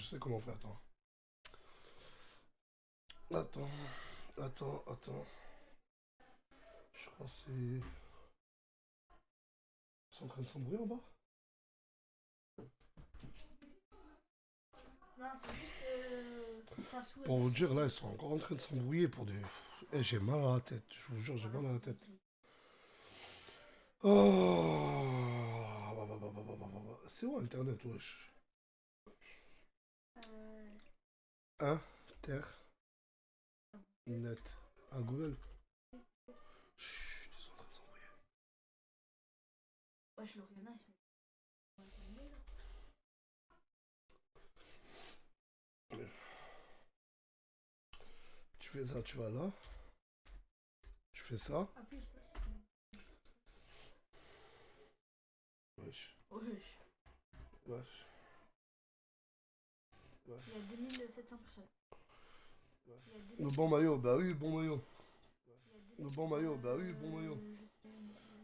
Je sais comment on fait, attends. Attends, attends. Je crois que c'est... Ils sont en train de s'embrouiller en bas. Non, c'est juste. Ça souhaite. Pour vous dire, là, ils sont encore en train de s'embrouiller pour du... Eh, j'ai mal à la tête, je vous jure, j'ai mal à la tête. Oh, c'est où Internet, wesh? Hein? Terre? Net? À Google? Chut, ils sont en train de s'embrouiller. Wesh, Loriana, il se met. Ouais, c'est mieux, là. Tu fais ça, tu vas là. Tu fais ça. Appuie, je sais pas si. Wesh, Wesh. wesh, wesh. Il y a 2700 personnes. Il y a Le 2000. bon maillot, bah oui, le bon maillot. Il y a Le 2000. bon maillot, bah oui, le bon maillot.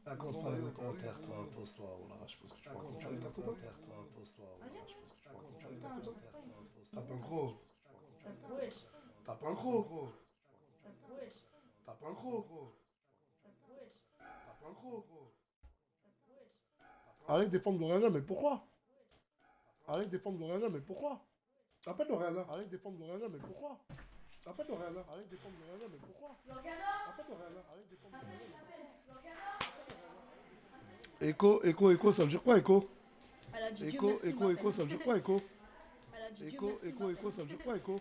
Ah, Quand bon tu maillot, parles inter-toi, impose-toi, voilà, je pense que tu Ah, prends quand quand tu tu parles inter-toi, inter-toi, impose-toi, voilà, je pense que tu prends quand tu Attends, inter-toi, impose-toi. Tape un gros. Wesh. Tape un gros. Wesh. Tape un gros. Wesh. Tape un gros. Arrête de défendre Loriana, mais pourquoi? Arrête de défendre Loriana, mais pourquoi? Appelle Loriana. Arrête de défendre Loriana, mais pourquoi? Appelle Loriana. Arrête de défendre Loriana, mais pourquoi? Appelle Loriana. Arrête de défendre Loriana. Écho, ça veut dire quoi, écho? Elle a dit Dieu Écho, merci, écho, m'appelle. écho, ça veut dire quoi, écho? Elle a dit Dieu Écho, merci, écho, m'appelle. écho, ça veut dire quoi, écho?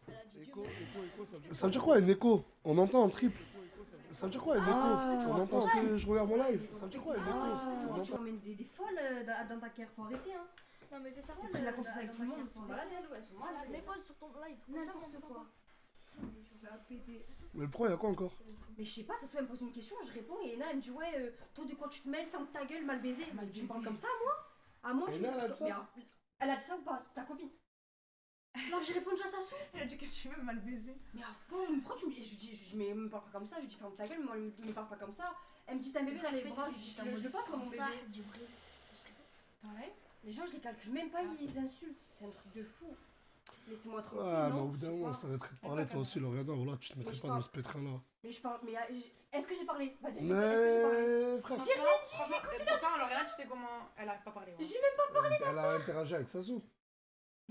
Elle a dit Dieu Écho, merci. écho, ça veut dire quoi? Ça veut dire quoi, une écho? On entend en triple. Ça veut dire quoi, une écho? On entend que je regarde mon live. Ça veut dire quoi, une écho? Tu On dis, tu entend- emmènes des folles dans ta carrière, faut arrêter, hein. Non, mais fais ça. Ils prennent la confiance avec tout le monde, ils sont malades, elles sont malades. Mais pose sur ton live. Comme ça, on N'importe entend quoi. pas. Ça va péter. Mais le pro, il y a quoi encore? Mais je sais pas, ça se fait, elle me pose une question, je réponds, et Ena, elle me dit, ouais, toi, de quoi tu te mêles, ferme ta gueule, mal baisé. Mais tu me parles comme ça, moi? À moi, tu Ena, me elle a dis dit ça? mais, elle a dit ça ou pas? C'est ta copine. Alors j'ai répondu à sa soeur. Elle a dit que tu veux mal baiser. Mais à fond, pourquoi tu me dis? Je lui dis, mais me parle pas comme ça, je lui dis, ferme ta gueule, moi, me parle pas comme ça. Elle me dit, t'as un bébé dans les bras, je lui dis, je le pose, moi, mon ça, bébé. du bruit. Les gens, je les calcule même pas, ils insultent. C'est un truc de fou. Laissez-moi tranquille. Ah, mais non au bout d'un Je sais moment, pas. ça arrêterait de parler, toi aussi, Loriana. Voilà, tu te mettrais Mais je pas dans parle. ce pétrin-là. Mais je parle. Mais est-ce que j'ai parlé? Vas-y, s'il te plaît, est-ce que j'ai parlé? Mais, frère, J'ai rien dit, j'ai écouté la Pourtant, discussion. Loriana, tu sais comment elle arrive pas à parler. J'ai même elle a interagi avec Sassou.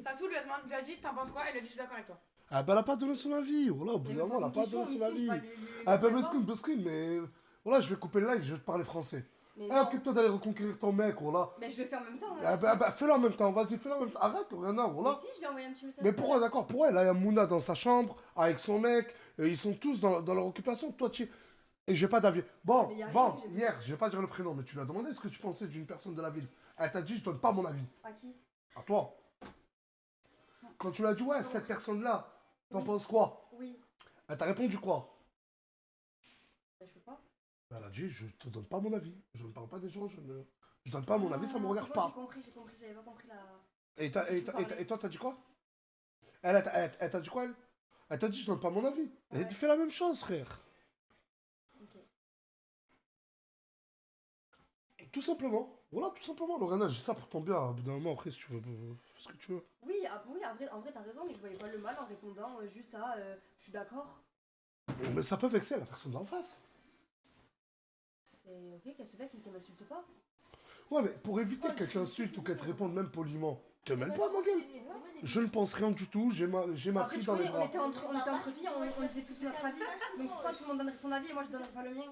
Sassou lui a dit, t'en penses quoi? Elle a dit, je suis d'accord avec toi. Ah, bah, elle a pas donné son avis. Voilà, au bout d'un moment, elle a pas donné son avis. Ah, bah, mesquine, mais. Voilà, je vais couper le live, je vais te parler français. Ah, occupe-toi d'aller reconquérir ton mec, voilà. Mais je vais le faire en même temps. Ah, bah, fais-le en même temps, vas-y, fais-le en même temps. Arrête, Loriana, voilà. Mais si, je vais envoyer un petit message. Mais pourquoi, d'accord, pourquoi elle a Mouna dans sa chambre, avec son mec, ils sont tous dans leur occupation, toi tu... Et j'ai pas d'avis. Bon, Mais y a rien bon, que j'ai hier, je vais pas dire le prénom, mais tu lui as demandé ce que tu pensais d'une personne de la ville. Elle t'a dit, je donne pas mon avis. À qui? À toi. Quand tu lui as dit, ouais, cette personne-là, t'en Oui. penses quoi? Oui. Elle t'a répondu quoi? Bah, je peux pas. Elle a dit, je te donne pas mon avis. Je ne parle pas des gens, je donne pas mon avis, ça me regarde pas. J'ai compris, j'avais pas compris la. Et toi, t'as dit quoi? Elle t'a dit quoi, elle? Elle t'a dit, je donne pas mon avis. Elle a dit, fais la même chose, frère. Ok. Tout simplement. Voilà, tout simplement. Lorena, j'ai ça pour ton bien. Au bout d'un moment, après, si tu veux, fais ce que tu veux. Oui, en vrai, t'as raison, mais je voyais pas le mal en répondant juste à je suis d'accord. Mais ça peut vexer la personne d'en face. Et ok, qu'elle se vexe, mais qu'elle m'insulte pas. Ouais, mais pour éviter qu'elle t'insulte ou qu'elle te réponde même poliment, te mêle pas, ma gueule. Je ne pense rien du tout, j'ai ma Après, fille tu dans les connais, bras. on était entre filles, on disait tous notre avis. Donc pourquoi tout le monde donnerait son avis et moi je donnerais pas le mien?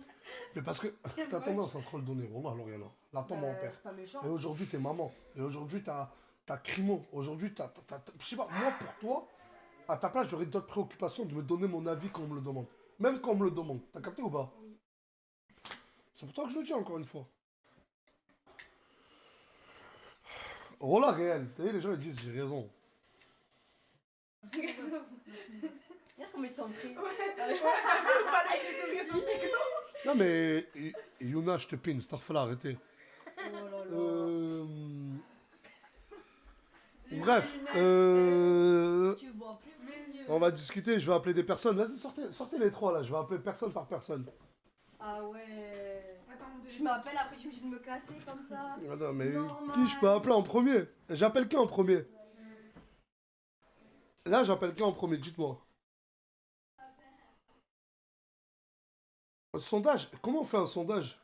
Mais parce que t'as tendance à trop le donner. Wallah, Loriana. Là, ton mon père. C'est pas méchant. Et aujourd'hui, t'es maman. Et aujourd'hui, t'as crimo. Aujourd'hui, je sais pas, moi, pour toi, à ta place, j'aurais d'autres préoccupations de me donner mon avis quand on me le demande. Même quand on me le demande. T'as capté ou pas? Oui. C'est pour toi que je le dis encore une fois. Oh là, réel. T'as vu, les gens ils disent j'ai raison. Regarde comment ils sont pris. Voilà, il s'est souvenu son micro. Non mais, Yuna, je te pine, Starfala, arrêtez. Oh là là. Bref, Tu vois plus mes yeux. on va discuter, je vais appeler des personnes. Vas-y, sortez les trois là, je vais appeler personne par personne. Ah ouais. Attends, mon Tu téléphone. m'appelles après je me dis de me casser comme ça. Ah non mais Normal. qui je peux appeler en premier? J'appelle qui en premier? Là, j'appelle qui en premier, dites-moi. Un sondage? Comment on fait un sondage?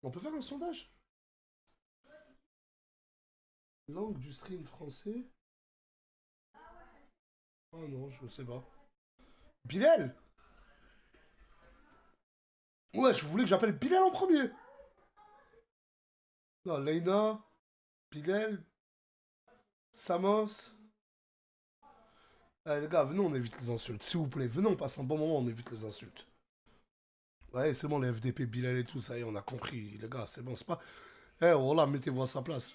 On peut faire un sondage? Langue du stream français? Oh non, je sais pas. Bilal? Ouais, je voulais que j'appelle Bilal en premier. Non, Leïna, Bilal, Samos. Allez les gars, venez, on évite les insultes, s'il vous plaît. Venez, on passe un bon moment, on évite les insultes. Ouais, c'est bon, les FDP, Bilal et tout, ça y est, on a compris. Les gars, c'est bon, c'est pas... Eh, voilà, mettez-vous à sa place.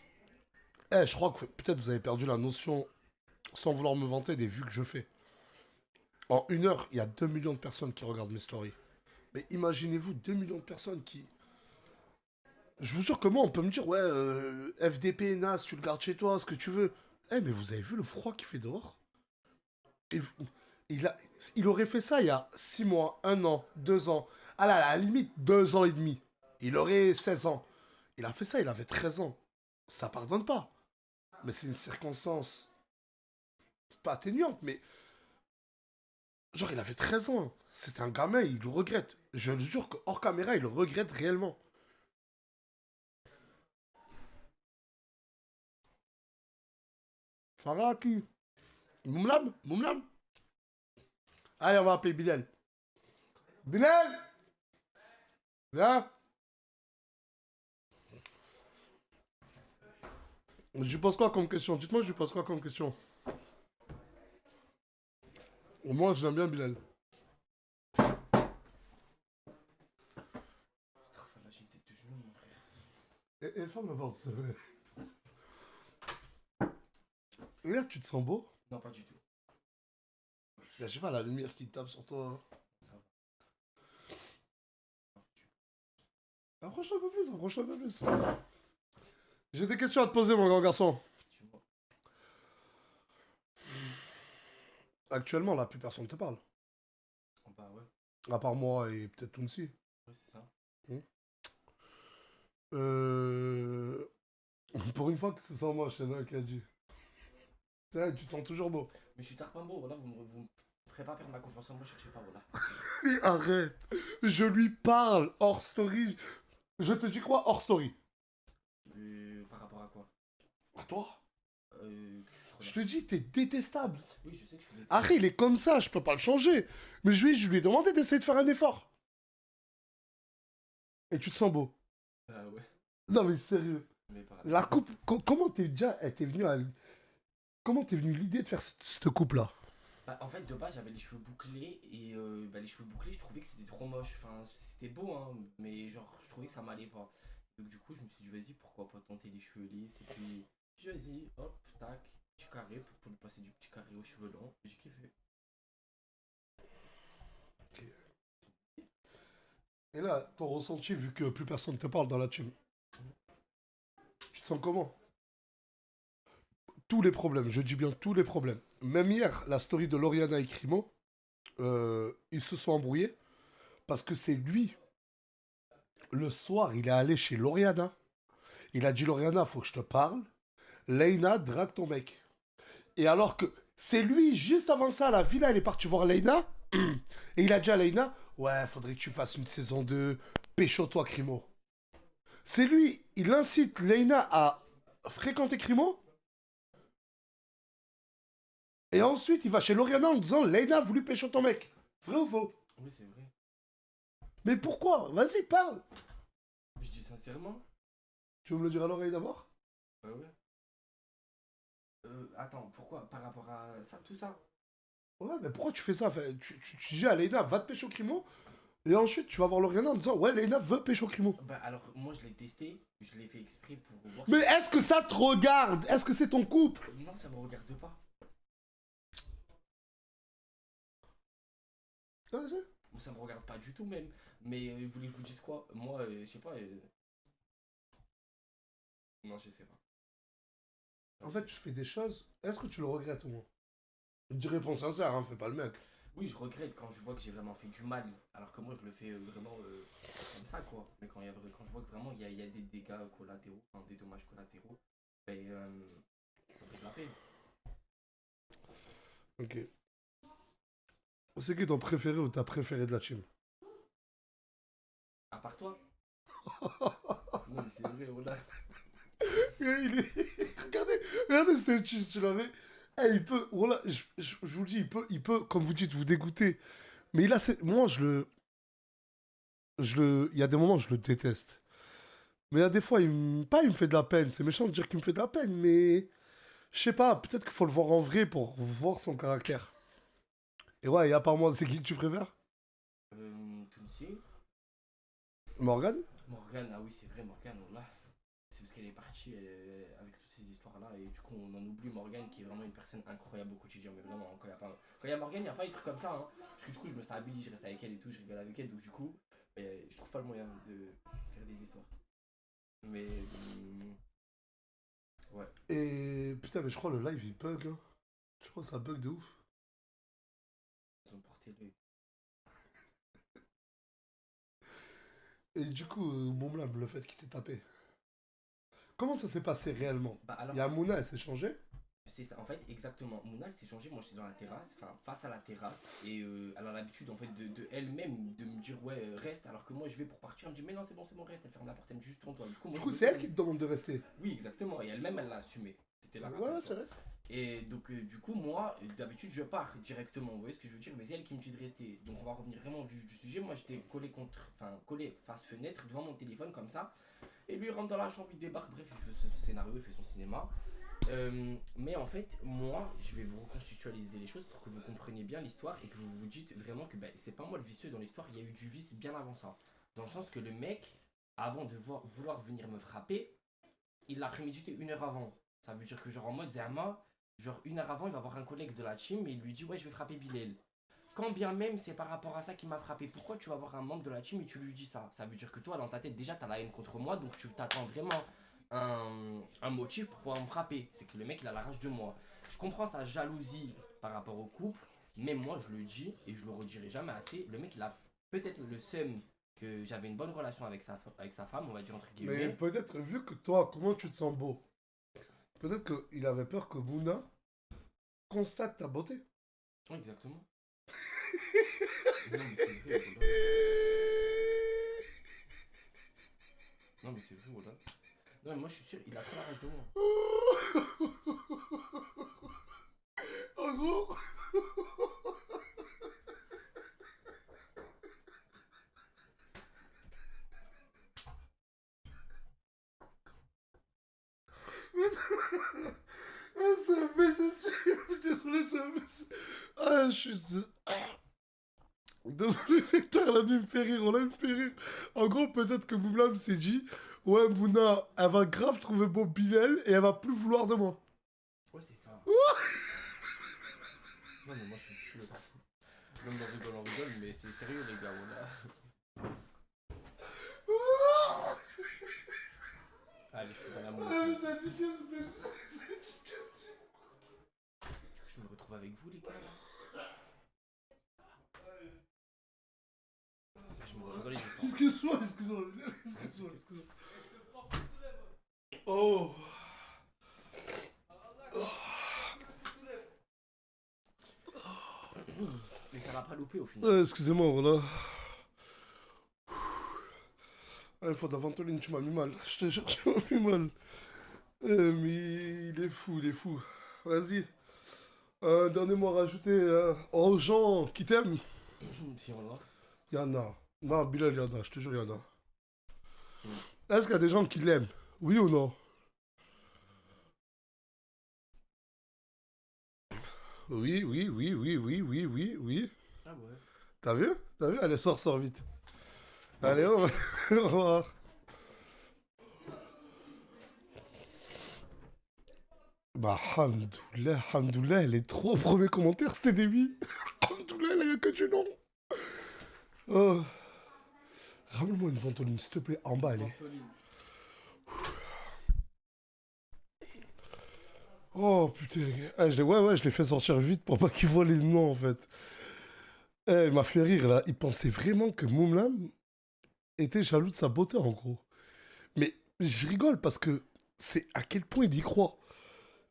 Eh, je crois que peut-être vous avez perdu la notion, sans vouloir me vanter, des vues que je fais. En 1 heure, il y a 2 millions de personnes qui regardent mes stories. Mais imaginez-vous, 2 millions de personnes qui... Je vous jure que moi, on peut me dire, ouais, FDP, NAS, tu le gardes chez toi, ce que tu veux. Eh, mais vous avez vu le froid qu'il fait dehors? Et il aurait fait ça il y a 6 mois, 1 an, 2 ans. À la limite, 2 ans et demi. Il aurait 16 ans. Il a fait ça, il avait 13 ans. Ça pardonne pas. Mais c'est une circonstance pas atténuante, mais... Genre, il avait 13 ans. C'est un gamin, il le regrette. Je le jure que hors caméra, il le regrette réellement. Faraki. Moumlam? Moumlam? Allez, on va appeler Bilal. Bilal! Viens! Je lui pose quoi comme question? Dites-moi, je lui pose quoi comme question? Moi, je l'aime bien, Bilal. Et ferme la porte, s'il te plaît. Et là, tu te sens beau? Non, pas du tout. Je sais pas, la lumière qui tape sur toi. Approche-toi un peu plus, approche-toi un peu plus. J'ai des questions à te poser, mon grand garçon. Tu vois. Actuellement, là, plus personne te parle. Bah ouais, À part moi et peut-être Tounsi. ouais, c'est ça. Pour une fois que ce soit moi, Shana, qui a dit. C'est vrai, tu te sens toujours beau. Mais je suis tarpambo, voilà, vous me ferez pas perdre ma confiance en moi, cherchez pas, voilà. Mais arrête. Je lui parle hors story. Je te dis quoi hors story? Par rapport à quoi? À toi. Je Je te dis, t'es détestable. Oui, je sais que je suis détestable. Harry, il est comme ça, je peux pas le changer. Mais je lui ai demandé d'essayer de faire un effort. Et tu te sens beau. Ah ouais. Non mais sérieux. Mais par La coupe, comment t'es déjà, t'es venu à... Comment t'es venu l'idée de faire cette coupe-là? Bah, en fait, de base, j'avais les cheveux bouclés et les cheveux bouclés, je trouvais que c'était trop moche. Enfin, c'était beau, hein, mais genre, je trouvais que ça m'allait pas. Donc, du coup, je me suis dit, vas-y, pourquoi pas tenter les cheveux lisses. Et puis, vas-y, hop, tac, petit carré pour lui passer du petit carré aux cheveux longs. J'ai kiffé. Ok. Et là, ton ressenti, vu que plus personne te parle dans la team, tu te sens comment? Tous les problèmes, je dis bien tous les problèmes. Même hier, la story de Lauriana et Crimo, ils se sont embrouillés parce que c'est lui. Le soir, il est allé chez Lauriana. Il a dit Lauriana, faut que je te parle. Leïna, drague ton mec. Et alors que c'est lui, juste avant ça, à la villa, il est parti voir Leïna. Et il a dit à Leïna, ouais, faudrait que tu fasses une saison 2, pécho-toi, Crimo. C'est lui, il incite Leïna à fréquenter Crimo. Et ensuite, il va chez Lauriana en disant, Leïna a voulu pécho ton mec. Vrai ou faux? Oui, c'est vrai. Mais pourquoi? Vas-y, parle. Je dis sincèrement. Tu veux me le dire à l'oreille d'abord? Bah ouais. Attends, pourquoi? Par rapport à ça, tout ça? Ouais, mais pourquoi tu fais ça? Enfin, tu dis à Leïna, va te pécho Crimo. Et ensuite, tu vas voir Lauriana en disant, ouais, Leïna veut pécho Crimo. Bah alors, moi, je l'ai testé. Je l'ai fait exprès pour voir. Mais est-ce que ça te regarde? Est-ce que c'est ton couple? Non, ça me regarde pas. Vas-y. Ça me regarde pas du tout, même. Mais vous voulez que je vous dise quoi? Moi, je sais pas. Non, je sais pas. En fait, tu fais des choses. Est-ce que tu le regrettes au moins? Dis réponse sincère, hein, fais pas le mec. Oui, je regrette quand je vois que j'ai vraiment fait du mal. Alors que moi, je le fais vraiment comme ça, quoi. Mais quand je vois que vraiment il y a des dégâts collatéraux, enfin, des dommages collatéraux, ben, ça fait de la peine. Ok. C'est qui ton préféré ou ta préférée de la team? À part toi. Non, mais c'est vrai, voilà. Regardez, tu l'avais. Eh, il peut, voilà, je vous le dis, il peut, comme vous dites, vous dégoûter. Mais moi, il y a des moments, je le déteste. Mais il y a des fois, pas il me fait de la peine. C'est méchant de dire qu'il me fait de la peine, mais je sais pas, peut-être qu'il faut le voir en vrai pour voir son caractère. Et ouais, et à part moi, c'est qui que tu préfères? Tunsi. Morgane? Morgane, ah oui, c'est vrai, Morgane, là. C'est parce qu'elle est partie avec toutes ces histoires-là. Et du coup, on en oublie Morgane qui est vraiment une personne incroyable au quotidien. Mais vraiment, quand il y a Morgane, il n'y a pas des trucs comme ça. Hein. Parce que du coup, je me stabilise, je reste avec elle et tout, je rigole avec elle. Donc, du coup, je trouve pas le moyen de faire des histoires. Mais. Ouais. Et putain, mais je crois le live il bug. Hein. Je crois que ça bug de ouf. Ils ont porté l'œil. Et du coup, Moumlam, le fait qu'il t'ait tapé. Comment ça s'est passé réellement? Bah alors, Il y a Mouna, elle s'est changée. c'est ça, en fait, exactement. Mouna, elle s'est changée. Moi, j'étais dans la terrasse, enfin, face à la terrasse. Et elle a l'habitude, en fait, de elle-même de me dire, ouais, reste. Alors que moi, je vais pour partir. Elle me dit, mais non, c'est bon, reste. Elle ferme la porte, elle me dit juste tourne-toi. Du coup, moi, Du coup, c'est elle qui te demande de rester. Oui, exactement. Et elle-même, elle l'a assumé. C'était là. Ouais, c'est vrai. Et donc, du coup, moi, d'habitude, je pars directement. Vous voyez ce que je veux dire? Mais c'est elle qui me dit de rester. Donc, on va revenir vraiment au vif du sujet. Moi, j'étais collé face fenêtre devant mon téléphone, comme ça. Et lui, il rentre dans la chambre, il débarque. Bref, il fait ce scénario, il fait son cinéma. Mais en fait, moi, je vais vous reconstitualiser les choses pour que vous compreniez bien l'histoire et que vous vous dites vraiment que c'est pas moi le vicieux dans l'histoire. Il y a eu du vice bien avant ça. Dans le sens que le mec, avant de vouloir venir me frapper, il l'a prémédité 1 heure avant. Ça veut dire que, genre, en mode Zerma, genre 1 heure avant, il va voir un collègue de la team et il lui dit, ouais, je vais frapper Bilal. Quand bien même c'est par rapport à ça qu'il m'a frappé, pourquoi tu vas voir un membre de la team et tu lui dis ça? Ça veut dire que toi, dans ta tête, déjà, t'as la haine contre moi, donc tu t'attends vraiment un motif pour pouvoir me frapper. C'est que le mec, il a la rage de moi. Je comprends sa jalousie par rapport au couple, mais moi, je le dis et je le redirai jamais assez. Le mec, il a peut-être le seum que j'avais une bonne relation avec sa femme, on va dire entre guillemets. Mais peut-être, vu que toi, comment tu te sens beau, peut-être qu'il avait peur que Mouna constate ta beauté. Oui, exactement. Non, mais c'est vrai, voilà. Non, mais c'est vrai, voilà. Non, mais moi, je suis sûr, il a trop la rage de moi. En gros. Désolé, c'est un message. Ah, je suis. Désolé, Nectar, elle a dû me faire rire, on a me fait rire. En gros, peut-être que Moumlam s'est dit, ouais, Mouna, elle va grave trouver beau Bilal et elle va plus vouloir de moi. Ouais, c'est ça. Non, mais moi, je suis le parfait. Même on rigole, mais c'est sérieux, les gars, voilà. Allez, je suis dans la mousse. Ah, mais ça dit que Je me retrouve avec vous, les gars. Je me rigole, Excuse-moi. Oh. Mais ça va pas louper au final. Excusez-moi, voilà. Une fois d'Aventoline, tu m'as mis mal. Je te jure, tu m'as mis mal. Mais il est fou. Vas-y. Un dernier mot à rajouter aux gens qui t'aiment. Si on l'a. Il y en a. Non, Bilal, il y en a. Je te jure, il y en a. Est-ce qu'il y a des gens qui l'aiment? Oui ou non? Oui. Ah ouais. T'as vu? Allez, sors vite. Allez, au revoir. Bah, Hamdoulah, les 3 premiers commentaires, c'était des oui. Hamdoulah, il n'y a que du non. Oh. Ramène-moi une ventoline, s'il te plaît, en bas, allez. Oh, putain. Ah, je l'ai fait sortir vite pour pas qu'il voit les noms, en fait. Il m'a fait rire, là. Il pensait vraiment que Moumlam était jaloux de sa beauté, en gros. Mais je rigole parce que c'est à quel point il y croit.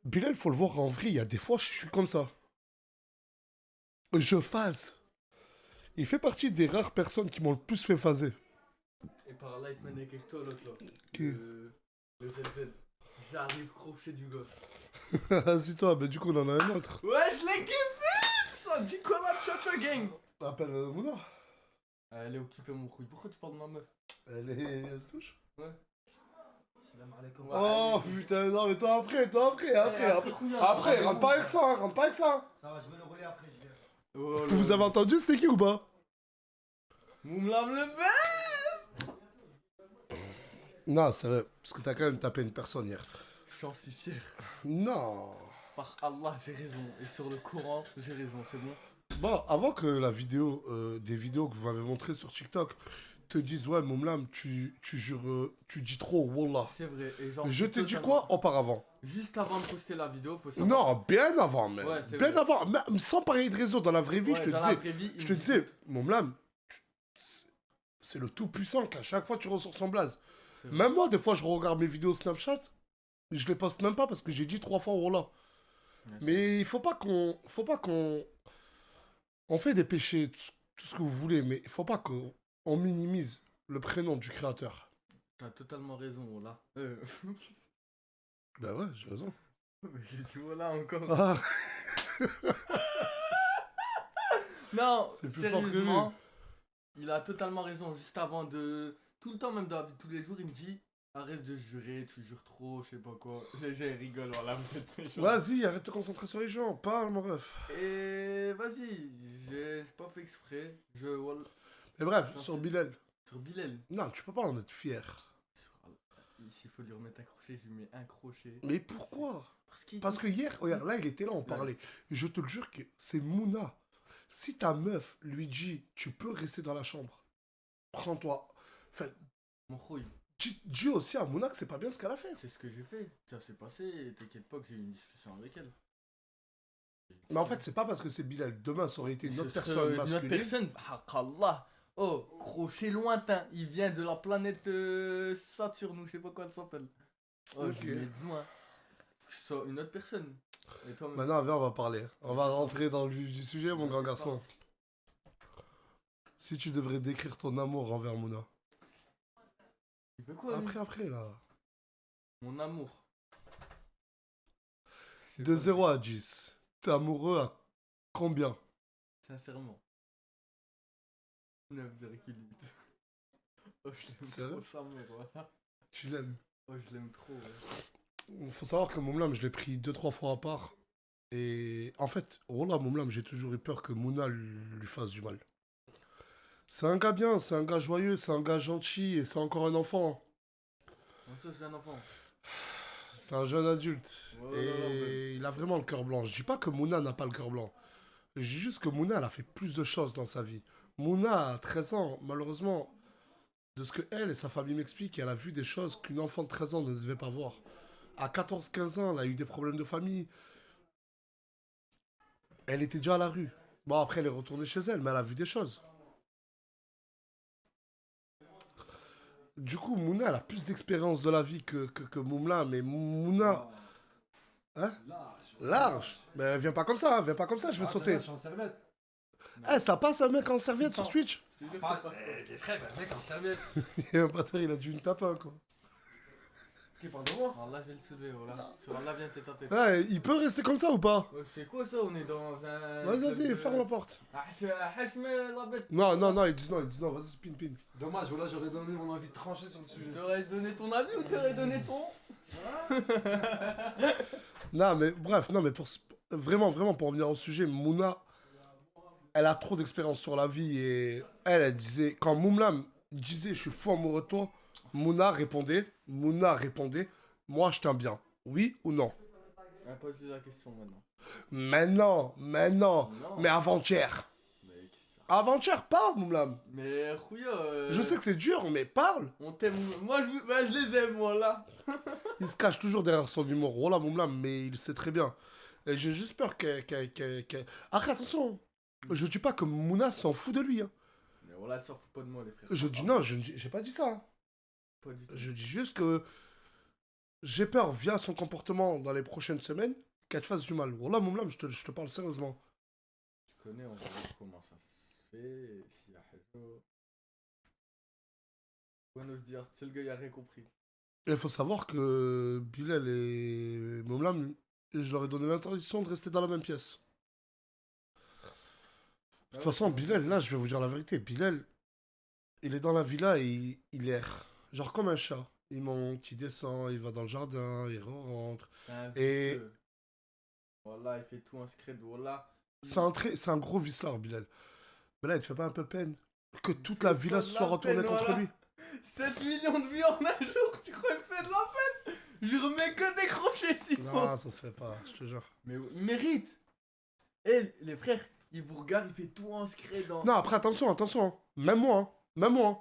Bilal, il faut le voir en vrai. Il y a des fois, je suis comme ça. je phase. Il fait partie des rares personnes qui m'ont le plus fait phaser. Et par là, il te mène avec toi, l'autre là. Qui Le ZZ. J'arrive crochet du gosse. C'est toi, mais du coup, on en a un autre. Ouais, je l'ai kiffé. Ça dit quoi la Cha-Cha Gang? Appelle Mouna. Elle est occupée, mon couille. Pourquoi tu parles de ma meuf? Elle se touche. Ouais. Oh putain, non, mais toi après. Après, rentre pas avec ça, rentre pas avec ça. Ça va, je vais le rouler après, je viens. Oh, Vous avez entendu c'était qui ou pas? Moumlam le best. Non, c'est vrai, parce que t'as quand même tapé une personne hier. J'en suis fier. Non. Par Allah, j'ai raison. Et sur le Coran, j'ai raison, c'est bon. Bon, avant que la vidéo, des vidéos que vous m'avez montrées sur TikTok te disent ouais, Moumlam, tu jures, tu dis trop, Wallah. C'est vrai. Et genre, Je t'ai dit quoi auparavant? Juste avant de poster la vidéo, faut savoir. Non, bien avant, même. Ouais, c'est bien vrai. avant. Même sans parler de réseau, dans la vraie vie, Ouais, je te dans disais. la vraie vie, il Je me te dit disais, tout. Moumlam, c'est le tout puissant qu'à chaque fois tu ressors son blaze. C'est vrai. Même moi, des fois, je regarde mes vidéos Snapchat, je les poste même pas parce que j'ai dit 3 fois Wallah. Ouais, Mais il faut pas qu'on. On fait des péchés, tout ce que vous voulez, mais il faut pas qu'on minimise le prénom du créateur. T'as totalement raison, là. Bah ouais, j'ai raison. Mais j'ai dit voilà encore. Ah, Non, C'est plus fort que sérieusement, il a totalement raison. Juste avant de. Tout le temps, même dans la vie de tous les jours, il me dit arrête de jurer, tu jures trop, je sais pas quoi. Les gens ils rigolent, voilà, vous êtes méchants. vas-y, arrête de te concentrer sur les gens, parle mon ref. Et vas-y, j'ai pas fait exprès. Mais bref, J'en sur sais- Bilal. Sur Bilal. Non, tu peux pas en être fier. S'il faut lui remettre un crochet, je lui mets un crochet. Mais pourquoi? Parce Parce que hier, regarde, là, il était là, on parlait. Je te le jure que c'est Mouna. Si ta meuf lui dit, tu peux rester dans la chambre, prends-toi. Enfin, Mon rouille, dis aussi à Mouna que c'est pas bien ce qu'elle a fait. c'est ce que j'ai fait. Ça s'est passé, et t'inquiète pas que j'ai eu une discussion avec elle. Mais en fait, c'est pas parce que c'est Bilal. Demain, ça aurait été une autre Ce serait personne une autre masculine. personne, Allah. Oh, crochet lointain, il vient de la planète Saturne ou je sais pas quoi elle s'appelle. Oh, Ok. je lui mets de loin. Ça, une autre personne. Et toi, Maintenant, viens, on va parler. On va rentrer dans le vif du sujet, mon grand garçon. Si tu devrais décrire ton amour envers Mouna. il veut quoi lui Après, là. Mon amour. Je sais De pas, 0 à 10. T'es amoureux à combien? Sincèrement. 9,8. Oh, je l'aime Sérieux trop sa mère, voilà. Tu l'aimes? Oh, je l'aime trop, ouais. Il faut savoir que Moumlam, je l'ai pris 2-3 fois à part. Et en fait, voilà, Moumlam, j'ai toujours eu peur que Mouna lui fasse du mal. C'est un gars bien, c'est un gars joyeux, c'est un gars gentil et c'est encore un enfant. Moi, ça, c'est un enfant. C'est un jeune adulte. Ouais, et ouais. il a vraiment le cœur blanc. Je dis pas que Mouna n'a pas le cœur blanc. Je dis juste que Mouna, elle a fait plus de choses dans sa vie. Mouna, à 13 ans, malheureusement, de ce que elle et sa famille m'expliquent, elle a vu des choses qu'une enfant de 13 ans ne devait pas voir. À 14-15 ans, elle a eu des problèmes de famille. Elle était déjà à la rue. Bon, après, elle est retournée chez elle, mais elle a vu des choses. Du coup, Mouna, elle a plus d'expérience de la vie que Moumla, mais Mouna... Hein? Large. Mais viens pas comme ça, viens pas comme ça, je vais sauter. Je suis en serviette. Eh, ça passe un mec en serviette sur Twitch? Je te jure que ça passe pas. Les frères, un mec en serviette. Et un bâtard, il a dû une tape un, quoi. Qui parle de moi? Allah, je vais le soulever, voilà. Sur Allah, viens tête à tête. Ouais, il peut rester comme ça ou pas? C'est quoi ça? On est dans un. Vas-y, ferme la porte. Hachme la bête. Non, ils disent non, vas-y, spin. Dommage, voilà, j'aurais donné mon avis tranché sur le sujet. T'aurais donné ton avis ou t'aurais donné ton? Non, mais bref, non, mais vraiment, pour revenir au sujet, Mouna, elle a trop d'expérience sur la vie et elle disait, quand Moumlam disait je suis fou amoureux de toi, Mouna répondait, moi je t'aime bien, oui ou non? Pose-lui la question maintenant. Non, mais avant-hier. Mais qu'est-ce que ça? Avant-hier, parle, Moumlam. Mais Khouya. Je sais que c'est dur, mais parle. On t'aime. Moi, je les aime, moi, là. Il se cache toujours derrière son humour. Voilà, Moumlam, mais il sait très bien. Et j'ai juste peur qu'elle... Après, attention. Je dis pas que Mouna s'en fout de lui. Hein. Mais voilà, elle s'en fout pas de moi, les frères. Je dis non, j'ai pas dit ça. Hein. Pas du tout. Je dis juste que j'ai peur, via son comportement dans les prochaines semaines, qu'elle te fasse du mal. Voilà, Moumlam, je te parle sérieusement. se connaît, on va voir comment ça se fait, s'il y a Hello. Buenos dias, c'est le gars, il a rien compris. Il faut savoir que Bilal et Momlam, je leur ai donné l'interdiction de rester dans la même pièce. De toute façon, Bilal, là, je vais vous dire la vérité. Bilal, il est dans la villa et il erre. Genre comme un chat. Il monte, il descend, il va dans le jardin, il rentre. C'est un Et- vicieux. Voilà, il fait tout en scred, voilà. C'est un gros vicelard, Bilal. Mais là, il te fait pas un peu peine que toute la villa pas se de soit la retournée peine, contre voilà. lui. 7 millions de vues en un jour, tu crois qu'il me fait de la peine? Je lui remets que des crochets s'il faut. Non, ça se fait pas, je te jure. Mais il mérite. Et les frères, il vous regarde, il fait tout en scred. Non, après, attention, attention. Hein. Même moi, hein. Même moi. Hein.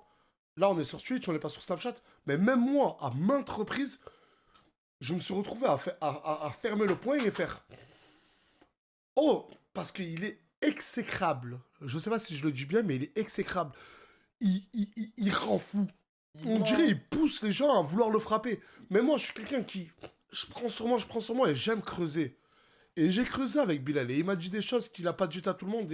Là, on est sur Twitch, on n'est pas sur Snapchat. Mais même moi, à maintes reprises, je me suis retrouvé à fermer le poing et faire... Oh, parce qu'il est exécrable. Je sais pas si je le dis bien, mais il est exécrable. Il rend fou. On dirait il pousse les gens à vouloir le frapper. Mais moi, je suis quelqu'un qui... Je prends sur moi et j'aime creuser. Et j'ai creusé avec Bilal. Et il m'a dit des choses qu'il a pas dit à tout le monde.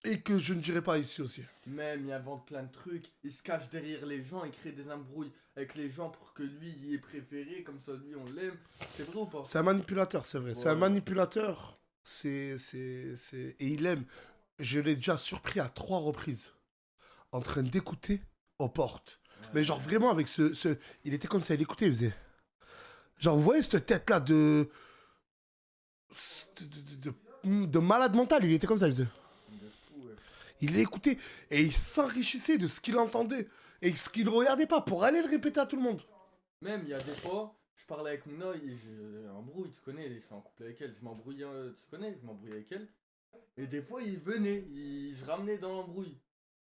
Et que je ne dirai pas ici aussi. Même, il invente plein de trucs. Il se cache derrière les gens, il crée des embrouilles avec les gens pour que lui y ait préféré. Comme ça, lui, on l'aime. C'est vrai ou pas? C'est un manipulateur, c'est vrai. C'est un Voilà. manipulateur. Et il aime. Je l'ai déjà surpris à 3 reprises. En train d'écouter aux portes. Mais genre vraiment avec il était comme ça, il écoutait, il faisait... Genre, vous voyez cette tête-là de malade mental, il était comme ça, il faisait... De fou, ouais. Il écoutait et il s'enrichissait de ce qu'il entendait et ce qu'il regardait pas pour aller le répéter à tout le monde. Même, il y a des fois, je parlais avec Mona et je m'embrouille, tu connais, je suis en couple avec elle, je m'embrouille, tu connais, je m'embrouille avec elle. Et des fois, il venait, il se ramenait dans l'embrouille.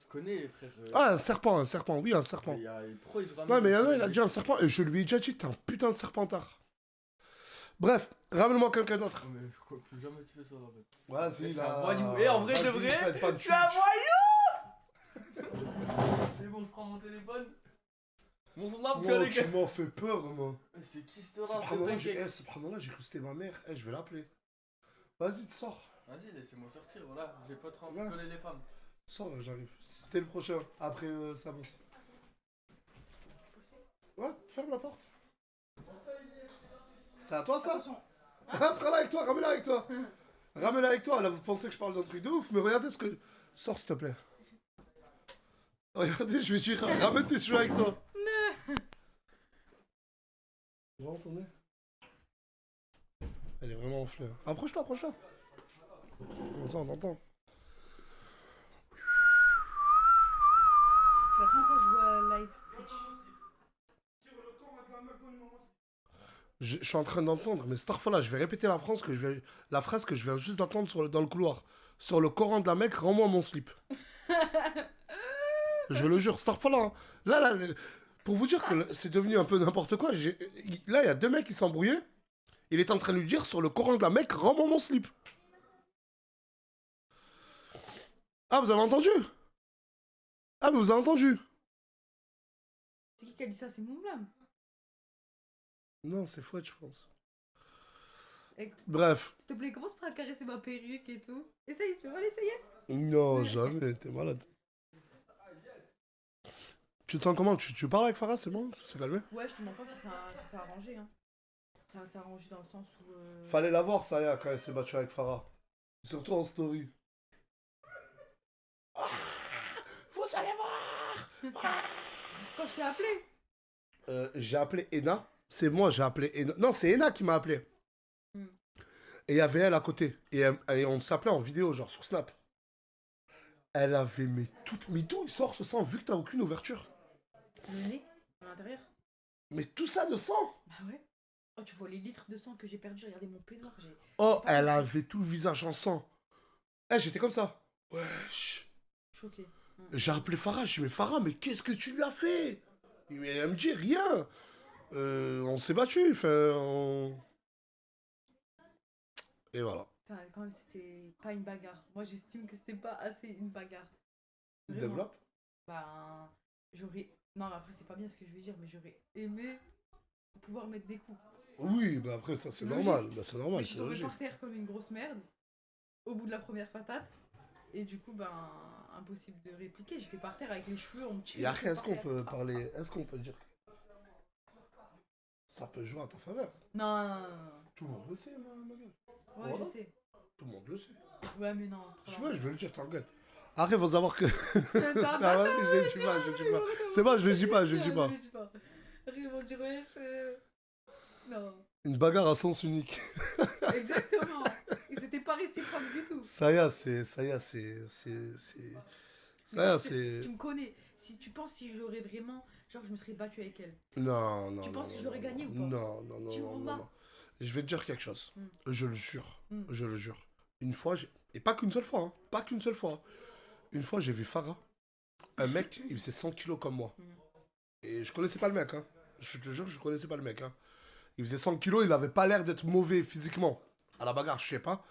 Tu connais, frère. Ah, un serpent, oui, un serpent. Pourquoi il se ramenait Ouais, mais il y en a, dans il a dit un serpent et je lui ai déjà dit, t'es un putain de serpentard. Bref, ramène-moi quelqu'un d'autre. Oh, mais je crois que plus jamais tu fais ça, là, mec. Vas-y, C'est un voyou. Et en vrai de vrai, tu es un voyou. C'est bon, je prends mon téléphone. Mon snap, tu as Moi, les tu gars. m'en fais peur, moi. C'est qui ce race de Subhanallah, Benkex? subhanallah, j'ai cru que c'était ma mère. Je vais l'appeler. Vas-y, tu sors. Vas-y, laissez-moi sortir, voilà. J'ai pas trop envie Ouais. de coller les femmes. Sors, j'arrive. T'es le prochain. Après, ça bosse. Ouais, ferme la porte. C'est à toi, ça? Ah, prends-la avec toi, ramène-la avec toi. Ramène-la avec toi. Là, vous pensez que je parle d'un truc de ouf, mais regardez ce que... Sors, s'il te plaît. Regardez, je vais dire, ramène tes cheveux avec toi. Tu vas entendre? Elle est vraiment enflée. Approche-toi, approche-toi. Comme ça, on t'entend. C'est la première fois que je vois live Twitch. Je suis en train d'entendre, mais cette fois-là, je vais répéter la phrase que je viens juste d'entendre dans le couloir. Sur le Coran de la Mecque, rends-moi mon slip. Je le jure, cette fois-là. Hein. Là, pour vous dire que c'est devenu un peu n'importe quoi, là, il y a 2 mecs qui s'embrouillaient. Il est en train de lui dire sur le Coran de la Mecque, rends-moi mon slip. Ah, vous avez entendu? Ah, mais vous avez entendu? C'est qui a dit ça? C'est mon blâme. Non, c'est Fouette, je pense. Et- Bref. S'il te plaît, commence par caresser ma perruque et tout. Essaye, tu vas l'essayer? Non, jamais, t'es malade. Tu te sens comment? Tu parles avec Farah, c'est bon? Ça s'est calmé? Ouais, je te mens pas, ça s'est arrangé. Hein. Ça s'est arrangé dans le sens où. Fallait la voir, ça y est, quand elle s'est battue avec Farah. Surtout en story. Ah, vous allez voir! Quand je t'ai appelé. J'ai appelé Ena. C'est moi, j'ai appelé Ena. Non, c'est Ena qui m'a appelé. Hmm. Et il y avait elle à côté. Et on s'appelait en vidéo, genre sur Snap. Elle avait mis tout. Mais d'où il sort ce sang, vu que t'as aucune ouverture? Le nez, à l'intérieur. Mais tout ça de sang? Bah ouais. Oh, tu vois les litres de sang que j'ai perdu. Regardez mon peignoir. Oh, elle avait tout le visage en sang. Eh, j'étais comme ça. Wesh. Choqué. J'ai appelé Farah, j'ai dit, mais Farah, mais qu'est-ce que tu lui as fait? Mais elle me dit, rien. On s'est battu, Et voilà. Putain, quand même, c'était pas une bagarre. Moi, j'estime que c'était pas assez une bagarre. Vraiment. Développe. Bah, j'aurais... Non, mais après, c'est pas bien ce que je veux dire, mais j'aurais aimé pouvoir mettre des coups. Oui, mais après, ça, c'est Logique. normal. Bah, c'est Mais normal, je c'est suis tombée logique. par terre comme une grosse merde, au bout de la première patate. Et du coup, ben, impossible de répliquer. J'étais par terre avec les cheveux, on me tirait. Et après, est-ce par qu'on terre. peut parler... Est-ce qu'on peut dire... Ça peut jouer à ta faveur. Non, non, non, non. Tout le monde le sait, ma gueule. Ouais, Voilà. je sais. Tout le monde le sait. Ouais, mais non. Je vais le dire, t'inquiète. Après, faut savoir que... T'as Ah, vas-y, je le dis pas, je le dis pas. C'est bon, je le dis pas, je le dis pas. Après, ils vont dire, ouais, non. Une bagarre à sens unique. Exactement. Et c'était pas réciproque du tout. Ça y est, c'est... Ça y est, Tu me connais. Si tu penses si j'aurais vraiment... Genre, je me serais battue avec elle. Non, non, Tu non, penses non, que je l'aurais non, gagné ou pas? Non, non, non, Tu non, me non, bats. non. Je vais te dire quelque chose. Je le jure. Mm. Je le jure. Une fois, et pas qu'une seule fois, hein. Pas qu'une seule fois. Une fois, j'ai vu Farah. Un mec, il faisait 100 kilos comme moi. Et je connaissais pas le mec, hein. Je te jure, je connaissais pas le mec, hein. Il faisait 100 kilos, il avait pas l'air d'être mauvais physiquement. À la bagarre, je sais pas.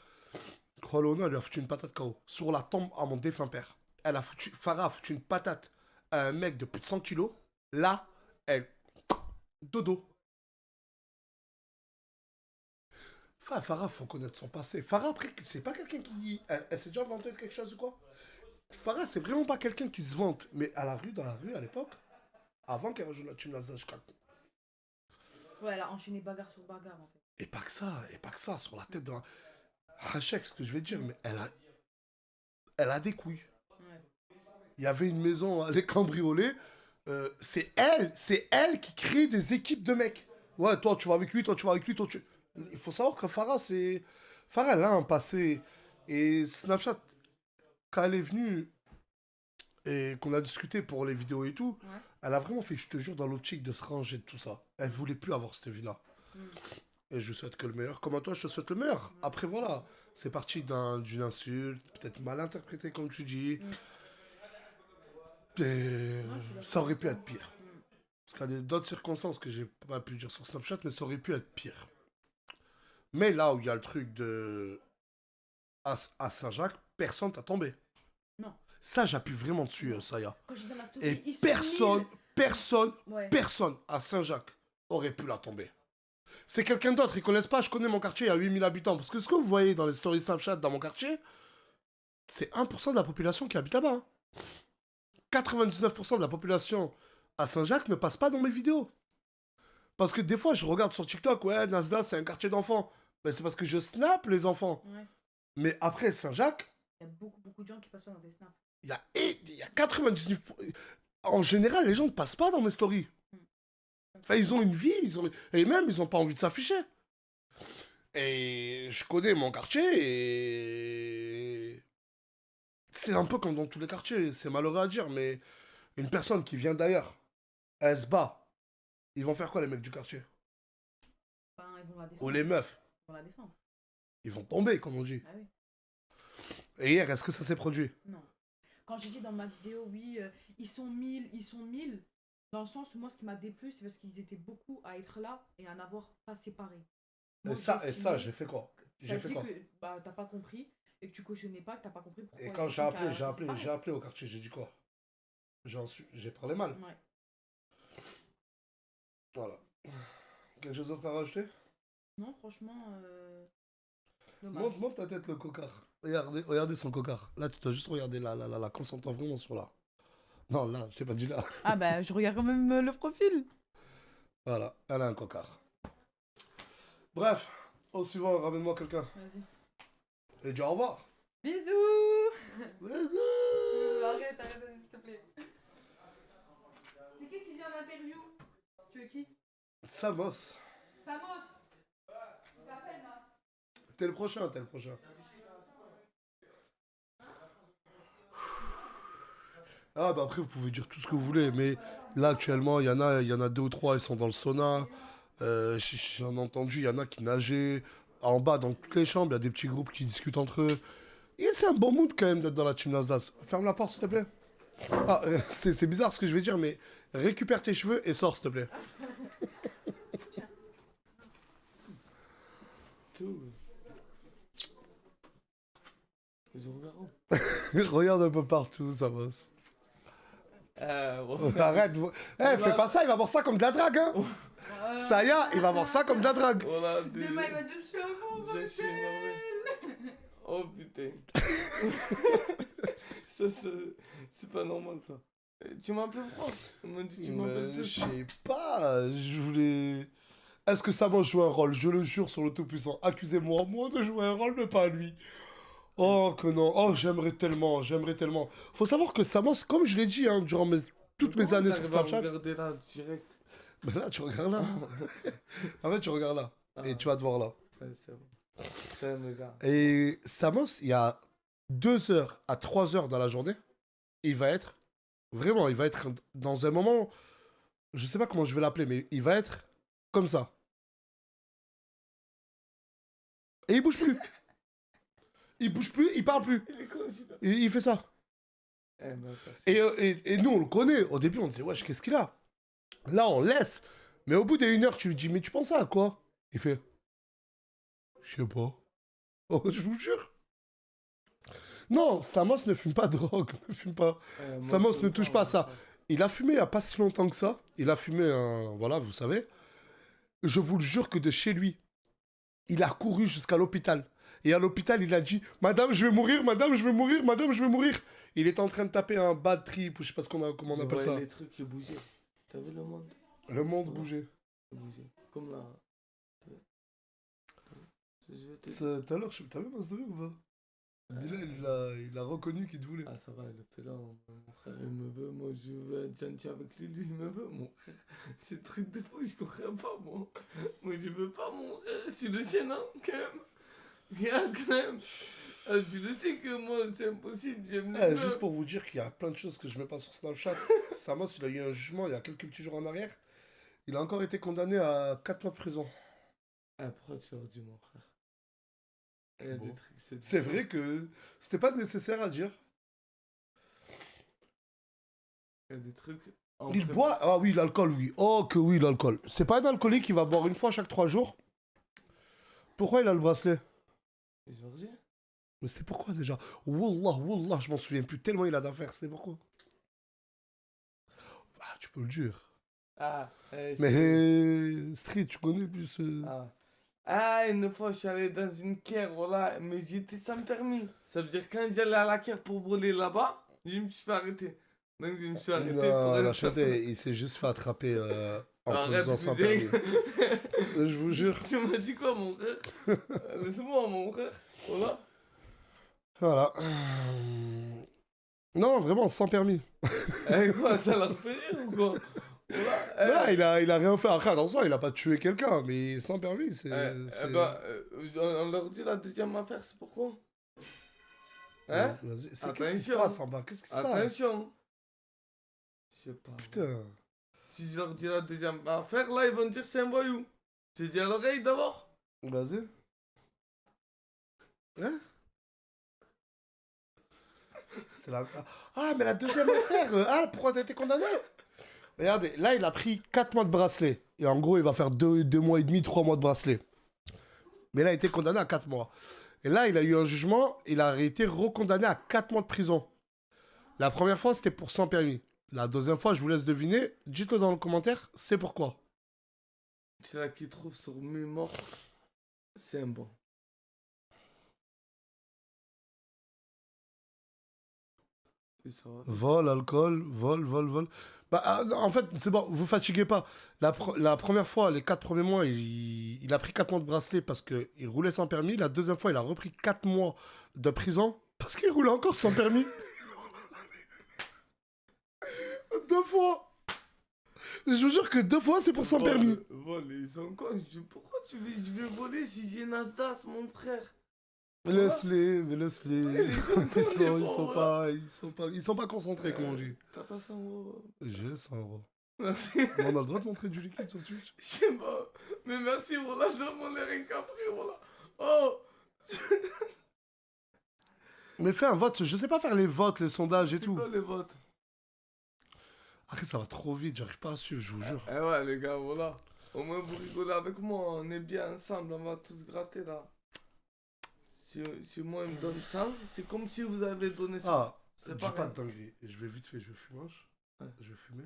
Krolona lui a foutu une patate KO. Sur la tombe à mon défunt père. Farah a foutu une patate à un mec de plus de 100 kilos. Là, elle... Dodo. Farah, faut connaître son passé. Farah, après, c'est pas quelqu'un qui... Elle s'est déjà vantée de quelque chose ou quoi? Farah, c'est vraiment pas quelqu'un qui se vante. Mais à la rue, dans la rue, à l'époque, avant qu'elle rejoigne la team Nazaj, Ouais, elle a enchaîné bagarre sur bagarre, en fait. et pas que ça, sur la tête de... Hachek, ce que je vais te dire, mais elle a des couilles. Ouais. Il y avait une maison, elle est cambriolée. C'est elle qui crée des équipes de mecs. Ouais, toi, tu vas avec lui, toi, tu vas avec lui, toi, tu... Il faut savoir que Farah, elle a un passé. Et Snapchat, quand elle est venue et qu'on a discuté pour les vidéos et tout, Ouais. elle a vraiment fait, je te jure, dans l'optique de se ranger de tout ça. Elle voulait plus avoir cette vie-là. Et je lui souhaite que le meilleur. Comme à toi, je te souhaite le meilleur. Après, voilà, c'est parti d'une insulte, peut-être mal interprétée, comme tu dis. Et ça aurait pu être pire. Parce qu'il y a d'autres circonstances que j'ai pas pu dire sur Snapchat, mais ça aurait pu être pire. Mais là où il y a le truc de... À Saint-Jacques, personne t'a tombé. Non. Ça, j'appuie vraiment dessus, Saya. Quand j'ai dans ma story, Et ils sont personne à Saint-Jacques aurait pu la tomber. C'est quelqu'un d'autre, ils connaissent pas, je connais mon quartier, il y a 8000 habitants. Parce que ce que vous voyez dans les stories Snapchat dans mon quartier, c'est 1% de la population qui habite là-bas. 99% de la population à Saint-Jacques ne passe pas dans mes vidéos. Parce que des fois, je regarde sur TikTok, ouais, Nasdaq, c'est un quartier d'enfants. Mais c'est parce que je snap les enfants. Ouais. Mais après Saint-Jacques, Il y a beaucoup de gens qui passent pas dans tes snaps. il y a 99... En général, les gens ne passent pas dans mes stories. Enfin, ils ont une vie, et même, ils n'ont pas envie de s'afficher. Et je connais mon quartier, et... C'est un peu comme dans tous les quartiers, c'est malheureux à dire, mais une personne qui vient d'ailleurs, elle se bat. Ils vont faire quoi, les mecs du quartier? Enfin, ils vont la défendre. Ou les meufs? Ils vont la défendre. Ils vont tomber, comme on dit. Ah oui. Et hier, est-ce que ça s'est produit? Non. Quand j'ai dit dans ma vidéo, oui, ils sont 1000, dans le sens où moi, ce qui m'a déplu, c'est parce qu'ils étaient beaucoup à être là et à n'avoir pas séparé. Moi, Et ça, estimé- j'ai fait quoi? t'as J'ai fait dit quoi? que bah, t'as pas compris et que tu cautionnais pas, que t'as pas compris pourquoi. Et quand il j'ai faut qu'à- j'ai appelé au quartier, j'ai dit quoi? J'ai parlé mal. Ouais. Voilà. Quelque chose d'autre à rajouter? Non, franchement, dommage. Monte ta tête, le cocard. Regardez son cocard. Là, tu dois juste regarder là, concentre vraiment sur là. Non, là, je t'ai pas dit là. Ah bah, je regarde quand même le profil. Voilà, elle a un cocard. Bref, au suivant, ramène-moi quelqu'un. Vas-y. Et dis au revoir. Bisous. Bisous. Arrête, s'il te plaît. C'est qui vient en interview? Tu veux qui? Samos. Samos. Je t'appelle, Nas. T'es le prochain, Ah bah après vous pouvez dire tout ce que vous voulez, mais là actuellement il y en a 2 ou 3, ils sont dans le sauna. J'en ai entendu, il y en a qui nageaient. En bas dans toutes les chambres, il y a des petits groupes qui discutent entre eux. Et c'est un bon mood quand même d'être dans la team Nasdaq. Ferme la porte s'il te plaît. Ah, c'est bizarre ce que je vais dire, mais récupère tes cheveux et sors s'il te plaît. Tout. Regarde un peu partout, ça bosse. Arrête, fais pas ça, il va voir ça comme de la drague, hein. Saya, il va voir ça comme de la drague. Voilà, Demain, il va dire je suis un bon Je suis énervé. Oh putain. Ça, c'est pas normal ça. Tu m'appelles pourquoi? On m'a dit tu m'appelles Mais tout. je sais pas, je voulais... Est-ce que Samos joue un rôle? Je le jure sur le Tout-Puissant. Accusez-moi, moi, de jouer un rôle, mais pas lui. Oh, que non. Oh, j'aimerais tellement, j'aimerais tellement. Faut savoir que Samos, comme je l'ai dit, hein, durant toutes mes années sur Snapchat... Regarder là, direct. Ben là, tu regardes là. En fait, tu regardes là. Et tu vas te voir là. Ouais, c'est bon. C'est un gars. Et Samos, il y a 2 heures à 3 heures dans la journée, il va être... Vraiment, il va être dans un moment... Je sais pas comment je vais l'appeler, mais il va être comme ça. Et il bouge plus. Il bouge plus, il parle plus. Il est con celui-là. Il fait ça. Eh, mais attends, Et nous, on le connaît. Au début, on disait, wesh, qu'est-ce qu'il a? Là, on laisse. Mais au bout d'une heure, tu lui dis, mais tu penses à quoi? Il fait, je sais pas. Oh, je vous jure. Non, Samos ne fume pas de drogue, ne fume pas. moi, Samos je ne sais touche pas, pas à ça. Il a fumé il n'y a pas si longtemps que ça. Il a fumé un... Voilà, vous savez. Je vous le jure que de chez lui, il a couru jusqu'à l'hôpital. Et à l'hôpital, il a dit, madame, je vais mourir, madame, je vais mourir, madame, je vais mourir. Il est en train de taper un bad trip, ou je sais pas comment on Je appelle voyais ça. les trucs qui bougeaient. T'as vu le monde? Le monde bougeait. Qui bougeait. Comme là. Tout à l'heure, t'as vu ma story ou pas? Bilal, il a reconnu qu'il te voulait. Ah, ça va, il a fait là. Mon frère, il me veut. Moi, je veux être gentil avec lui. Lui, il me veut, mon frère. C'est truc de fou, je comprends pas, moi. Moi, je veux pas, mon frère. Tu le sais, non? Quand même. Regarde, quand même. Tu le sais que moi, c'est impossible. J'aime les Juste pour vous dire qu'il y a plein de choses que je mets pas sur Snapchat. Samos, il a eu un jugement il y a quelques petits jours en arrière. Il a encore été condamné à 4 mois de prison. Ah, pourquoi tu leur dis, mon frère? Il y a des trucs, C'est vrai que c'était pas nécessaire à dire. Il y a des trucs. Il boit? Ah oui, l'alcool, oui. Oh que oui, l'alcool. C'est pas un alcoolique qui va boire une fois chaque 3 jours. Pourquoi il a le bracelet? Georgie? Mais c'était pourquoi déjà? Wallah, wallah, je m'en souviens plus tellement il a d'affaires. C'était pourquoi? Ah, tu peux le dire. Ah, Mais Street, tu connais plus. Ah, une fois, je suis allé dans une caire, voilà, mais j'étais sans permis. Ça veut dire quand j'allais à la caire pour voler là-bas, je me suis fait arrêter. Donc je me suis arrêté pour Non, la être chatte, il s'est juste fait attraper en Arrête, posant sans vous avez- permis. Je vous jure. Tu m'as dit quoi, mon frère? Laisse-moi, mon frère. Voilà. Voilà. Non, vraiment, sans permis. Eh, quoi, ça l'a fait rire ou quoi? Voilà. Là, il a rien fait. Après, attention, il a pas tué quelqu'un, mais sans permis, c'est. On leur dit la deuxième affaire, c'est pourquoi? Hein? Vas-y, qu'est-ce qui se Attention. passe en bas? Qu'est-ce qui se passe? Attention. Je sais pas. Putain. Si je leur dis la deuxième affaire, là, ils vont dire c'est un voyou. Tu dis à l'oreille d'abord? Vas-y. Hein? C'est la... Ah, mais la deuxième affaire. Ah, pourquoi t'as été condamné? Regardez, là, il a pris 4 mois de bracelet. Et en gros, il va faire 2 mois et demi, 3 mois de bracelet. Mais là, il a été condamné à 4 mois. Et là, il a eu un jugement. Il a été recondamné à 4 mois de prison. La première fois, c'était pour sans permis. La deuxième fois, je vous laisse deviner. Dites-le dans le commentaire, c'est pourquoi. C'est là qu'ils trouvent sur mémoire. C'est un bon. Et ça va. Vol, alcool, vol. Bah, en fait, c'est bon, vous fatiguez pas. La première fois, les 4 premiers mois, il a pris 4 mois de bracelet parce qu'il roulait sans permis. La deuxième fois, il a repris 4 mois de prison parce qu'il roulait encore sans permis. 2 fois. Je vous jure que 2 fois, c'est pour sans permis. Vol, ils sont cons. Pourquoi je vais voler si j'ai une Alsace, mon frère? Laisse-les, mais laisse-les. Ils Ils sont pas concentrés, comme on dit. T'as pas 100 euros? J'ai 100 euros. Merci. On a le droit de montrer du liquide sur Twitch. Je sais pas. Mais merci, voilà, je m'en ai rien qu'après, voilà. Oh! Mais fais un vote. Je sais pas faire les votes, les sondages et C'est tout. quoi les votes? Après, ça va trop vite. J'arrive pas à suivre, je vous jure. Eh ouais, les gars, voilà. Au moins, vous rigolez avec moi. On est bien ensemble. On va tous gratter là. Si moi, il me donne 100, c'est comme si vous avez donné 100. Ah, C'est dis pas pareil. de dinguerie. Je vais vite fait, je fume. Ouais. Je vais fumer.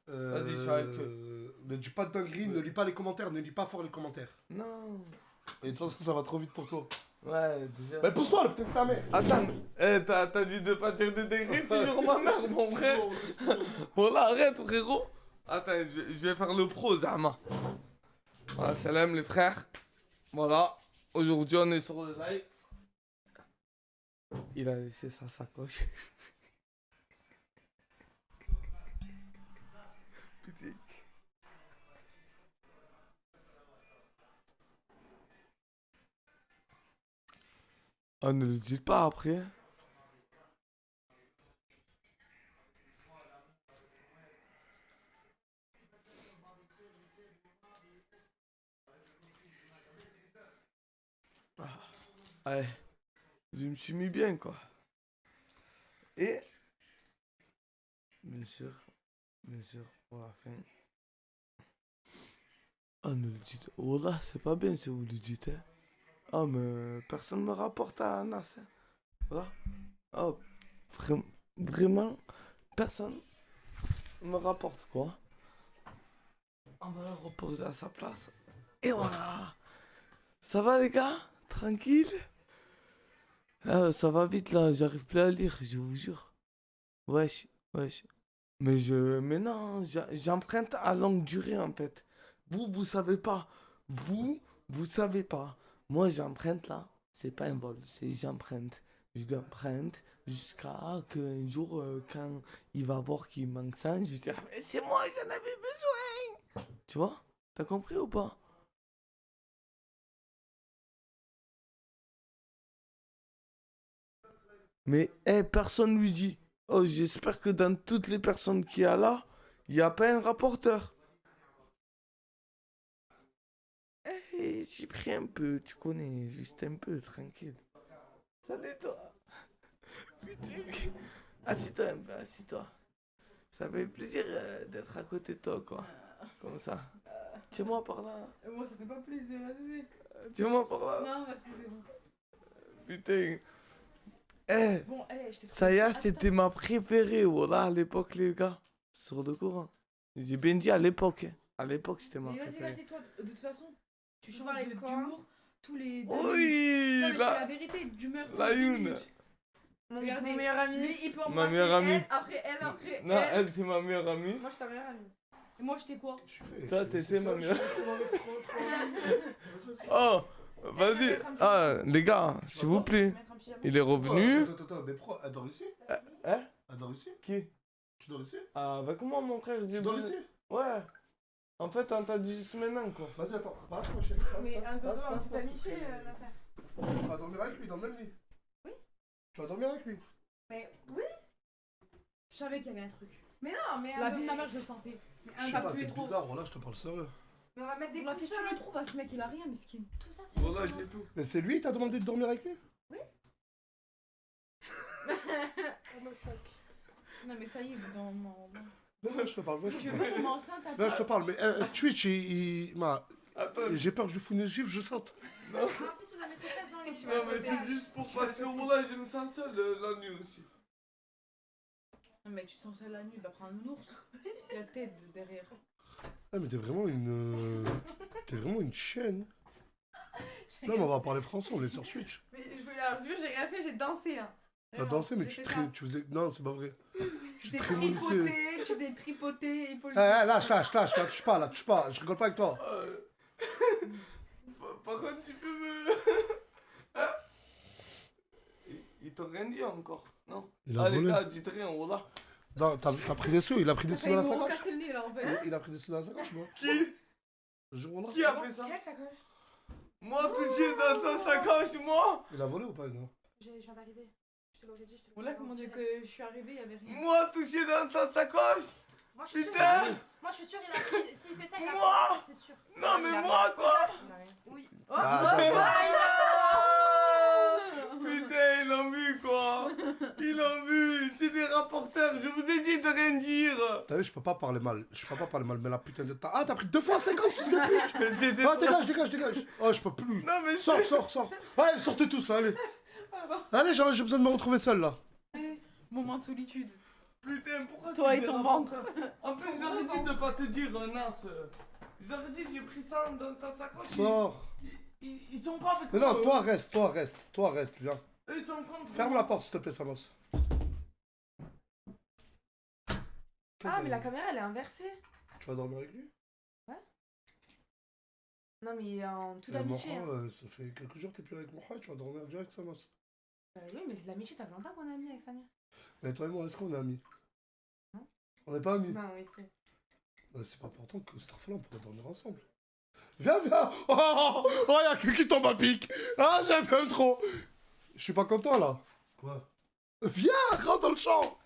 Vas-y, je suis avec eux. Ne dis pas de dinguerie, ne lis pas les commentaires, ne lis pas fort les commentaires. Non. Et de toute façon, ça va trop vite pour toi. Ouais, déjà. Mais pousse-toi, là, peut-être ta mère. Attends, t'as dit de pas dire de dingueries sur ma mère, mon frère. Voilà, arrête, frérot. Attends, je vais faire le pro, Zama. Voilà, salam les frères. Voilà, aujourd'hui on est sur le live. Il a laissé sa sacoche. Putain. Ah, ne le dites pas après. Ouais, je me suis mis bien quoi. Et bien sûr, pour la fin. Ah, ne le dites. Oh là, c'est pas bien si vous le dites. Hein. Ah, mais personne me rapporte à Anas. Hein. Voilà. Oh, vraiment, personne me rapporte quoi. On va le reposer à sa place. Et voilà. Ça va les gars? Tranquille? Ah, ça va vite là, j'arrive plus à lire, je vous jure. Wesh. Mais non, j'emprunte à longue durée en fait. Vous savez pas. Vous savez pas. Moi j'emprunte là, c'est pas un vol, c'est j'emprunte. Je l'emprunte jusqu'à qu'un jour, quand il va voir qu'il manque ça, je vais dire, mais c'est moi, j'en avais besoin. Tu vois? T'as compris ou pas? Mais personne lui dit. Oh, j'espère que dans toutes les personnes qu'il y a là, il n'y a pas un rapporteur. J'ai pris un peu, tu connais, juste un peu, tranquille. Salut toi. Putain. Assis-toi un peu, assis-toi. Ça fait plaisir d'être à côté de toi, quoi. Comme ça. Tiens-moi par là. Moi, ça fait pas plaisir, vas-y. Tiens-moi par là. Non, merci, c'est bon. Putain. Bon, je t'ai Saya, c'était ma préférée, voilà, à l'époque, les gars. Sur le courant. J'ai bien dit à l'époque. À l'époque, c'était ma Mais préférée. vas-y, toi, de toute façon, tu changes parler de quoi d'humour tous les 2 minutes. Oui, Non, mais c'est là. la vérité, d'humeur tous La les 2 une. minutes. Mon Regardez, meilleur ami. lui, il peut Ma embrasser meilleure amie. elle, après elle, après Non, elle. elle, c'est ma meilleure amie. Moi, je suis ta meilleure amie. Et moi, j'étais quoi? Je suis fait. Toi, je t'ai t'étais laissé ma seul, meilleure. je t'ai trouvé avec trop. Vas-y. Oh, vas-y. Ah, les gars, s'il vous plaît. Mettre un pyjama. Il est revenu. Attends, mais pourquoi? Elle dort ici? Hein? Elle dort ici? Qui? Tu dors ici? Ah, avec moi, mon frère. Tu dors ici? Ouais. En fait, on t'a dit juste maintenant, quoi. Vas-y, attends. Passe, ma chérie. Mais un dodo, un passe, petit passe, amitié, passe. Nasser. Tu vas dormir avec lui dans le même lit? Oui. Tu vas dormir avec lui? Mais oui. Je savais qu'il y avait un truc. Mais non, mais La vie de ma mère, je le sentais. Mais Je sais ça pas, puait t'es trop. bizarre, voilà, je te parle sérieux. on va mettre des Pour la question, coussins. tu le trouves à ce mec, il a rien, miskin. Tout ça, c'est. Voilà, j'ai tout. Mais c'est lui qui t'a demandé de dormir avec lui? Non, mais ça y est, dans mon. Non, je te parle, Tu veux tomber enceinte un peu? non, je te parle, mais Twitch, Attends. j'ai peur que je fous une gifle, je saute. En plus, il va mettre ses fesses dans les cheveux. Non, mais c'est juste pour passer au roulage, je me sens seul la nuit aussi. Non, mais tu te sens seul la nuit, bah prends un ours. Il y a tête derrière. Ah, mais t'es vraiment une chienne. Non, mais on va parler français, on est sur Twitch. Mais je vous jure, j'ai rien fait, j'ai dansé. Hein. T'as dansé, mais tu faisais. Non, c'est pas vrai. Tu t'es trémolissais. tripoté, il faut le Lâche, touche pas, je rigole pas avec toi. Par contre, tu peux me. Hein? Ils t'ont rien dit encore, non? Il a Ah, les volé. gars, dites rien, voilà. Non, t'as pris des sous, il a pris des sous Ils dans la m'ont sacoche. cassé le nez là en fait. Il a pris des sous dans la sacoche, moi. Qui? Je vois là. Qui a fait ça? Quelle sacoche? Moi, touché dans sa sacoche, moi? Il a volé ou pas, non? Je viens d'arriver. Je te l'aurais dit, je te l'aurais Voilà dit. comment dire que je suis arrivée, il y avait rien. Moi, touché dans sa sacoche? Moi, je suis sûre. Putain! Moi, je suis sûre, il a pris. S'il fait ça, il a Moi pris. C'est sûr. Non, Il mais a moi, rien. quoi? Il a rien. Oui. Ah, Putain, ils l'ont vu, quoi! Ils l'ont vu! C'est des rapporteurs, je vous ai dit de rien dire! T'as vu, je peux pas parler mal, mais la putain de ta. Ah, t'as pris 2 fois 50, fils de pute! Mais c'était Ah, dégage! Oh, je peux plus! Non, mais Sors! Allez, sortez tous, là, allez! Allez, j'ai besoin de me retrouver seul, là! Moment de solitude. Putain, pourquoi Toi tu et ton dérapes ventre. En plus, je leur ai dit de pas te dire, Nas. Je leur ai dit, j'ai pris ça dans ta sacoche. Sors. Ils sont pas avec Mais moi. non, toi reste, viens. Eux, ils sont contre Ferme moi. la porte, s'il te plaît, Samos. Ah, mais la caméra elle est inversée. Tu vas dormir avec lui? Non, mais en toute Eh, amitié. Moha, Hein. ça fait quelques jours que t'es plus avec Moha, tu vas dormir direct, Samos. Oui, mais c'est de l'amitié, ça fait longtemps qu'on est amis avec Samir. Mais toi et moi, est-ce qu'on est amis? Non. On n'est pas amis? Non, oui, c'est. C'est pas important que Starfall, on pourrait dormir ensemble. Viens, viens! Oh, y'a que qui tombe à pic! Ah, j'aime trop! Je suis pas content là! Quoi? Viens, rentre dans le champ!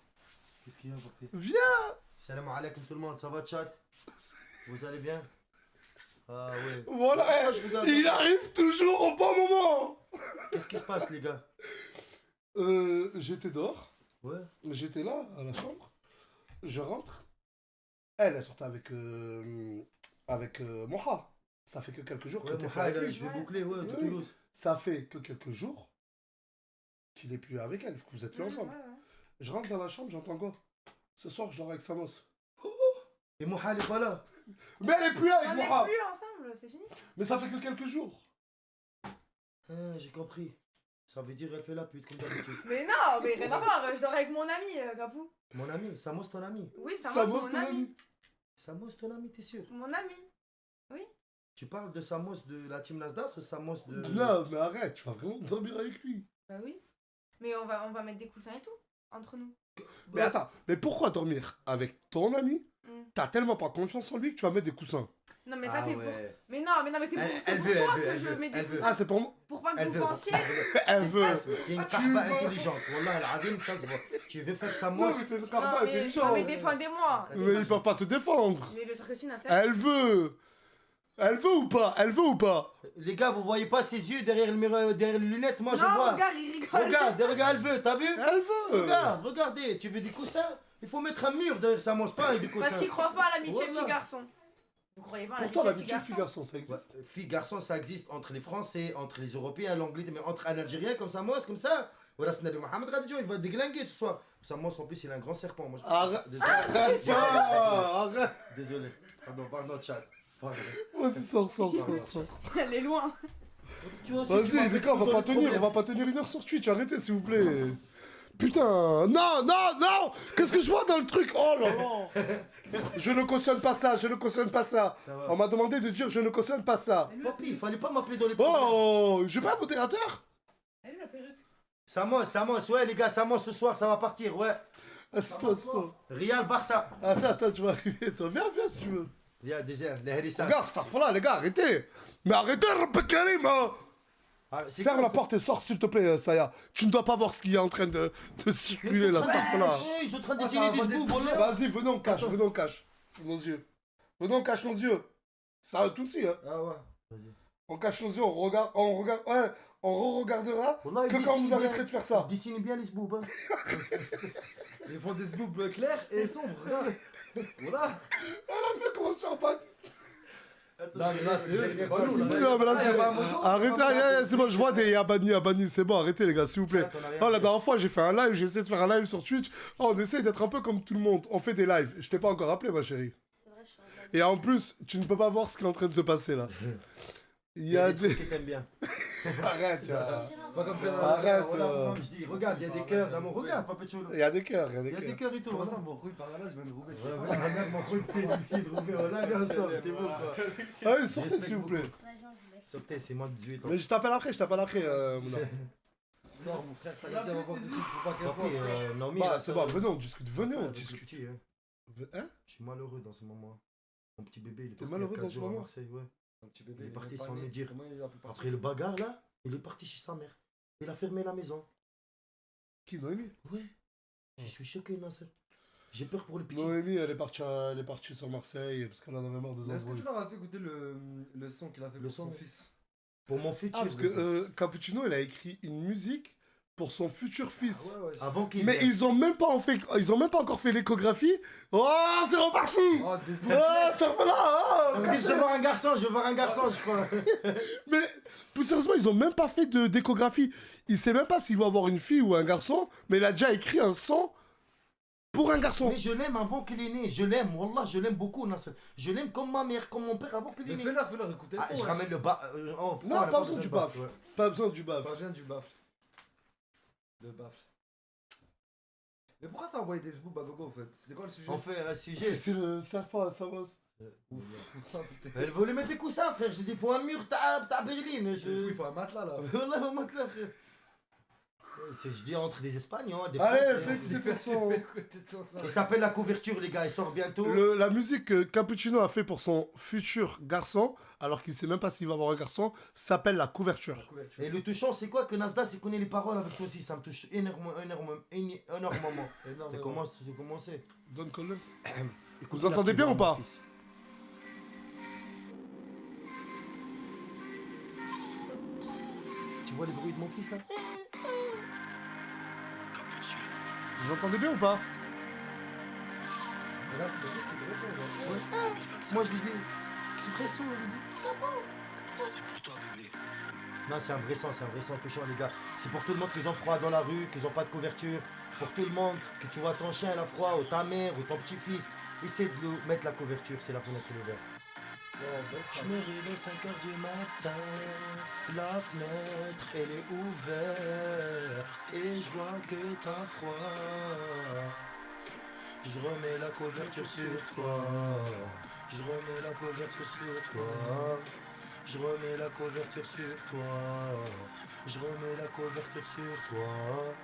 Qu'est-ce qu'il y a, papi? Viens! Salam alaikum tout le monde, ça va, chat? Vous allez bien? Ah ouais. Voilà, Pourquoi je regarde- il arrive toujours au bon moment! Qu'est-ce qui se passe, les gars? J'étais dehors, Ouais. j'étais là, à la chambre, je rentre. Elle sortait avec Moha. Ça fait que quelques jours Ouais, que t'es mon plus avec frère, lui. je vais boucler, ouais, Oui. Toulouse. Ça fait que quelques jours qu'il est plus avec elle, que vous êtes plus ensemble. Ouais. Je rentre dans la chambre, j'entends quoi? Ce soir, je dors avec Samos. Et Moha, elle est pas là. Mais elle est plus là On avec n'est Moha! plus ensemble, c'est fini. Mais ça fait que quelques jours. Ah, j'ai compris. Ça veut dire elle fait la pute, comme d'habitude. Mais non, mais rien à voir, je dors avec mon ami, Capou. Mon ami, Samos, ton ami. Oui, Samos, Samos, ton mon ami. ami. Samos, ton ami, t'es sûr? Mon ami. Tu parles de Samos de la team Nasdaq ou Samos de. Non, mais arrête, tu vas vraiment dormir avec lui. Bah oui. Mais on va mettre des coussins et tout, entre nous. Mais attends, mais pourquoi dormir avec ton ami? Mm. T'as tellement pas confiance en lui que tu vas mettre des coussins. Non, mais ça, Ah c'est pour. ouais. Mais non, mais c'est pour, c'est Elle pour veut, toi elle veut, que elle je veut, mets des elle veut. coussins. Ah, c'est pour moi. Pour pas que Elle vous veut. pensiez. Elle veut. T'es une Tu carba veux. intelligente. Wallah, el adim, ça se voit. Tu veux faire Non, Samos. mais t'es une Non, carba mais, intelligente. non, mais défendez-moi. Mais ils peuvent pas te défendre. Mais bien sûr que si, Nasser. Elle veut. Elle veut ou pas? Elle veut ou pas? Les gars, vous voyez pas ses yeux derrière le miroir, derrière les lunettes? Moi, je Non, vois. regarde, il rigole. Regarde, elle veut, t'as vu? Elle veut. Regarde, regardez. Tu veux des coussins? Il faut mettre un mur derrière Samos, pas des coussins. Parce qu'il croit pas à l'amitié Voilà. fille-garçon. Vous croyez pas à Pourtant, l'amitié l'amitié fille-garçon? fille-garçon, ça Ouais, existe. fille-garçon, ça existe entre les Français, entre les Européens, l'Anglais, mais entre un Algérien comme Samos, comme ça. Voilà, c'est Nabi Mohamed Radjo, il va déglinguer ce soir. Samos, en plus, il a un grand serpent. Moi, je Arrête. Désolé. Arrête ça. Arrête. Désolé. Pardon, chat. Pardon. Vas-y, sors. Elle est loin. Tu vois, si tu Vas-y, m'appelles les gars, on tout va dans pas les tenir, problèmes. on va pas tenir 1 heure sur Twitch, arrêtez s'il vous plaît. Putain, non, qu'est-ce que je vois dans le truc? Oh là là. Je ne cautionne pas ça. Ça va. On m'a demandé de dire je ne cautionne pas ça. Papi, il fallait pas m'appeler dans les problèmes. Oh, j'ai pas un modérateur? Elle est où la perruque? Samos, ouais, les gars, Samos, ce soir, ça va partir, ouais. Assis-toi. Real, Barça. Attends, tu vas arriver, toi. Viens si tu veux. Viens, désert, les Harissa. Regarde, Starfall, les gars, arrêtez. Mais arrêtez, Rabbi Karim, hein. Ah, c'est Ferme quoi, la c'est- porte et sors, s'il te plaît, Saya. Tu ne dois pas voir ce qui est en train de circuler, là, Starfall. Ils sont en train d'essayer des sbooks, voilà. Vas-y, venez, on cache nos yeux. Venez, on cache nos yeux. Ça va tout de suite, hein. Ah ouais. On cache nos yeux, on regarde, ouais, on re-regardera Wallah, que ils quand dessinent vous arrêterez bien. de faire ça. Ils dessinent bien les sboobs. Hein. Ils font des sbooks clairs et sombres, regarde. Voilà. Comment se faire pas? Non, mais là, c'est eux, c'est pas nous. Non, mais là, Ah, y a c'est. pas un moto Arrêtez, c'est bon, je vois des Abani, c'est bon, arrêtez, les gars, s'il vous plaît. Oh, la dernière fois, j'ai fait un live, j'ai essayé de faire un live sur Twitch. Oh, on essaye d'être un peu comme tout le monde. On fait des lives. Je t'ai pas encore appelé, ma chérie. C'est vrai, je suis en blague. Et en plus, tu ne peux pas voir ce qui est en train de se passer là. Il y a des. trucs que t'aimes bien. Arrête, C'est pas comme ça. Arrête, Voilà, je dis, regarde, il y a des cœurs dans mon regard, Papa Cholo. il y a des cœurs, Il y a des cœurs et tout. Comment Voilà. ça, mon rouille par là, je viens de rouler. Regarde mon truc, c'est ici de Roubaix. Voilà, viens ensemble, t'es beau quoi. Allez, sortez, s'il vous plaît. Vas-y, on vous laisse. Sortez, c'est moins de 18 ans. Mais je t'appelle après, Mouna. Sors, mon frère, t'as dit avant des trucs, faut pas qu'elle Papi, pense. non, mais Bah, là, c'est ça- bon, venez, on discute. Venez, on Avec discute. le petit, hein. Hein? Je suis malheureux dans ce moment. Mon petit bébé, il est T'es parti malheureux il y a dans 4 ce jours à moment Marseille, ouais. Un petit bébé, Il est parti même pas sans né. me dire. Comment il a pu partir? Après le bagarre là, il est parti chez sa mère. Il a fermé la maison. Qui, Noémie? Ouais. Je suis choqué, Nasser. J'ai peur pour le petit. Noémie, elle est partie sur Marseille parce qu'elle en avait marre des Mais est-ce que embrouilles. tu leur as fait écouter le son qu'il a fait Le pour son son. fils? Pour mon futur. Ah, parce que Cappuccino, il a écrit une musique pour son futur fils. Ah ouais, ouais. Avant qu'il Mais vienne. ils ont même pas encore fait l'échographie. Oh, c'est reparti! Oh, des Oh, ça fait là! Ça veut dire, je veux voir un garçon, je crois. Mais plus sérieusement, ils ont même pas fait d'échographie. Il sait même pas s'il va avoir une fille ou un garçon, mais il a déjà écrit un son Pour un garçon. Mais je l'aime avant qu'il est né. Je l'aime, Wallah, je l'aime beaucoup, Nasser. Je l'aime comme ma mère, comme mon père avant qu'il est Mais né. fais-leur écouter le Ah, son. je wesh. ramène le bas. Oh, pourquoi on a Non, pas besoin du baffe, baf. ouais. Pas besoin du baf. Pas besoin du baffle. Le baffle. Mais pourquoi ça a envoyé des zboob à gogo en fait? C'était quoi le sujet? On fait un sujet. C'était le serpent à Samos. Ouf, ça putain. Elle voulait mettre des coussins, frère. Je lui ai dit, il faut un mur, t'as Berlin. Il faut un matelas là. Wallah, au matelas, frère. Je dis entre des Espagnols, des Allez, Français. félicitations pour son. Il s'appelle La Couverture, les gars. Il sort bientôt. La musique que Cappuccino a fait pour son futur garçon, alors qu'il sait même pas s'il va avoir un garçon, s'appelle La Couverture. Et le touchant, c'est quoi que Nasdaq, il connaît les paroles avec toi aussi. Ça me touche énormément. T'as commencé. Donne colonne. Vous entendez bien ou pas? Tu vois les bruits de mon fils là? Vous entendez bien ou pas? Mais là, c'est le risque de répondre. Moi je lui dis, expresso, je lui dis. C'est pour toi, bébé. Non, c'est un vrai son touchant, les gars. C'est pour tout le monde qui ont froid dans la rue, qui ont pas de couverture. Pour tout le monde, que tu vois ton chien il a froid, ou ta mère, ou ton petit-fils. Essaie de lui mettre la couverture, c'est la fenêtre qui est ouverte. Je me réveille 5h du matin, la fenêtre elle est ouverte et je vois que t'as froid. Je remets la couverture sur toi, je remets la couverture sur toi, je remets la couverture sur toi, je remets la couverture sur toi,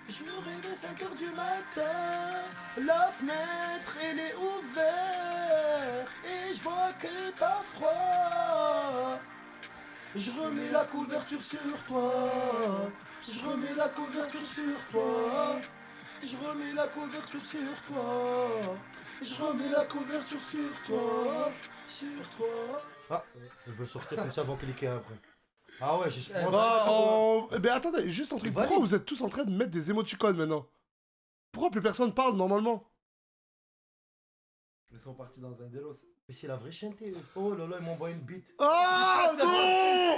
Je me réveille 5h du matin, la fenêtre elle est ouverte et je vois que t'as froid. Je remets la couverture sur toi, je remets la couverture sur toi, je remets la couverture sur toi, je remets la couverture sur toi, sur toi. Ah, elle veut sortir comme ça avant cliquer après. Ah ouais, j'ai... Mais attendez, juste un truc, pourquoi vous êtes tous en train de mettre des émoticônes maintenant? Pourquoi plus personne parle normalement? Ils sont partis dans un délos. Mais c'est la vraie chaîne. Oh là là, ils m'envoient une bite. Ah non,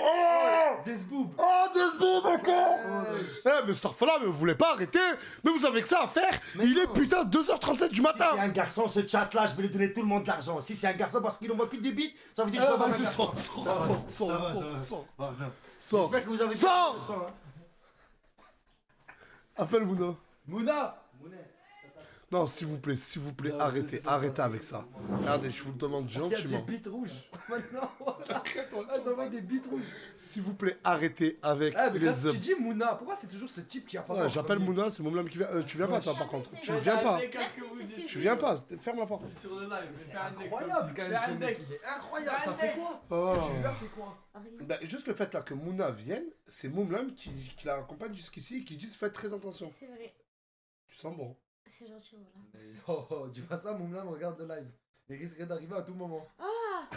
oh Desboob. Oh, Desboob encore. Eh, mais Starfala, mais vous voulez pas arrêter? Mais vous avez que ça à faire. Mais il non. est putain 2h37 du matin. Si c'est un garçon, ce chat-là, je vais lui donner tout le monde de l'argent. Si c'est un garçon parce qu'il envoie que des bites, ça veut dire que je vais Vas-y, avoir un sors, garçon. sors. J'espère que vous avez... Sors. le sang, hein. Appelle Mouna. Mouna. Non, s'il vous plaît, Non, arrêtez, c'est arrêtez pas avec ça. Regardez, je vous le demande Il y a des gentiment. bites rouges. Maintenant, ils envoient des bites rouges. S'il vous plaît, arrêtez avec Ah, mais les quand tu hommes. dis Mouna, pourquoi c'est toujours ce type qui apparaît Ouais, en j'appelle premier? Mouna, c'est mon âme qui vient. Tu viens pas, toi, par contre. Tu Ouais, viens pas. Merci, c'est ce que Tu je viens dis. pas. Ferme la porte. Sur le live, C'est fais un deck incroyable quand même Fais ce un mec, deck. il est incroyable. Fais un T'as fait deck. quoi? Oh. Tu lui as fait quoi? Rien. Bah, juste le fait là que Mouna vienne, c'est Moumlam qui la accompagne jusqu'ici et qui dit faites très attention. C'est vrai. Tu sens bon. C'est gentil, voilà. Mais oh, dis pas ça, Moumlam regarde le live. Il risquerait d'arriver à tout moment. Ah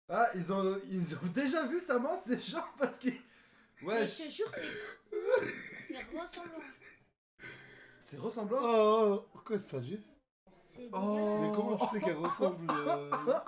Ah, ils ont déjà vu sa manche, ces gens, parce qu'ils... Mais Ouais, je te jure, c'est ressemblant. c'est ressemblant. Oh, quoi c'est dit? C'est Oh. dégueulasse. Mais comment tu sais qu'elle ressemble De quoi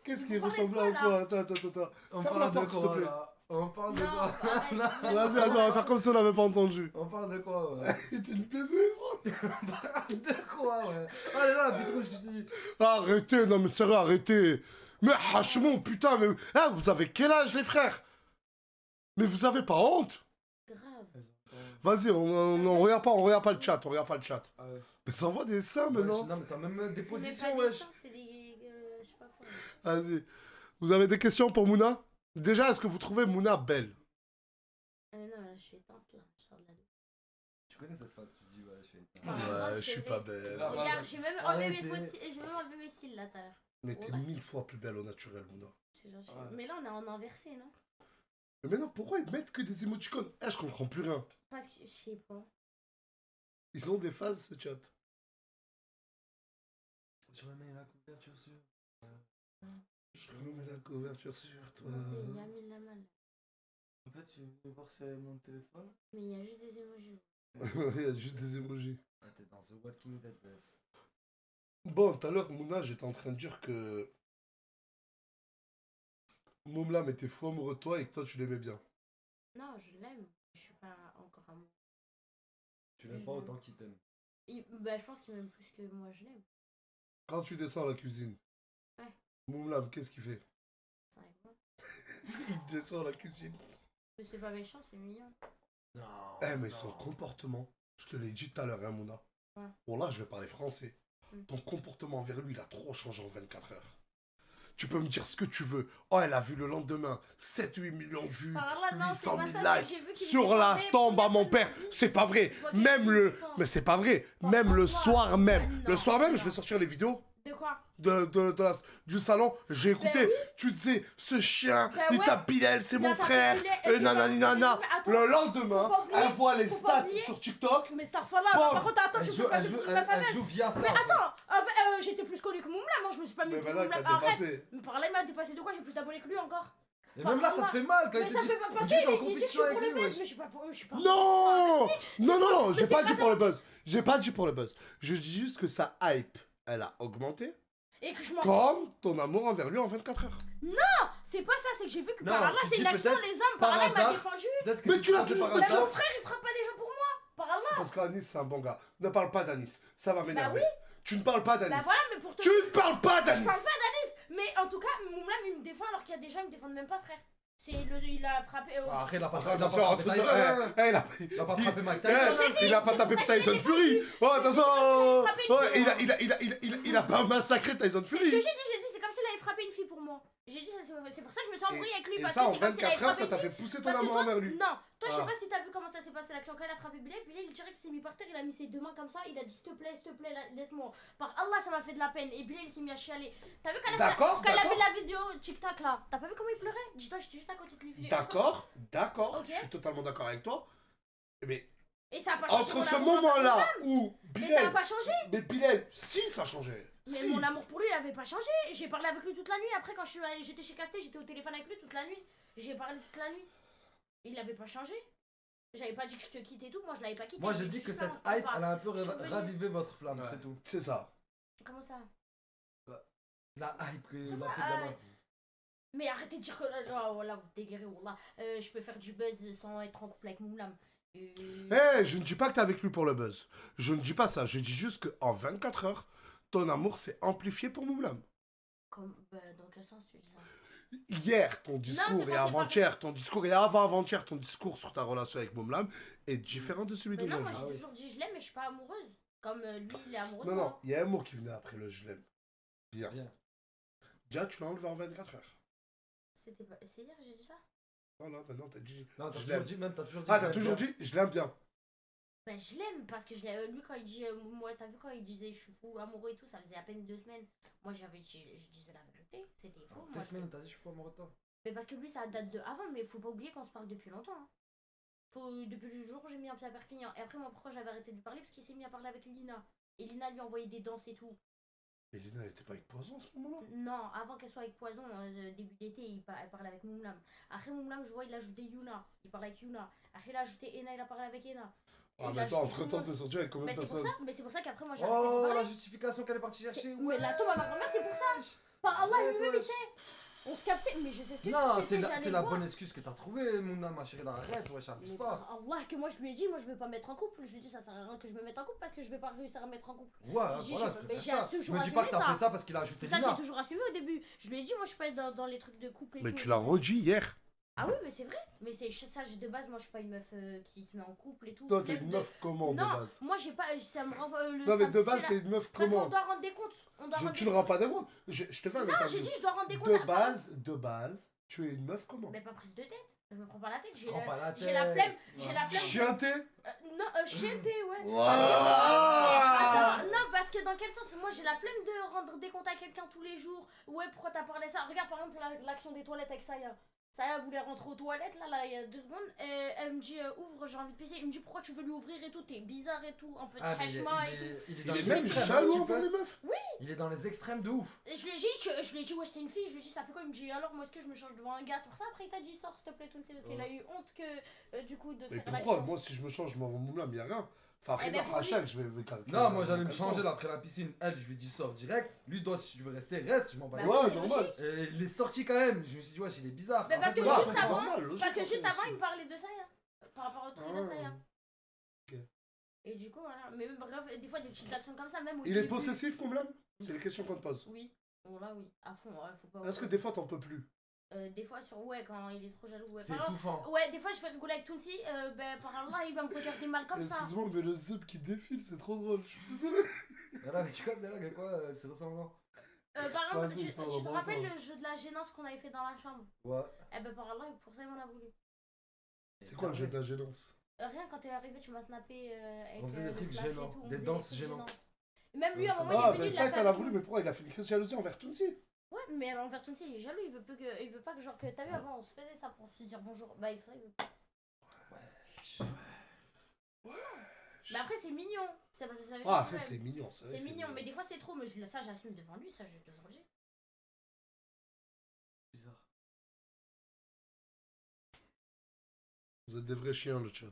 Qu'est-ce qui est Vous parlez ressemblant de ou quoi, quoi? là Attends. On Ferme parle la de porte, s'il te quoi, plaît. là? On parle de Non, quoi? arrête. Vas-y, on va faire comme si on n'avait pas entendu. On parle de quoi, ouais? Il te plaisir. On parle de quoi, ouais? Oh là là, bite rouge, je dis. Arrêtez, non mais sérieux, arrêtez. Mais hachemon, putain, mais hein, vous avez quel âge les frères? Mais vous avez pas honte? Grave. Vas-y, on regarde pas le chat, on regarde pas le chat. Ah ouais. Mais ça envoie des seins Ouais, maintenant. non, mais ça a même des C'est même positions, pas des wesh. seins, c'est des. Je sais pas quoi. Vas-y. Vous avez des questions pour Mouna? Déjà, est-ce que vous trouvez Mouna belle? Non, là, je suis éteinte, là. Je sors de la douche. Tu connais cette phrase? Tu dis, ouais, je suis éteint. Ouais, je suis pas belle. Ah, Regarde, j'ai même enlevé Arrêtez. mes fossiles. J'ai même enlevé mes cils là tout à l'heure. Mais t'es Ouais. 1000 fois plus belle au naturel, Mouna. C'est gentil. Ouais. Mais là, on est en inversé, non? Mais maintenant, pourquoi ils mettent que des émoticônes? Eh, je comprends plus rien. Parce que je sais pas. Ils ont des phases, ce chat. Je remets la couverture sur. Je remets la couverture sur toi. C'est Yamil Lamal. En fait, je vais voir sur mon téléphone. Mais il y a juste des émojis. Il y a juste des émojis. Ah, t'es dans The Walking Dead, Bess. Bon, tout à l'heure, Mouna, j'étais en train de dire que Moumlam était fou amoureux de toi et que toi, tu l'aimais bien. Non, je l'aime. Je suis pas encore amoureux. Tu l'aimes pas autant qu'il t'aime. Bah, je pense qu'il m'aime plus que moi je l'aime. Quand tu descends à la cuisine, Ouais. Moumlam, qu'est-ce qu'il fait? C'est avec moi. Il descend à la cuisine. Mais c'est pas méchant, c'est mignon. Non. Eh, mais son comportement, je te l'ai dit tout à l'heure, hein, Mouna. Ouais. Bon, là, je vais parler français. Mm. Ton comportement envers lui, il a trop changé en 24 heures. Tu peux me dire ce que tu veux. Oh, elle a vu le lendemain 7-8 millions de vues, Par là, non, 800 c'est 000 pas ça, c'est likes que j'ai vu qu'il sur me la défendait tombe pour à mon la père. famille. C'est pas vrai. Je vois qu'il Même me le... défend. Mais c'est pas vrai. Bon, Même le pourquoi soir même. Ah, Le non, soir même, je non. vais sortir les vidéos De quoi? du salon. J'ai écouté. oui. Tu disais, ce chien, Ben il ouais. tape Bilal, c'est Il a mon tapé frère. Bilal, Et c'est nanani pas- nana. Mais attends, Le lendemain, faut pas oublier, elle voit les faut pas stats oublier. sur TikTok. Mais Starfala, Bon. par contre, attends, Elle tu joue, peux passer pour la elle fameuse. joue via ça. Mais en fait. attends, j'étais plus connue que Moumla, moi je me suis pas mis Mais pour maintenant, Moumla. t'as Arrête. dépassé. Mais par là, il m'a dépassé de quoi? J'ai plus d'abonnés que lui encore. Et même là, ça te fait mal quand Mais il ça te fait dit. pas parce il dit que t'es en qu'il dit que je compétition suis pour avec le lui, buzz, wesh. mais je suis pas pour. Je suis pas. Non, non, j'ai c'est pas pas dit ça. pour le buzz. J'ai pas dit pour le buzz. Je dis juste que sa hype, elle a augmenté. Et que je m'en. Comme ton amour envers lui en 24 heures. C'est pas ça, c'est que j'ai vu que Non, par là, tu c'est dis une action peut-être des hommes. par Par là, il m'a hasard. défendu. Peut-être que Mais si tu l'as t'as fait toujours par dit. Mais hasard- mon frère, il frappe pas des gens pour moi. Par là. Parce qu'Anis, c'est un bon gars. Ne parle pas d'Anis. Ça va m'énerver. oui. Tu ne parles pas d'Anis. Bah voilà, mais pour te. Tu ne parles pas Je d'Anis. parle pas d'Anis. Mais en tout cas, Moumla, il me défend alors qu'il y a des gens qui me défendent même pas, frère. Il a frappé. Ah, Après, il a pas Attention, frappé attention. Tyson. Il a Il a pas frappé Mike Eh, Tyson. il a pas tapé c'est pour ça qu'il Tyson est Fury. Oh, attention. frappé une Ouais, fille, il a pas massacré Tyson C'est ce que Fury. j'ai dit, c'est comme s'il avait frappé une fille pour moi. J'ai dit, c'est pour ça que je me suis embrouillée avec lui. Et Parce ça, que en c'est comme s'il avait 24 heures, frappé ça une t'a fille. fait pousser ton Parce que amour toi, envers lui. non, toi je sais Ah. pas si t'as vu comment ça s'est passé l'action quand il a frappé Bilal, Bilal il dirait qu'il s'est mis par terre, il a mis ses deux mains comme ça, il a dit s'il te plaît, laisse-moi. Par Allah ça m'a fait de la peine et Bilal il s'est mis à chialer. T'as vu quand D'accord, elle a vu d'accord. la vidéo TikTok là, t'as pas vu comment il pleurait? Dis-toi, j'étais juste à côté de lui. D'accord, Ok. je suis totalement d'accord avec toi. Mais Et ça a pas changé. entre mon ce amour envers moment-là lui. où Mais ça a Bilal, pas changé. mais Bilal, si ça changeait. Mais Si. mon amour pour lui, il avait pas changé. J'ai parlé avec lui toute la nuit. Après, quand j'étais chez Casté, j'étais au téléphone avec lui toute la nuit. J'ai parlé toute la nuit. Il avait pas changé. J'avais pas dit que je te quitte et tout. Moi, je l'avais pas quitté. Moi, j'ai J'avais dit que juste cette ça, on hype, parle. elle a un peu Je suis revenue. ravivé votre flamme, Ouais. c'est tout. C'est ça. Comment ça? La hype que C'est la pas, fait gamin. Mais arrêtez de dire que oh, voilà, vous délirez. Wallah. Je peux faire du buzz sans être en couple avec Moumlam. Eh, je ne dis pas que t'es avec lui pour le buzz. Je ne dis pas ça. Je dis juste qu'en 24 heures, ton amour s'est amplifié pour Moumlam. Dans quel sens tu dis ça? Hier, ton discours c'est et pas- c'est pas- avant-hier, ton discours et avant-avant-hier, ton discours sur ta relation avec Moumlam est différent de celui Mais non, moi d'aujourd'hui. j'ai toujours dit je l'aime, mais je suis pas amoureuse. Comme lui, il est amoureux Non, de non, moi. il y a un mot qui venait après le je l'aime. Bien. Bien. Déjà, tu l'as enlevé en 24 heures. C'était pas. C'est hier, j'ai dit ça? Non, non, maintenant t'as dit. Non, t'as je toujours l'aime. dit, même t'as toujours dit. Ah, que t'as t'aimes toujours bien. dit, je l'aime bien. Ben, je l'aime parce que lui quand il dit moi t'as vu quand il disait je suis fou amoureux et tout, ça faisait à peine 2 semaines. Moi je disais la vérité, c'était faux. Deux Moi, semaines, t'as dit, je suis fou amoureux de toi. mais parce que lui ça date de avant, mais faut pas oublier qu'on se parle depuis longtemps. Hein. Depuis le jour où j'ai mis un pied à Perpignan. Et après moi pourquoi j'avais arrêté de lui parler? Parce qu'il s'est mis à parler avec Lina. Et Lina lui envoyait des danses et tout. Et Lina, elle était pas avec Poison en ce moment-là? Non, avant qu'elle soit avec Poison, début d'été, elle parlait avec Moumlam. Après Moumlam, je vois, il a ajouté Yuna. Il parlait avec Yuna. Après il a ajouté Ena, il a parlé avec Ena. Ah, Il a mais toi, ajouté entre tout le temps, monde. t'es sorti avec combien Mais de c'est pour personnes? ça, mais c'est pour ça qu'après moi j'ai arrêté de Oh, parler. la justification qu'elle est partie chercher. Mais la tombe à ma grand-mère, c'est pour ça. Par Allah, Ouais, lui-même, ouais. il sait. On se captait, mais je sais ce que Non, tu sais, c'est la bonne excuse que t'as trouvée, mon âme, ma chérie, là, arrête, ouais, j'abuse Mais pas. par Allah, que moi je lui ai dit, moi je veux pas me mettre en couple. Je lui ai dit, ça sert à rien que je me mette en couple parce que je vais pas réussir à me mettre en couple. Ouais, J'ai- voilà, j'ai- je mais préfère j'ai ça. toujours Me dis pas que assumé t'as ça. fait ça parce qu'il a ajouté Ça, Lina. j'ai toujours assumé au début. Je lui ai dit, moi je suis pas dans les trucs de couple et Mais tout. tu l'as redit hier. Ah oui, mais c'est vrai. Mais c'est ça, de base, moi je suis pas une meuf qui se met en couple et tout. Toi, t'es Flemme une de- meuf comment de Non, base? moi j'ai pas. Ça me renvoie le. Non, ça mais me de fait base, la- t'es une meuf Parce qu'on comment? doit rendre des comptes. On doit rendre Tu des le rends pas de moi. Je te fais un Non, j'ai dit, je dois rendre des comptes. De à- base, tu es une meuf comment? Mais pas prise de tête. Je me prends pas la tête. Je prends pas la J'ai la tête. flemme. J'ai la flemme. Chienté? Non, chienté, ouais. Ouah. Attends, non, parce que dans quel sens? Moi j'ai la flemme de rendre des comptes à quelqu'un tous les jours. Ouais, pourquoi t'as parlé ça? Regarde par exemple l'action des toilettes avec Saya. Saya voulait rentrer aux toilettes là il y a 2 secondes. Et elle me dit ouvre, j'ai envie de pisser. Il me dit pourquoi tu veux lui ouvrir et tout? T'es bizarre et tout. Un peu de Ah, mais il est- hachma et il tout. est- il est Il dans est les même extrêmes, jaloux tu envers peux- les meufs. Il est dans les extrêmes de ouf. Et je lui ai dit, ouais, c'est une fille. Je lui ai dit, ça fait quoi? Il me dit, alors moi est-ce que je me change devant un gars? Sur ça, après il t'a dit, sors s'il te plaît, tout le parce qu'il a eu honte que du coup de Mais faire pourquoi? l'action. Moi, si je me change, je m'en vais au Moulin, mais y a rien. Enfin, après, Eh ben, dans pour lui- Hachak, je vais. Non, moi j'allais me changer là après la piscine. Elle, je lui dis sors direct. Lui, toi, si tu veux rester, reste. Je m'en bats. Bah les oui, Ouais, c'est normal. logique. Et il est sorti quand même. Je me suis dit, ouais, il est bizarre. Mais parce que Arrête, juste ouais, avant- normal, logique, Parce que en juste fait, avant, aussi. il me parlait de ça. par rapport au truc Ah. là, ça y est. Ok. Et du coup, voilà. Mais bref, des fois, des petites actions comme ça, même au Il est début. possessif, Moumlan? C'est les questions qu'on te pose. Oui. Bon, là, oui. À fond, ouais, faut pas. Est-ce que des fois t'en peux plus? Des fois, sur. Ouais, quand il est trop jaloux. Ouais. C'est Par exemple, étouffant. ouais, des fois, je fais rigoler avec Tounsi. Ben, par Allah, il va me produire des mal comme ça. Excuse-moi, mais le zip qui défile, c'est trop drôle. Je suis désolé. Voilà, mais tu captes, là, à quoi c'est ressemblant? Par exemple, Vas-y, tu ça, te on va rappelles voir. le jeu de la gênance qu'on avait fait dans la chambre? Ouais. Eh ben, par Allah, pour ça, il m'en a voulu. C'est quoi le jeu de la gênance? Rien, quand t'es arrivé, tu m'as snappé avec On faisait des le trucs flash et gênants, tout, on des faisait danses trucs gênantes. gênantes. Même lui, à un moment, Ah, il est venu, mais il ça, l'a fait qu'elle a avec voulu, nous. mais pourquoi il a fait une crise de jalousie envers Tounsi? Ouais, mais envers Tounsi, il est jaloux, il veut pas que, genre, que t'as vu avant, on se faisait ça pour se dire bonjour. Bah, il faudrait, il veut pas. Mais après, c'est mignon. C'est parce que ça veut dire Ah, que après, ouais, c'est mignon. vrai, c'est mignon, mais des fois, c'est trop. Mais ça, j'assume devant lui, ça, je te le dis. Bizarre. Vous êtes des vrais chiens, le chat.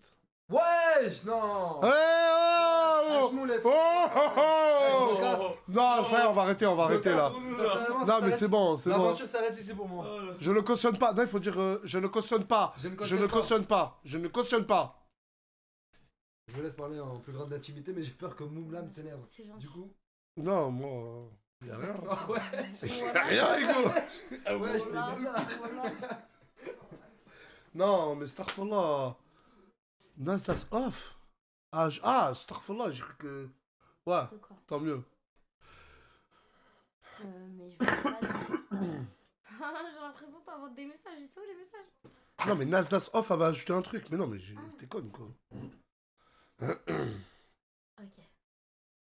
Wesh, non. Hey, Ah, oh, je m'en lève. oh, oh, Eh, je me oh. casse. Non, ça y est, on va arrêter là. Personnellement, ça Non, mais s'arrête- c'est bon, c'est bon. L'aventure s'arrête ici pour moi. Je ne cautionne pas. Non, il faut dire je ne cautionne pas. Je ne Je cautionne ne pas. cautionne pas. Je ne cautionne pas. Je vous laisse parler en plus grande intimité, mais j'ai peur que Moumlam s'énerve. C'est gentil. Du coup. Non, moi, y a rien. Ah ouais. Y a rien, Hugo. Ouais, je t'ai Voilà, dit ça. voilà. Non, mais astaghfirullah. Nas, that's off. Ah, astaghfirullah, j'ai cru que... Ouais, De quoi tant mieux. Mais je veux pas j'ai l'impression d'avoir des messages. Ils sont où les messages? Non, mais Nas, that's off, elle va ajouter un truc. Mais non, mais t'es conne, quoi. Ok.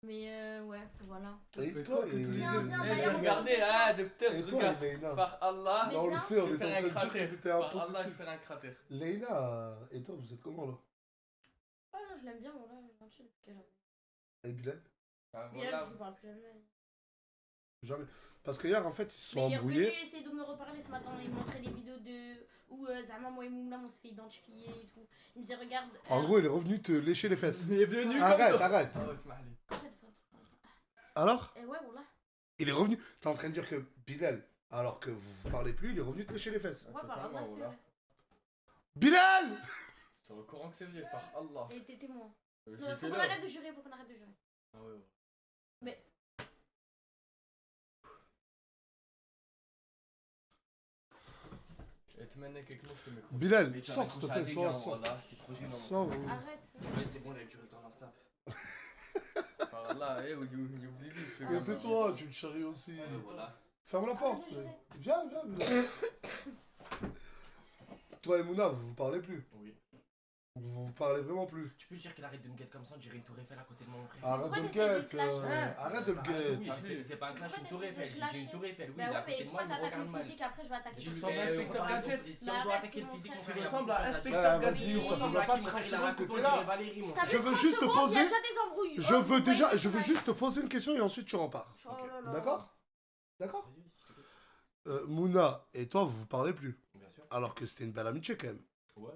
Mais ouais, voilà. Et Faites toi, quoi que tous les Viens, deux viens, Eh, d'ailleurs, on regardez, va ah, docteur, Et je toi, regarde. Leïna? Par Allah, Mais Non, on le viens. sait, on je est vais en faire train un de dire que cratère. t'étais un Par peu Allah, je vais sensible. faire un cratère. Leïna, et toi, vous êtes comment, là? Ah non, je l'aime bien, voilà, je viens de chill. Ok, j'avoue. Et Bilal? Ah, Mais là, voilà. je vous parle plus jamais. Jamais. Parce que hier, en fait, ils se sont Mais il est revenu embrouillés. essayer de me reparler ce matin. Il me montrait des vidéos de où Zama, moi et Moumlam, on se fait identifier et tout. Il me disait, regarde. En gros, il est revenu te lécher les fesses. Il est venu comme Arrête, ça. arrête. Ah ouais, smahli. Alors? Et ouais, voilà. Il est revenu. T'es en train de dire que Bilal, alors que vous vous parlez plus, il est revenu te lécher les fesses. Ouais, par Totalement, Allah, c'est voilà. vrai. Bilal! C'est au Coran que c'est vrai, par Allah. Et t'es témoin. J'ai Faut fait qu'on là. arrête de jurer, faut qu'on arrête de jurer. Ah ouais, ouais. Mais. Et tu mènes quelque chose, je te mets croche. Bilal, Mais tu sors vas s'il te coucher à plaît, des toi, gars, sors. voilà, t'es trop gênant. Sors. Arrête. Ouais, c'est bon, il a duré le temps d'un snap. Par Allah, eh, you believe it, ce Mais gars. c'est toi, tu le charries aussi. Ouais, voilà. Ferme la porte. Arrête de jurer. Viens, viens, Bilal. Toi et Mouna, vous vous parlez plus. Oui. Vous vous parlez vraiment plus. Tu peux lui dire qu'il arrête de me guetter comme ça, on dirait une tour Eiffel à côté de mon frère. Arrête de le t'essayes de le guette. clasher Arrête de le Oui, guette. c'est pas un clash, Pourquoi une tour t'essayes de Eiffel. J'ai clasher dit une tour Eiffel, oui, Bah il est ouais, à côté mais de moi, pourquoi il me t'attaques regarde le mal. physique après je vais attaquer J'ai le dit, ressembles à mais Inspecteur on Gadget. si Mais on doit arrête, attaquer le mon physique, frère. mon frère, Tu il a ressembles beaucoup à de choses Inspecteur dire. Gadget. Tu Vas-y, ça ressembles me à va pas qui, mon de frère, il a 30 beaucoup de secondes, choses, t'es j'ai là. Valérie, mon T'as frère. vu Je veux 30 juste te secondes, poser- il y a déjà des embrouilles. Je Oh, veux vous déjà, voyez je veux ça. juste te poser une question et ensuite tu repars. Oh là là. D'accord? D'accord? Vas-y, vas-y, je t'écoute. Mouna et toi, vous vous parlez plus. Bien sûr. Alors que c'était une belle amitié quand même. Ouais.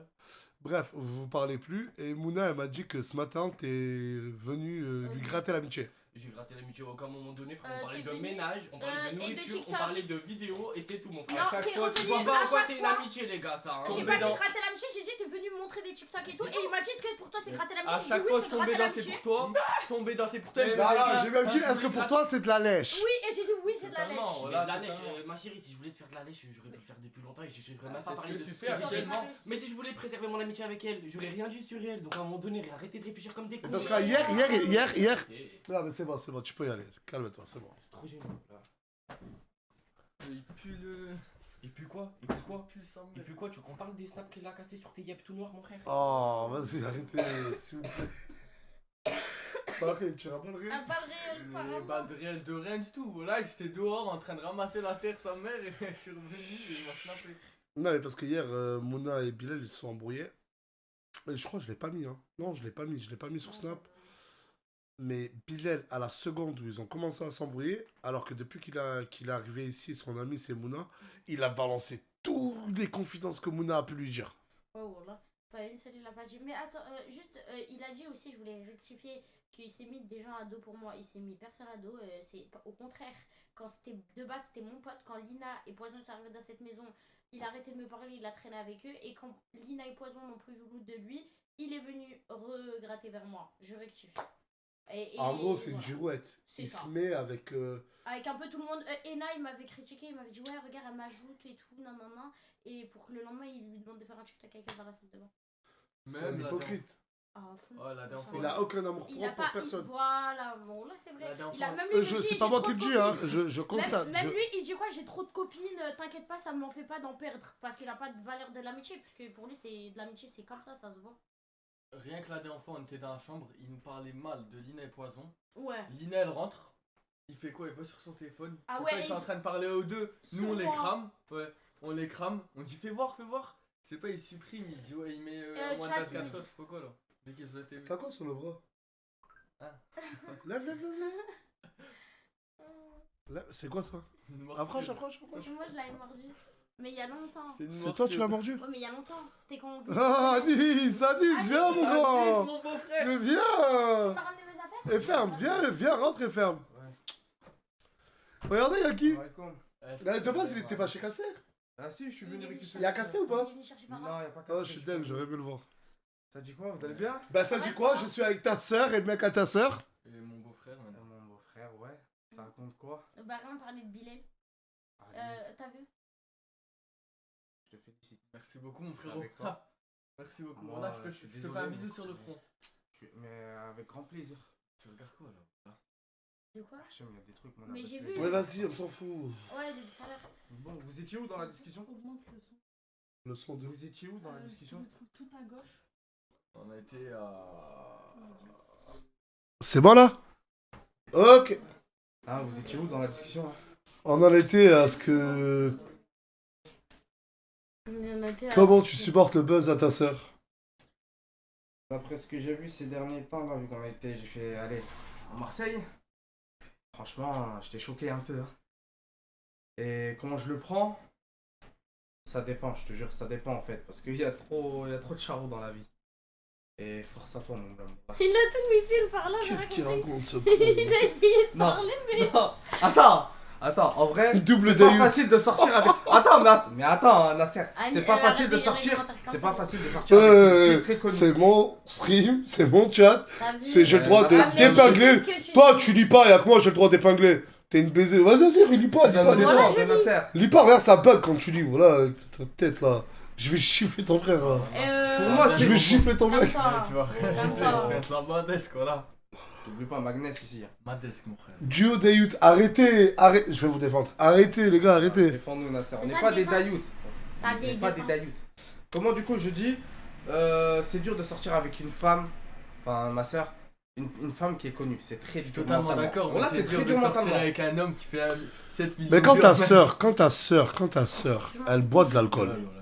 Bref, vous vous parlez plus et Mouna elle m'a dit que ce matin t'es venu lui gratter l'amitié. J'ai gratté l'amitié au moment donné, frère. On T'es parlait de venu ménage, on parlait et de de nourriture, on TikTok. parlait de vidéos et c'est tout, mon Non, frère. À chaque t'es fois, tu revenu vois à pas en quoi chaque c'est une fois. amitié, les gars, ça. hein. J'ai Tombé pas dit dans- gratter l'amitié, j'ai dit t'es venu me montrer des TikTok et tout. Et il m'a dit est-ce que pour toi c'est gratter À l'amitié? J'ai chaque dit fois, oui, je c'est tombais gratter dans c'est l'amitié. pour toi. Tombé dans c'est pour toi. Mais il me voilà, faisait Voilà, que- j'ai même dit, ça, est-ce que pour toi c'est de la lèche? Oui, et j'ai dit oui, c'est de la Totalement, lèche. Mais voilà, de la lèche, totalement. ma chérie, si je voulais te faire de la lèche, j'aurais pu le faire depuis longtemps et je n'aurais Ah, même pas c'est parlé ce de que tu ce fais que j'aurais actuellement. pas- Mais si je voulais préserver mon amitié avec elle, j'aurais rien dit sur elle. Donc à un moment donné, arrêtez de réfléchir comme des cons. Parce que hier. C'est Non mais c'est bon, tu peux y aller. Calme-toi, c'est bon. trop gênant. là. Il pue le. Et puis quoi? Et puis quoi? Il pue le sang. Et puis quoi? Tu veux qu'on parle des snaps qu'il a castés sur tes yep tout noir, mon frère? Oh, vas-y, arrêtez, s'il vous plaît. Ok, tu rappelles rien. Un balle réel, Mais apparemment. bah de rien du tout. Voilà, j'étais dehors en train de ramasser la terre sa mère et je suis revenu et il m'a snappé. Non mais parce que hier, Mouna et Bilal ils se sont embrouillés. Et je crois que je l'ai pas mis, hein. Non, je l'ai pas mis sur Snap. Mais Bilal, à la seconde où ils ont commencé à s'embrouiller, alors que depuis qu'il est arrivé ici, son ami c'est Mouna, il a balancé toutes les confidences que Mouna a pu lui dire. Ouais, voilà. Pas une seule, il a pas dit. Mais attends, juste, il a dit aussi, je voulais rectifier, qu'il s'est mis des gens à dos pour moi. Il s'est mis personne à dos. Au contraire, quand c'était de base, c'était mon pote. Quand Lina et Poison sont arrivés dans cette maison, il a arrêté de me parler, il a traîné avec eux. Et quand Lina et Poison n'ont plus voulu de lui, il est venu regratter vers moi. Je rectifie. En gros, c'est une voilà. girouette. C'est Il ça. se met avec. Avec un peu tout le monde. Ena, il m'avait critiqué, il m'avait dit ouais, regarde, elle m'ajoute et tout, nan. Et pour que le lendemain, il lui demande de faire un TikTok avec elle dans la salle de bain. C'est un Même la hypocrite. Ah, fou. Oh, la dernière Ça fois. Il a aucun amour Il a propre pas. pour personne. Voilà, bon, là c'est vrai. La dernière Il a fois- même lui me dit, C'est j'ai pas moi trop qui le de dis, hein. copines. Je constate. Même je- lui, il dit quoi? J'ai trop de copines, t'inquiète pas, ça m'en fait pas d'en perdre. Parce qu'il a pas de valeur de l'amitié. Parce que pour lui, c'est de l'amitié, c'est comme ça se voit. Rien que la dernière fois, on était dans la chambre, il nous parlait mal de Lina et Poison. Ouais. Lina, elle rentre. Il fait quoi? Il va sur son téléphone. Ah Son ouais, frère, ils sont ils- en train de parler aux deux. Nous, on les Sûrement. crame. Ouais, on les crame. On dit fais voir, fais voir. C'est pas, il supprime. Il dit ouais, il met moins de chat, 24 oui. heures, je sais pas quoi là. Dès qu'il veut la TV. T'as quoi sur le bras? Ah. Lève. C'est quoi ça? C'est une morsure. Approche. Moi, je l'avais mordu. Mais il y a longtemps. C'est une C'est toi, tu l'as morsure. mordu? Ouais, mais il y a longtemps. C'était quand on Ah, Anis, viens mon Ah, grand! mon beau-frère. Mais Tu viens! m'as ramené mes affaires? Et ferme, viens, rentre et ferme. Regardez, y'a qui? Mais de base, il était pas chez Casté? Ah si, je suis venu Il récupérer. y a Casté ou pas? Il est venu chercher Non, Farah. y a pas Oh, Casté. je suis dingue, j'aurais aimé le voir. Ça dit quoi? Vous allez bien? Bah, ça dit quoi? Je suis avec ta soeur et le mec à ta soeur? Et mon beau-frère maintenant. Mon beau-frère, ouais. Ça raconte quoi? Bah, rien parler de Bilal. T'as vu? Je te félicite. Merci beaucoup, mon frérot. Avec toi. Merci beaucoup. Moi, Voilà, je je suis te fais désolé, un mais- bisou sur le front. Mais avec grand plaisir. Tu regardes quoi là? De quoi? Hachem, il y a des trucs, mon Mais adresse j'ai mail. vu. Ouais, vas-y, on s'en fout. Ouais, depuis tout à l'heure. Bon, vous étiez où dans la discussion? Augmente le son. Le son de. Vous étiez où dans la discussion? Le truc tout à gauche. On a été à. C'est bon là? Ok. Ah, vous étiez où dans la discussion là? On en était à ce que. Comment tu supportes le buzz à ta soeur? D'après ce que j'ai vu ces derniers temps, là, vu qu'on a été, j'ai fait aller à Marseille. Franchement, j'étais choqué un peu. Hein. Et comment je le prends? Ça dépend, je te jure, ça dépend en fait. Parce qu'il y a trop de charros dans la vie. Et force à toi, mon gars. Il a tout whippé par là. Qu'est-ce qu'il raconte ce Il a essayé de Non. parler, mais. Non, attends, en vrai, Double c'est pas Dayut. facile de sortir avec. Mais attends, Nasser, c'est pas facile de sortir. C'est pas facile de sortir avec une fille très connue. C'est mon stream, c'est mon chat. T'as vu? J'ai le droit Ah, de mais d'épingler. je sais ce que tu Toi, dis. tu lis pas, y'a que moi, j'ai le droit d'épingler. T'es une baisée. Vas-y, lis pas des Voilà, fois. je lis. Nasser. Lis pas, regarde, ça bug quand tu lis. Voilà, avec ta tête là. Je vais chiffler ton frère là. Pour moi, Je c'est vais gifler ton mec. Tu vas rien D'accord. gifler, on va être la modeste quoi là. T'oublies pas Magnès ici. Modeste mon frère. Duo Dayut, arrêtez. Je vais vous défendre. Arrêtez, les gars, arrêtez. Défends-nous, Nasser. On C'est n'est ça, pas des défense. dayoutes. Ta On n'est vieille pas des défense. dayoutes. Comment du coup je dis c'est dur de sortir avec une femme, enfin ma soeur, une femme qui est connue. C'est très Je suis dur totalement mentalement. d'accord. Bon, là mais c'est dur très de dur sortir mentalement. avec un homme qui fait 7 millions. Mais quand de ta vues. sœur, elle boit de l'alcool. Voilà.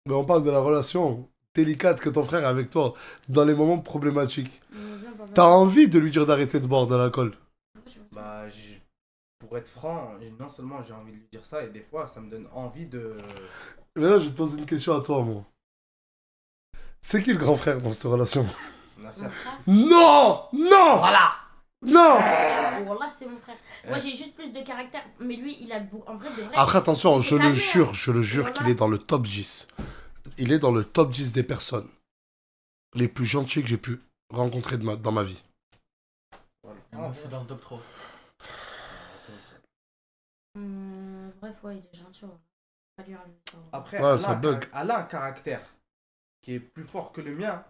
Mais on parle de la relation délicate que ton frère a avec toi dans les moments problématiques. T'as envie de lui dire d'arrêter de boire de l'alcool. Bah pour être franc, non seulement j'ai envie de lui dire ça et des fois ça me donne envie de. Mais là, je vais te poser une question à toi, moi. C'est qui le grand frère dans cette relation? Nasser. Non! Non! Voilà. Non! Wallah, c'est mon frère. Moi, j'ai juste plus de caractère. Mais lui, il a. En vrai, de vrai. Après, attention, je C'est le calme. jure Voilà. qu'il est dans le top 10. Il est dans le top 10 des personnes les plus gentilles que j'ai pu rencontrer dans ma vie. Et moi je suis dans le top 3. Bref, ouais, il est gentil. Ouais. Pas lui enlever ça. Après, Ouais, ça bug. elle a un caractère qui est plus fort que le mien.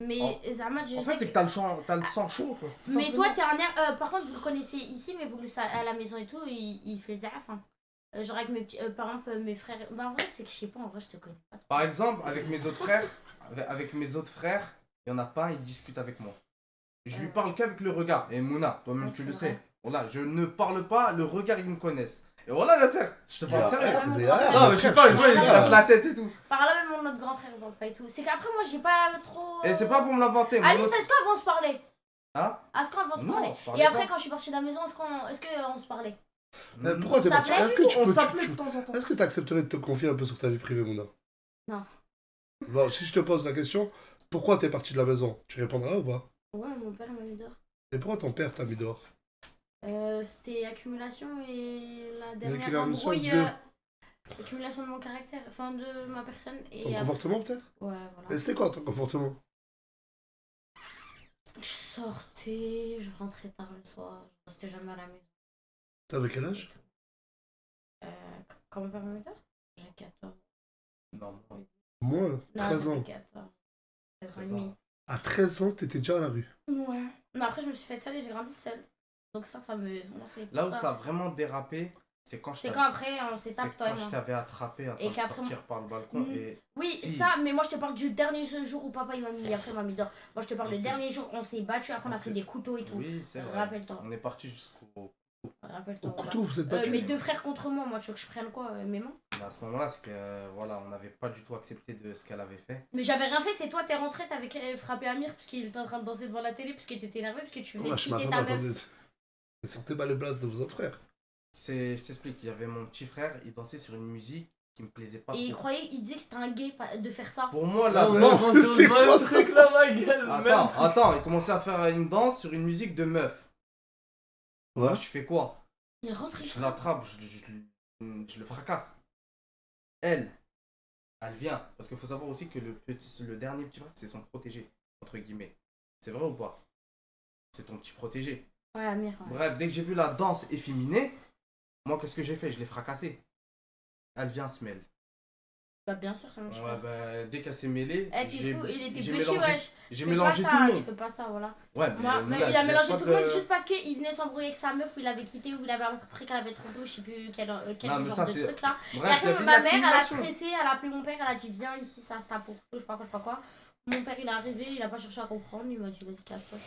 Mais Zahmat, je En sais fait, c'est que t'as le sang chaud quoi. tout Mais simplement. toi, t'es un air. Par contre, vous le connaissez ici, mais vous le savez à la maison et tout, il fait zaf. Hein. Genre avec mes petits. Par exemple, mes frères. Bah, en vrai, c'est que je sais pas, en vrai, je te connais pas. Par exemple, avec mes autres frères, il y en a pas un, il discute avec moi. Je lui parle qu'avec le regard. Et Mouna, toi-même Ouais, tu c'est le vrai. sais. Voilà, je ne parle pas, le regard ils me connaissent. Et voilà Nasser, je te parle sérieux. mon mais grand arrête, frère. Non mais je sais pas, je vois, il frère. gratte la tête et tout. Par là, même mon autre grand frère, il parle pas et tout. C'est qu'après, moi, j'ai pas trop. Et c'est pas pour me l'inventer. mon Alice, autre- est-ce qu'on va se parler? Hein? Est-ce qu'on va se Non, parler? on se parlait Et après, pas. quand je suis partie de la maison, est-ce qu'on se parlait? Pourquoi t'es Ça parti? s'appelait Est-ce que tu On peux. s'appelait de temps en temps. Est-ce que t'accepterais de te confier un peu sur ta vie privée, Mouna? Non. Bon, si je te pose la question, pourquoi t'es parti de la maison? Tu répondras ou pas? Ouais, mon père m'a mis dehors. Et pourquoi ton père t'a mis dehors? C'était accumulation et la Accumulation dernière embrouille. de- Accumulation de mon caractère, enfin de ma personne. Et Ton après- comportement peut-être? Ouais, Et voilà. c'était quoi ton comportement? Je sortais, je rentrais tard le soir, je restais jamais à la maison. T'avais quel âge? Quand mon père m'a mis dehors, j'ai 14. Non, Moi, Non, 13 ans. j'avais 14. 13 ans et demi. À 13 ans, t'étais déjà à la rue. Ouais. Mais après, je me suis faite seule et j'ai grandi seule. Donc ça me... Moi, c'est Là où pour ça a vraiment dérapé, c'est quand je C'est t'avais- quand après, on s'est c'est tapé, toi quand et je moi. t'avais attrapé en train Et de qu'après, sortir par le balcon Mhm. et... Oui, si. ça, mais moi je te parle du dernier jour où papa il m'a mis, après il m'a mis dehors. Moi je te parle On le s'est- dernier jour, on s'est battu, après on a on pris s'est- des couteaux et tout. Oui, c'est vrai. Rappelle-toi. On est parti jusqu'au... Rappelle-toi. Au voilà. couteau, vous êtes battus? Mes deux frères contre moi, moi tu veux que je prenne quoi, mes mains? À ce moment-là, c'est que voilà, on n'avait pas du tout accepté de ce qu'elle avait fait. Mais j'avais rien fait, c'est toi t'es rentré, t'avais frappé Amir parce qu'il était en train de danser devant la télé, parce qu'il était énervé, parce que tu voulais Wesh, mais quitter attendez, ta attendez. meuf. Mais sortez pas les places de vos autres frères. Je t'explique, il y avait mon petit frère, il dansait sur une musique qui me plaisait pas Et il trop. croyait, il disait que c'était un gay de faire ça. Pour moi, la Non, danse... non, c'est le quoi même ça? truc là, ma gueule. même Attends, truc. attends, il commençait à faire une danse sur une musique de meuf. Ouais. Moi, je fais quoi? Il rentre, il Je l'attrape, je le fracasse. Elle vient. Parce qu'il faut savoir aussi que le dernier petit frère, c'est son protégé, entre guillemets. C'est vrai ou pas? C'est ton petit protégé. Ouais, Amir. Ouais. Bref, dès que j'ai vu la danse efféminée, moi, qu'est-ce que j'ai fait? Je l'ai fracassé. Elle vient se mêle. Bah, bien sûr, c'est mon Ouais, frère. bah, dès qu'elle s'est mêlée, Eh, t'es fou, il était j'ai petit, mélangé, wesh. j'ai Tu fais mélangé pas tout ça, le Tu monde. fais pas ça, voilà. Ouais, Moi, mais là, il je a laisse mélangé pas tout de- le monde juste parce qu'il venait s'embrouiller avec sa meuf ou il avait quitté ou il avait appris qu'elle avait trompé ou je sais plus quel Non, mais genre ça, de c'est- truc là. Et Bref, il y après, avait ma une mère, elle a accumulation. stressé, elle a appelé mon père, elle a dit viens ici, ça c'est pour je sais pas quoi. Mon père il est arrivé, il a pas cherché à comprendre, il m'a dit vas-y casse-toi.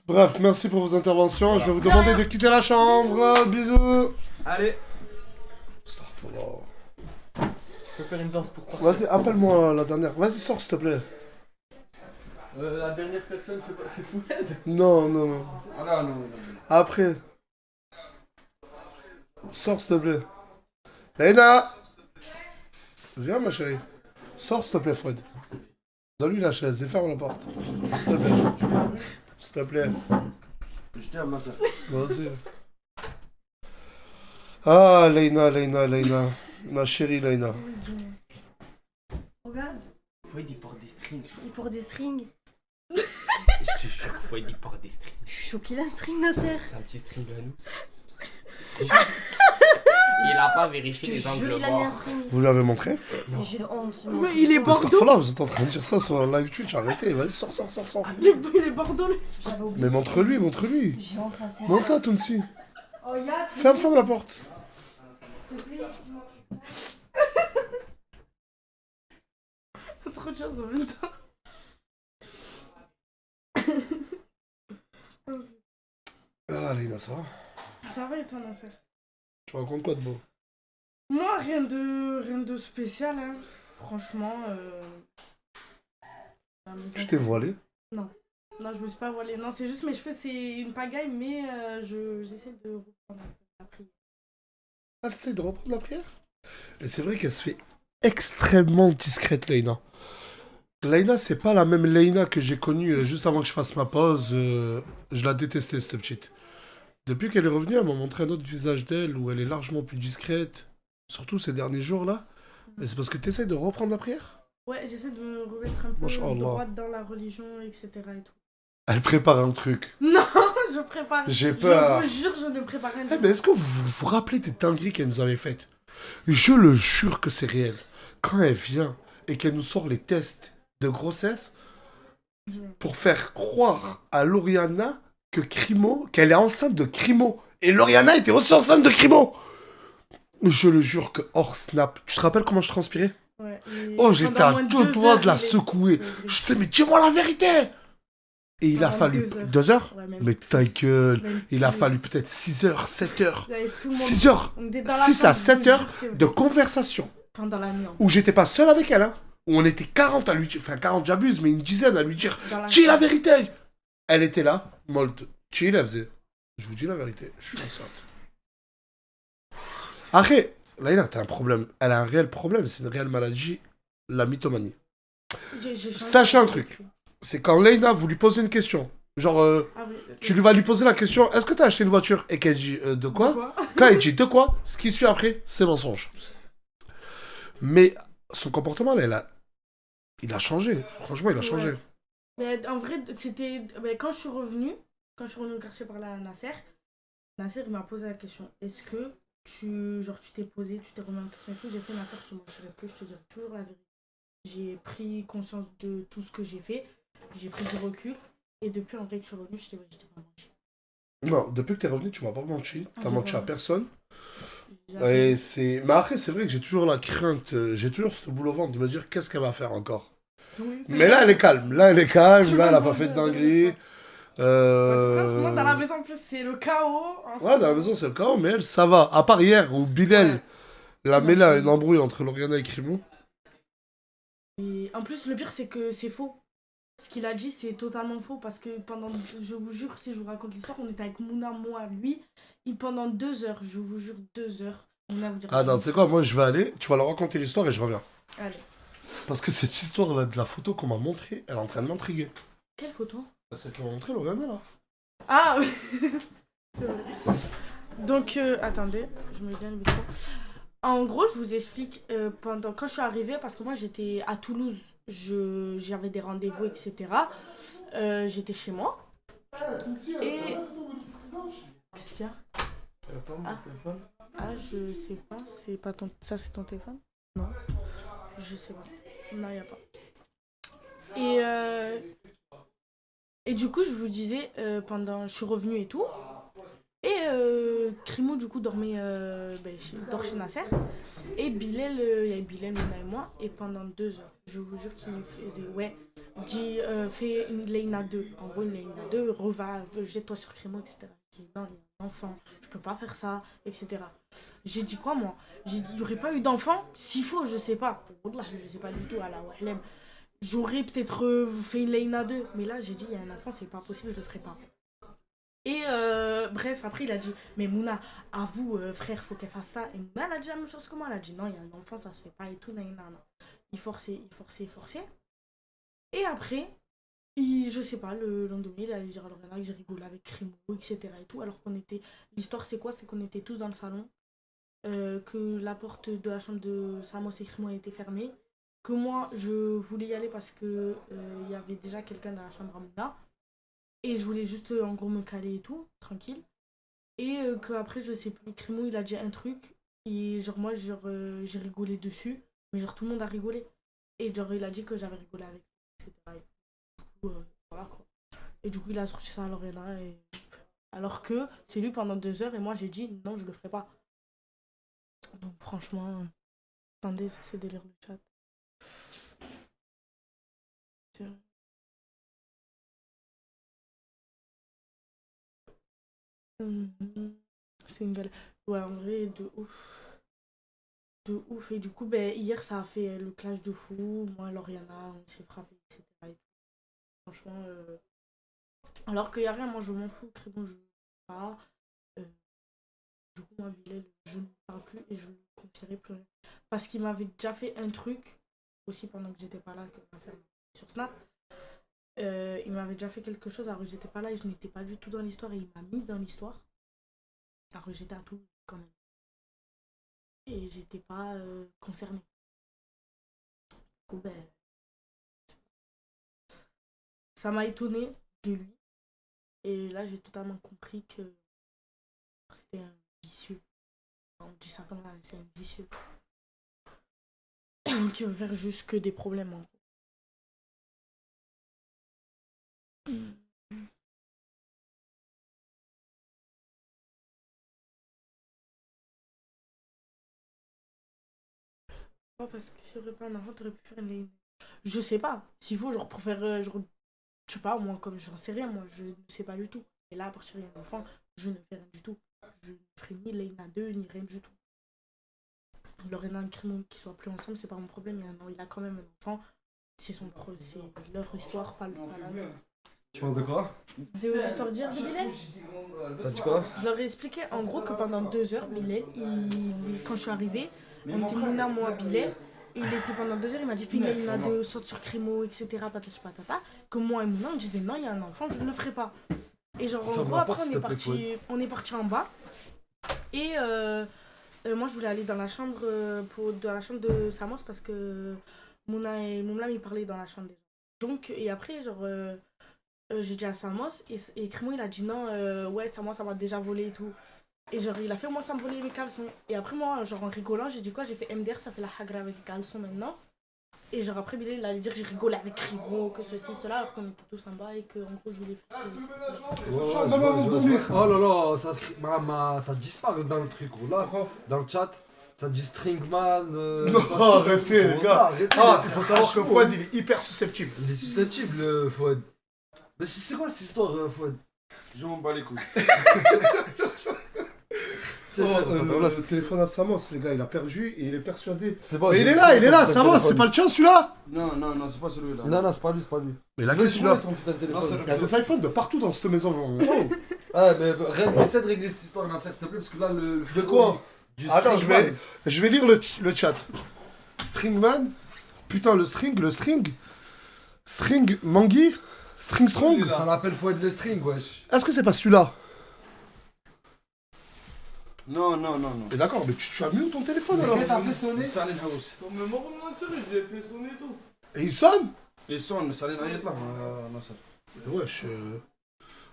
Bref, merci pour vos interventions. Je vais vous demander de quitter la chambre. Bisous. Allez. Astaghfirullah. Je peux faire une danse pour partir. Vas-y, appelle-moi la dernière. Vas-y, sors s'il te plaît. La dernière personne, c'est pas... c'est Fouad. Non, non, non. Ah non, non. Après. Sors s'il te plaît. Léna. Viens ma chérie. Sors s'il te plaît, Fred. Donne-lui la chaise et ferme la porte. S'il te plaît. S'il te plaît. Je tiens à ma soeur. Vas-y. Ah, Leïna. Ma chérie Leïna. Regarde, Fouad il porte des strings. il porte des strings. Je te jure, Fouad il porte des strings. Je suis choquée, la string, Nasser. C'est un petit string à nous. Il a pas Je vérifié te les jure, angles il a mis un morts. string. Vous l'avez montré? Mais j'ai honte. Mais il est Bordeaux. Astaghfirullah, vous êtes en train de dire ça sur live Twitch, arrêtez, vas-y, sors. Il est Bordeaux. J'avais oublié. Mais montre-lui. J'ai honte, Nasser. Montre ça, Tounsi. Oh, y'a. Ferme la porte. Trop de choses en même temps. Ah, Leïna, ça va? Ça va et toi, Nasser? Tu racontes quoi de beau? Moi, rien de spécial, hein. Franchement, la maison, Tu t'es voilé? Non, je me suis pas voilée. Non, c'est juste mes cheveux, c'est une pagaille, mais j'essaie de reprendre un peu la prière. Ah, t'essayes de reprendre la prière? Et c'est vrai qu'elle se fait extrêmement discrète, Leïna. Leïna, c'est pas la même Leïna que j'ai connue juste avant que je fasse ma pause. Je la détestais, cette petite. Depuis qu'elle est revenue, elle m'a montré un autre visage d'elle où elle est largement plus discrète. Surtout ces derniers jours-là. Et c'est parce que t'essayes de reprendre la prière? Ouais, j'essaie de me remettre un peu Masha'Allah. droite dans la religion, etc. et tout. Elle prépare un truc. Non, je prépare. J'ai peur. Je vous jure, je ne prépare rien. Eh ben, est-ce que vous vous rappelez des dingueries qu'elle nous avait faites? Je le jure que c'est réel. Quand elle vient et qu'elle nous sort les tests de grossesse pour faire croire à Lauriana qu'elle est enceinte de Crimo. Et Lauriana était aussi enceinte de Crimo. Je le jure que hors snap. Tu te rappelles comment je transpirais? Ouais, Oh, j'étais à deux doigts de la secouer. Je disais, mais dis-moi la vérité. Et il a Pendant fallu 2 heures. 2 heures? Ouais, même Mais plus. ta gueule. Même Il a plus. fallu peut-être 6 heures, 7 heures. Il y avait tout le monde. 6 heures. On était dans la 6 à chambre, 7 je vous heures jure, c'est vrai. de conversation. Pendant la nuit. Où j'étais pas seul avec elle, hein. Où on était 40 à lui dire. Enfin, 40, j'abuse, mais une dizaine à lui dire. Dans la Dis la chambre. vérité. Elle était là, molte. Chill, elle faisait. Je vous dis la vérité, je suis enceinte. Après, Laïna, t'as un problème. Elle a un réel problème, c'est une réelle maladie, la mythomanie. J'ai changé. Sachez un truc. C'est quand Leïna, vous lui posez une question. Genre, Ah oui, tu lui vas lui poser la question, est-ce que t'as acheté une voiture? Et qu'elle dit, de quoi? Quand elle dit de quoi, ce qui suit après, c'est mensonge. Mais son comportement, là, il a changé. Franchement, il a changé. Mais en vrai, c'était quand je suis revenue au quartier par là à Nasser il m'a posé la question. Est-ce que tu t'es posé, tu t'es remis en question et tout? J'ai fait Nasser, je te mentirai plus, je te dirai toujours la vérité. J'ai pris conscience de tout ce que j'ai fait, j'ai pris du recul et depuis en vrai que je suis revenue, je t'ai pas menti. Non, depuis que t'es revenu, tu m'as pas menti. T'as menti à personne. Jamais. Et c'est... Mais après, c'est vrai que j'ai toujours la crainte, j'ai toujours ce boulot au ventre de me dire qu'est-ce qu'elle va faire encore. Oui, Mais là, elle est calme. Là, elle a pas fait de dinguerie. Moi, dans la maison, en plus, c'est le chaos. Ouais, dans la maison, c'est le chaos, mais elle, ça va. À part hier où Bilal l'a mêlé à une embrouille entre Lauriana et Crimo. Et en plus, le pire, c'est que c'est faux. Ce qu'il a dit, c'est totalement faux parce que je vous jure, si je vous raconte l'histoire, on était avec Mouna, moi, lui, et pendant 2 heures, je vous jure, 2 heures. Attends, tu sais quoi, moi je vais aller, tu vas leur raconter l'histoire et je reviens. Allez. Parce que cette histoire-là de la photo qu'on m'a montrée, elle est en train de m'intriguer. Quelle photo? Celle qu'on m'a montrée, Lauriana, là. Ah oui. C'est vrai. Donc, attendez, je me viens le micro. En gros, je vous explique, quand je suis arrivée, parce que moi j'étais à Toulouse, j'avais des rendez-vous, etc. J'étais chez moi. Et... Qu'est-ce qu'il y a? Ah, je sais pas, c'est pas ton... Ça, c'est ton téléphone? Non. Je sais pas. Non, y a pas. Et du coup, je vous disais, je suis revenue et tout. Et Crimo, du coup, dort chez Nasser. Et Bilal, il y avait Bilal, Mouna et moi. Et pendant 2 heures, je vous jure qu'il faisait, fais une Leïna 2. En gros, une Leïna 2, jette-toi sur Crimo, etc. Je dis, non, il y a un enfant, je peux pas faire ça, etc. J'ai dit quoi, moi? J'ai dit, il n'y aurait pas eu d'enfant? S'il faut, je sais pas. Je sais pas du tout, à la Wahlem. J'aurais peut-être fait une Leïna 2. Mais là, j'ai dit, il y a un enfant, c'est pas possible, je le ferai pas. Et bref, après il a dit, mais Mouna, avoue frère, faut qu'elle fasse ça. Et Mouna, elle a dit la même chose que moi, elle a dit, non, il y a un enfant, ça se fait pas et tout, non. Il forçait. Et après, je sais pas, le lendemain, il allait dire à Lauriana que j'ai rigolé avec Crimo, etc. et tout, alors qu'on était, l'histoire c'est quoi? C'est qu'on était tous dans le salon, que la porte de la chambre de Samos et Crimo a été fermée, que moi, je voulais y aller parce que il y avait déjà quelqu'un dans la chambre à Mouna. Et je voulais juste en gros me caler et tout, tranquille. Et qu'après, je sais plus, Crimo il a dit un truc. Et genre moi, j'ai rigolé dessus. Mais genre tout le monde a rigolé. Et genre il a dit que j'avais rigolé avec lui, etc. Et du coup, voilà quoi. Et du coup, il a sorti ça à Lauriana. Alors que c'est lui pendant 2 heures et moi j'ai dit non, je le ferai pas. Donc franchement, attendez, j'essaie de lire le chat. C'est une galère. Ouais, en vrai, de ouf. De ouf. Et du coup, hier, ça a fait le clash de fou. Moi, Lauriana, on s'est frappé, etc. Et tout. Franchement, alors qu'il n'y a rien, moi, je m'en fous. Crimo, je ne parle pas. Du coup, moi, Bilal, je ne parle plus et je ne confierai plus rien. Parce qu'il m'avait déjà fait un truc, aussi pendant que j'étais pas là, sur Snap. Il m'avait déjà fait quelque chose alors que j'étais pas là et je n'étais pas du tout dans l'histoire et il m'a mis dans l'histoire alors que j'étais à tout quand même et j'étais pas concernée. Du coup, ça m'a étonnée de lui et là j'ai totalement compris que c'était un vicieux. On dit ça comme ça, c'est un vicieux qui veut faire juste que des problèmes en gros. Parce que s'il n'y aurait pas un enfant, t'aurais pu faire une... Je sais pas. S'il faut, genre, pour faire... je sais pas, moi, comme j'en sais rien, moi, je ne sais pas du tout. Et là, à partir d'un enfant, je ne fais rien du tout. Je ne ferai ni Leïna 2, ni rien du tout. Lauriana et Crimo qui soient plus ensemble, c'est pas mon problème. Il a quand même un enfant. C'est leur histoire, pas la mienne. Tu penses de quoi? De l'histoire d'hier de Bilal. T'as dit quoi? Je leur ai expliqué en gros que pendant 2 heures, Bilal, quand je suis arrivée, on était Mouna, moi, Bilal, Et il était pendant 2 heures, il m'a dit filmez une de saute sur Crémo, etc. Patati patata. Que moi et Mouna, on disait non, il y a un enfant, je ne le ferai pas. Et genre, en Ferme gros, la après, porte, s'il te plaît, on est parti en bas. Et moi, je voulais aller dans la chambre, dans la chambre de Samos parce que Mouna et Moumlam, ils parlaient dans la chambre déjà. Donc, et après, genre, j'ai dit à Samos, et Crémo, il a dit non, ouais, Samos, ça m'a déjà volé et tout. Et genre, il a fait, moi, ça me volait mes caleçons. Et après, moi, genre, en rigolant, j'ai dit quoi? J'ai fait MDR, ça fait la hagra avec les caleçons maintenant. Et genre, après, Bilal, il allait dire que j'ai rigolé avec Crémo, que ceci, cela, alors qu'on était tous en bas et qu'en gros, je voulais faire Oh là là, ça disparaît dans le truc. Là, dans le chat, ça dit Stringman. Non, arrêtez, les gars. Ah, il faut savoir que Fouad, il est hyper susceptible. Il est susceptible, Fouad. Mais c'est quoi cette histoire, Fouad? Je m'en bats les couilles. Le téléphone à Samos, les gars, il a perdu et il est persuadé. Bon, mais il est là, Samos, c'est pas le tien celui-là? Non, c'est pas celui-là. Non, c'est pas lui, Mais il a que celui-là. Non, c'est le Il y a des iPhones de partout dans cette maison. Ah, mais essaie de régler cette histoire, Nasser, s'il te plaît, parce que là, le. De quoi? Attends, je vais lire le chat. Stringman. Putain, le string. String Mangui. String Strong. Ça l'appelle Fouad le string, wesh. Est-ce que c'est pas celui-là? Non. Mais d'accord, mais tu as mis ton téléphone alors? T'as fait sonner? Saline House. Mais moi, j'ai fait sonner tout. Et il sonne? Il sonne, Saline Ayet là. Nasser. Wesh.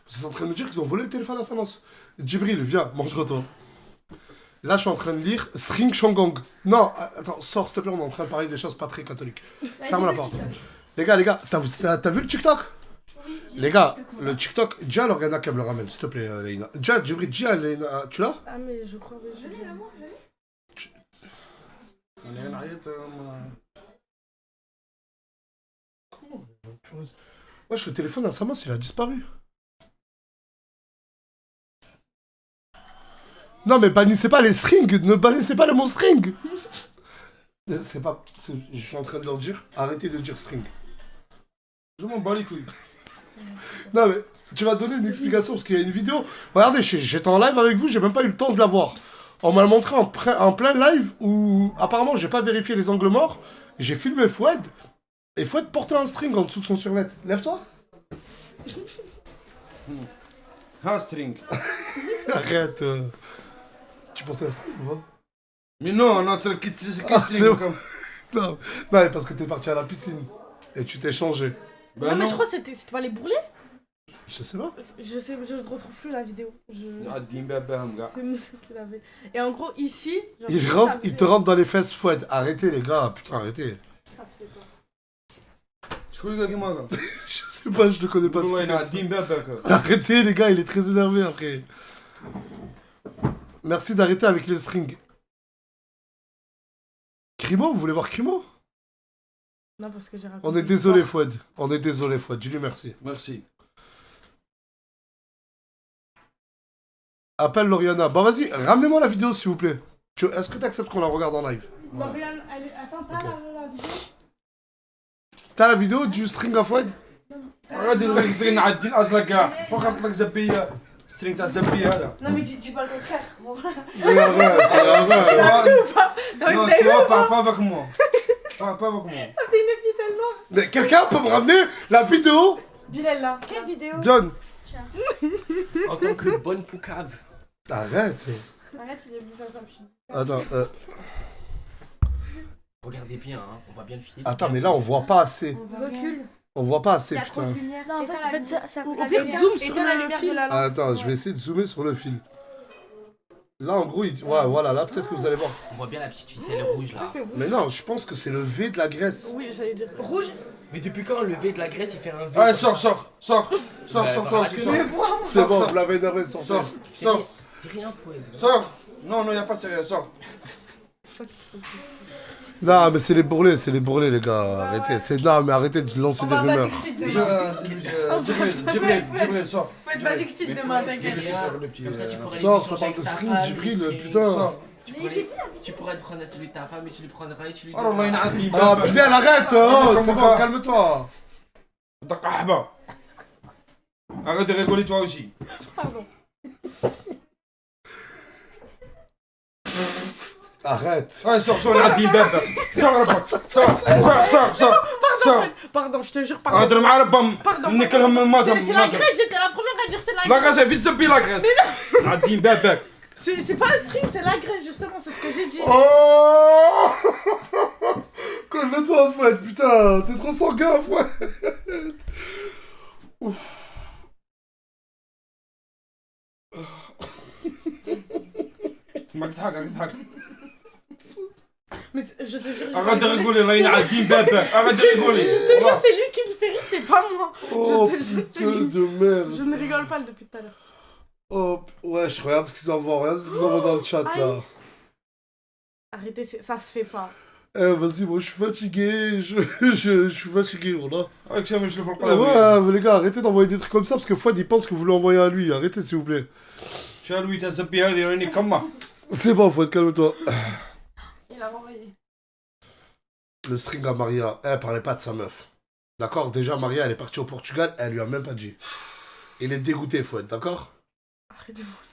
Vous êtes en train de me dire qu'ils ont volé le téléphone à Samos? Djibril, viens, montre-toi. Là, je suis en train de lire String Shangong. Non, attends, sors s'il te plaît, on est en train de parler des choses pas très catholiques. Ferme la porte. Les gars, t'as vu le TikTok? Les gars, le TikTok, Dia, Lorgana qui me le ramène, s'il te plaît, Leïna. Dia, Djibril, Dia, Leïna, tu l'as? Ah, mais je crois que Je l'ai, maman, je l'ai. On est en Ayet. Comment? Wesh, le téléphone à Samos, il a disparu. Non, mais bannissez pas les strings, ne bannissez pas le mot string. Je suis en train de leur dire, arrêtez de dire string. Je m'en bats les couilles. Non, mais tu vas donner une explication parce qu'il y a une vidéo. Regardez, j'étais en live avec vous, j'ai même pas eu le temps de la voir. On m'a montré en plein live où apparemment j'ai pas vérifié les angles morts. J'ai filmé Fouad et Fouad portait un string en dessous de son survêt. Lève-toi. Un string. Arrête. Tu portais un string ou pas? Mais non, c'est le kit Ah, string. Non, mais parce que t'es parti à la piscine et tu t'es changé. Ben non, mais je crois que c'était pas les bourrelets. Je sais pas. Je ne retrouve plus la vidéo. gars. C'est Moussa qui l'avait. Et en gros, ici. Genre, il te rentre dans les fesses, Fouad. Arrêtez, les gars. Putain, arrêtez. Ça se fait pas. Je sais pas, je le connais pas. Arrêtez, les gars, il est très énervé après. Merci d'arrêter avec les strings. Crimo, vous voulez voir Crimo? Non, parce que j'ai raconté. On est désolé, Fouad. On est désolé, Fouad. Dis-lui merci. Merci. Appelle Lauriana. Bah vas-y, ramenez-moi la vidéo s'il vous plaît. Est-ce que tu acceptes qu'on la regarde en live? Lauriane, attends, t'as la vidéo? T'as la vidéo du string à Fouad? غادي نغير سترين على الدين اصلا كاع وخاطر لك زبيه سترين تاع زبيه هذا Non mais tu parles le contraire. Bon. Non, tu vois, parle pas avec moi. Parle pas avec moi. Ça c'est une ficelle noire. Mais quelqu'un peut me ramener la vidéo? Bilal là. Quelle vidéo? John. En tant que bonne poucave. Arrête. Arrête, il est plus façon. Attends, Regardez bien, hein, on voit bien le film. Attends, mais là on voit pas assez. Recule. On voit pas assez, Il y a trop de putain. lumière. Non, en fait ça Au au pire, pire, zoom sur la le lumière fil. de la lampe. Attends, je vais essayer de zoomer sur le fil. Là, en gros, ouais, voilà, là, peut-être que vous allez voir. On voit bien la petite ficelle rouge là. Mais non, je pense que c'est le V de la graisse. Oui, j'allais dire. Rouge? Mais depuis quand le V de la graisse il fait un V? Allez, sors toi aussi, sors. C'est bon, vous l'avez énervé, sors. C'est rien, Fouad. Sors. Non, y a pas de sérieux, sors. Non, mais c'est les bourrelets, les gars. Arrêtez. Non, mais arrêtez de lancer des rumeurs. Djibril, sors. Faut être basique fit demain, t'inquiète. Comme ça, tu pourrais Sors, les ça échanger parle de avec ta string, femme, Djibril, les putain. Sors. Tu pourrais te prendre celui de ta femme et tu lui prendras et tu lui Alors, là, il a dit. Ah, Bilal, arrête, oh, c'est bon, calme-toi. Arrête de rigoler toi aussi. Pardon. Arrête. Ouais, sors, Nadim, bébé. Sors. Pardon, je te jure, pardon. اهضر مع ربهم Pardon. نكلهم C'est مازال la Grèce, j'étais la première à dire c'est la لا Grèce. غاز فين تسبي لا غاز عادين باباك C'est pas un string, c'est la Grèce, justement, c'est ce que j'ai dit. Oh calme-toi, Fouad, putain, t'es trop sanguin, Fouad. Ouf. ما تضحك Mais je te jure, arrête de rigoler là il عادين باباك arrête de rigoler je te jure, c'est lui qui me fait rire, c'est pas moi. Oh Je te jure, c'est putain lui. de merde. Je ne rigole pas depuis tout à l'heure. Oh, ouais, je regarde ce qu'ils envoient, regarde ce qu'ils envoient dans le chat, là. Arrêtez, ça se fait pas. Eh, vas-y, moi, je suis fatigué, je suis fatigué, on a... avec ça mais je le vois pas Ouais, mais les gars, arrêtez d'envoyer des trucs comme ça, parce que Fouad, il pense que vous l'envoyez à lui. Arrêtez, s'il vous plaît. شالوي تسبي هذه راني كما C'est bon, Fouad, calme-toi. Il a renvoyé. Le string à Maria, elle parlait pas de sa meuf. D'accord? Déjà, Maria, elle est partie au Portugal, elle lui a même pas dit. Il est dégoûté, Fouad, d'accord? Arrête de mentir.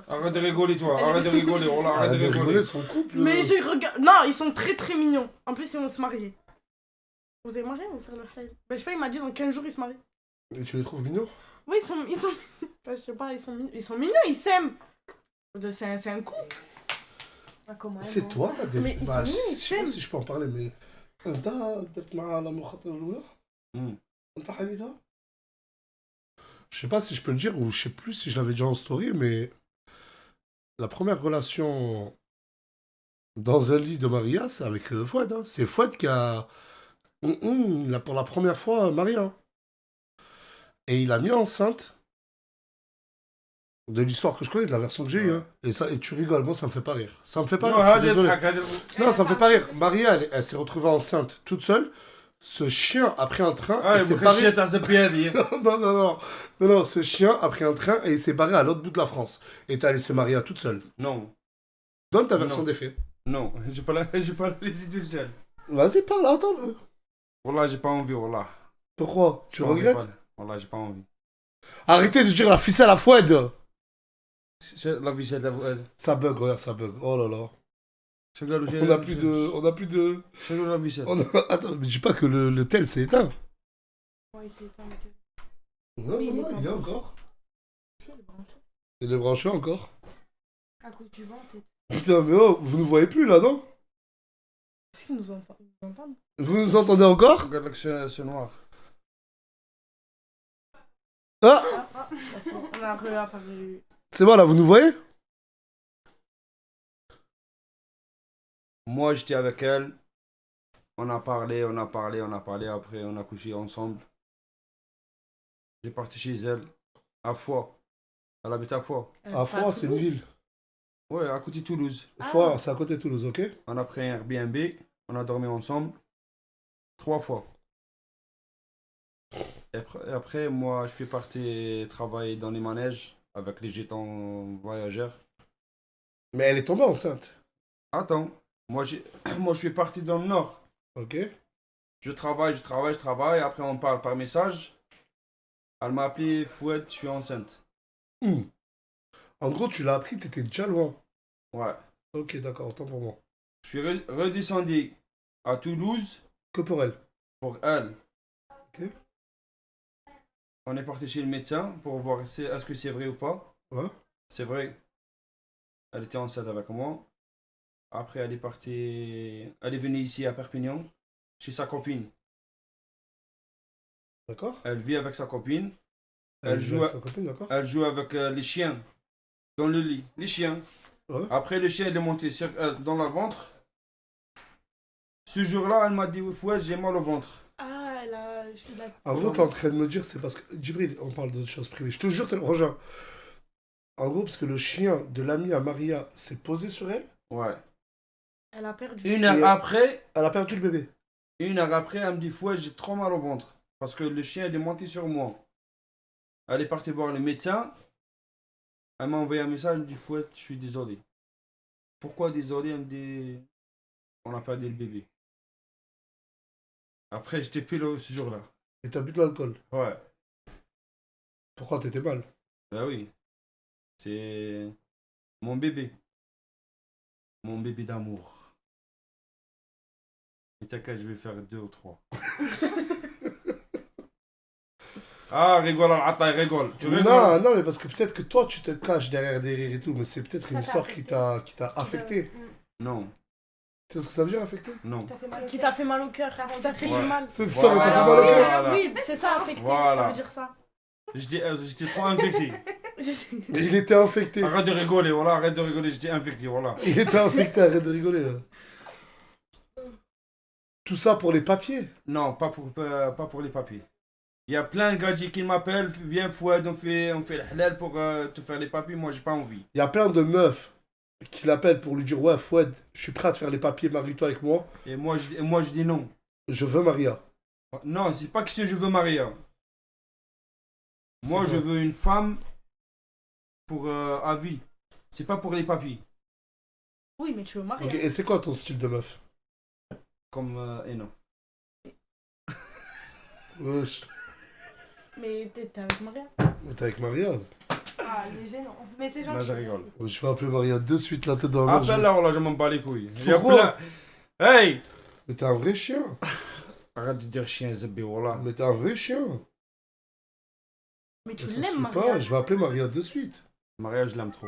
arrête de rigoler toi arrête de rigoler oh là arrête de rigoler son couple. Mais je regarde. Non, ils sont très très mignons. En plus, ils vont se marier. Vous avez marié ou faire le halal? Bah, je sais pas, il m'a dit dans 15 jours ils se marient. Et tu les trouves mignons? Oui, ils sont. Bah, je sais pas, ils sont mignons, ils s'aiment. C'est un couple. Ah, comment C'est toi, t'as des... Mais ils Bah, sont mignons, ils je sais pas s'aiment. si je peux en parler, mais... انت درت مع لا مخاطره الاولى؟ انت حبيتها؟ Je sais pas si je peux le dire ou je sais plus si je l'avais déjà en story, mais la première relation dans un lit de Maria, c'est avec Fouad. Hein. C'est Fouad qui a, pour la première fois, Maria. Et il a mis enceinte de l'histoire que je connais, de la version que j'ai eue. Hein. Et, ça, et tu rigoles, moi ça me fait pas rire. Ça me fait pas rire, je suis désolé. Non, ça me fait pas rire. Maria, elle s'est retrouvée enceinte toute seule. Ce chien a pris un train et s'est barré... Non, ce chien a pris un train et il s'est barré à l'autre bout de la France. Et t'as laissé Maria toute seule. Non. Donne ta version des faits. Non, j'ai pas laissé toute seule. Vas-y, parle, attends-le. Wallah, j'ai pas envie, wallah. Pourquoi? Tu regrettes? Wallah, j'ai pas envie. Arrêtez de dire la ficelle à Fouad. La ficelle à Fouad. Ça bug, regarde, ça bug. Oh là là. On a plus de... Attends, mais dis pas que le tel s'est éteint. Ouais, il s'est éteint. Non, il est encore. Il est branché encore. À cause du vent, peut-être. Putain, mais oh, vous nous voyez plus là, non? Est-ce qu'ils nous entendent? Vous nous entendez encore? Regarde là que c'est noir. Ah! On a réapparu. C'est bon là, vous nous voyez? Moi, j'étais avec elle. On a parlé. Après, on a couché ensemble. J'ai parti chez elle. À Foix. Elle habite à Foix. À Foix, c'est une ville. Ouais, à côté de Toulouse. Foix, c'est à côté de Toulouse, ok? On a pris un Airbnb. On a dormi ensemble. 3 fois. Et après, moi, je suis parti travailler dans les manèges avec les jetons voyageurs. Mais elle est tombée enceinte. Attends. Moi, je suis parti dans le nord. Ok. Je travaille. Après, on parle par message. Elle m'a appelé, Fouad, je suis enceinte. En gros, tu l'as appris, t'étais déjà loin. Ouais. Ok, d'accord, autant pour moi. Je suis redescendu à Toulouse. Que pour elle? Pour elle. Ok. On est parti chez le médecin pour voir est-ce que c'est vrai ou pas. Ouais. C'est vrai. Elle était enceinte avec moi. Après, elle est partie. Elle est venue ici à Perpignan, chez sa copine. D'accord. Elle vit avec sa copine. Elle joue avec sa copine, d'accord. Elle joue avec les chiens dans le lit. Les chiens. Ouais. Après, le chien il est monté dans le ventre. Ce jour-là, elle m'a dit Fouad, j'ai mal au ventre. Ah, elle a. En gros, t'es en train de me dire, c'est parce que. Djibril, on parle de choses privées. Je te jure, Roger. En gros, parce que le chien de l'ami à Maria s'est posé sur elle. Ouais. Elle a perdu. Une heure après. Elle a perdu le bébé. Une heure après, elle me dit Fouad, j'ai trop mal au ventre. Parce que le chien il est monté sur moi. Elle est partie voir le médecin. Elle m'a envoyé un message, elle me dit Fouad, je suis désolé. Pourquoi désolé? Elle me dit on a perdu le bébé. Après, j'étais pile ce jour-là. Et t'as bu de l'alcool? Ouais. Pourquoi t'étais mal? Bah oui. C'est mon bébé. Mon bébé d'amour. Et t'inquiète, je vais faire 2 ou 3. Ah, rigole, Al-Atta, rigole. Tu rigoles? Non, mais parce que peut-être que toi, tu te caches derrière des rires et tout, mais c'est peut-être une histoire qui t'a affecté. Non. Tu sais ce que ça veut dire, affecté? Non. Qui t'a fait mal au cœur, qui t'a fait Ouais. du mal. Cette histoire, elle t'a fait mal au cœur. Voilà. Oui, c'est ça, affecté, Voilà. ça veut dire ça. J'étais trop infecté. Il était infecté. Arrête de rigoler, voilà, arrête de rigoler, j'étais infecté, voilà. Il était infecté, arrête de rigoler. Là. Tout ça pour les papiers? Non, pas pour les papiers. Il y a plein de gadgets qui m'appellent, viens Fouad, on fait le halal pour te faire les papiers, moi j'ai pas envie. Il y a plein de meufs qui l'appellent pour lui dire ouais Fouad, je suis prêt à te faire les papiers, marie-toi avec moi. Et moi je dis non. Je veux Maria. Non, c'est pas que je veux Maria. Moi je veux une femme pour à vie. C'est pas pour les papiers. Oui, mais tu veux marier. Ok, et c'est quoi ton style de meuf? Comme Eno. Wesh. Mais t'es avec Maria. Mais t'es avec Maria? Ah, il est gênant. Mais c'est Là gentil. je rigole. Je vais appeler Maria de suite la tête dans la mer. Appelle-la, voilà, je m'en bats les couilles. Il y a Pourquoi? plein- Hey! Mais t'es un vrai chien. Arrête de dire chien Zebé, voilà. Mais t'es un vrai chien. Mais tu Ça se l'aimes, fait pas, Maria. je vais appeler Maria de suite. Maria, je l'aime trop.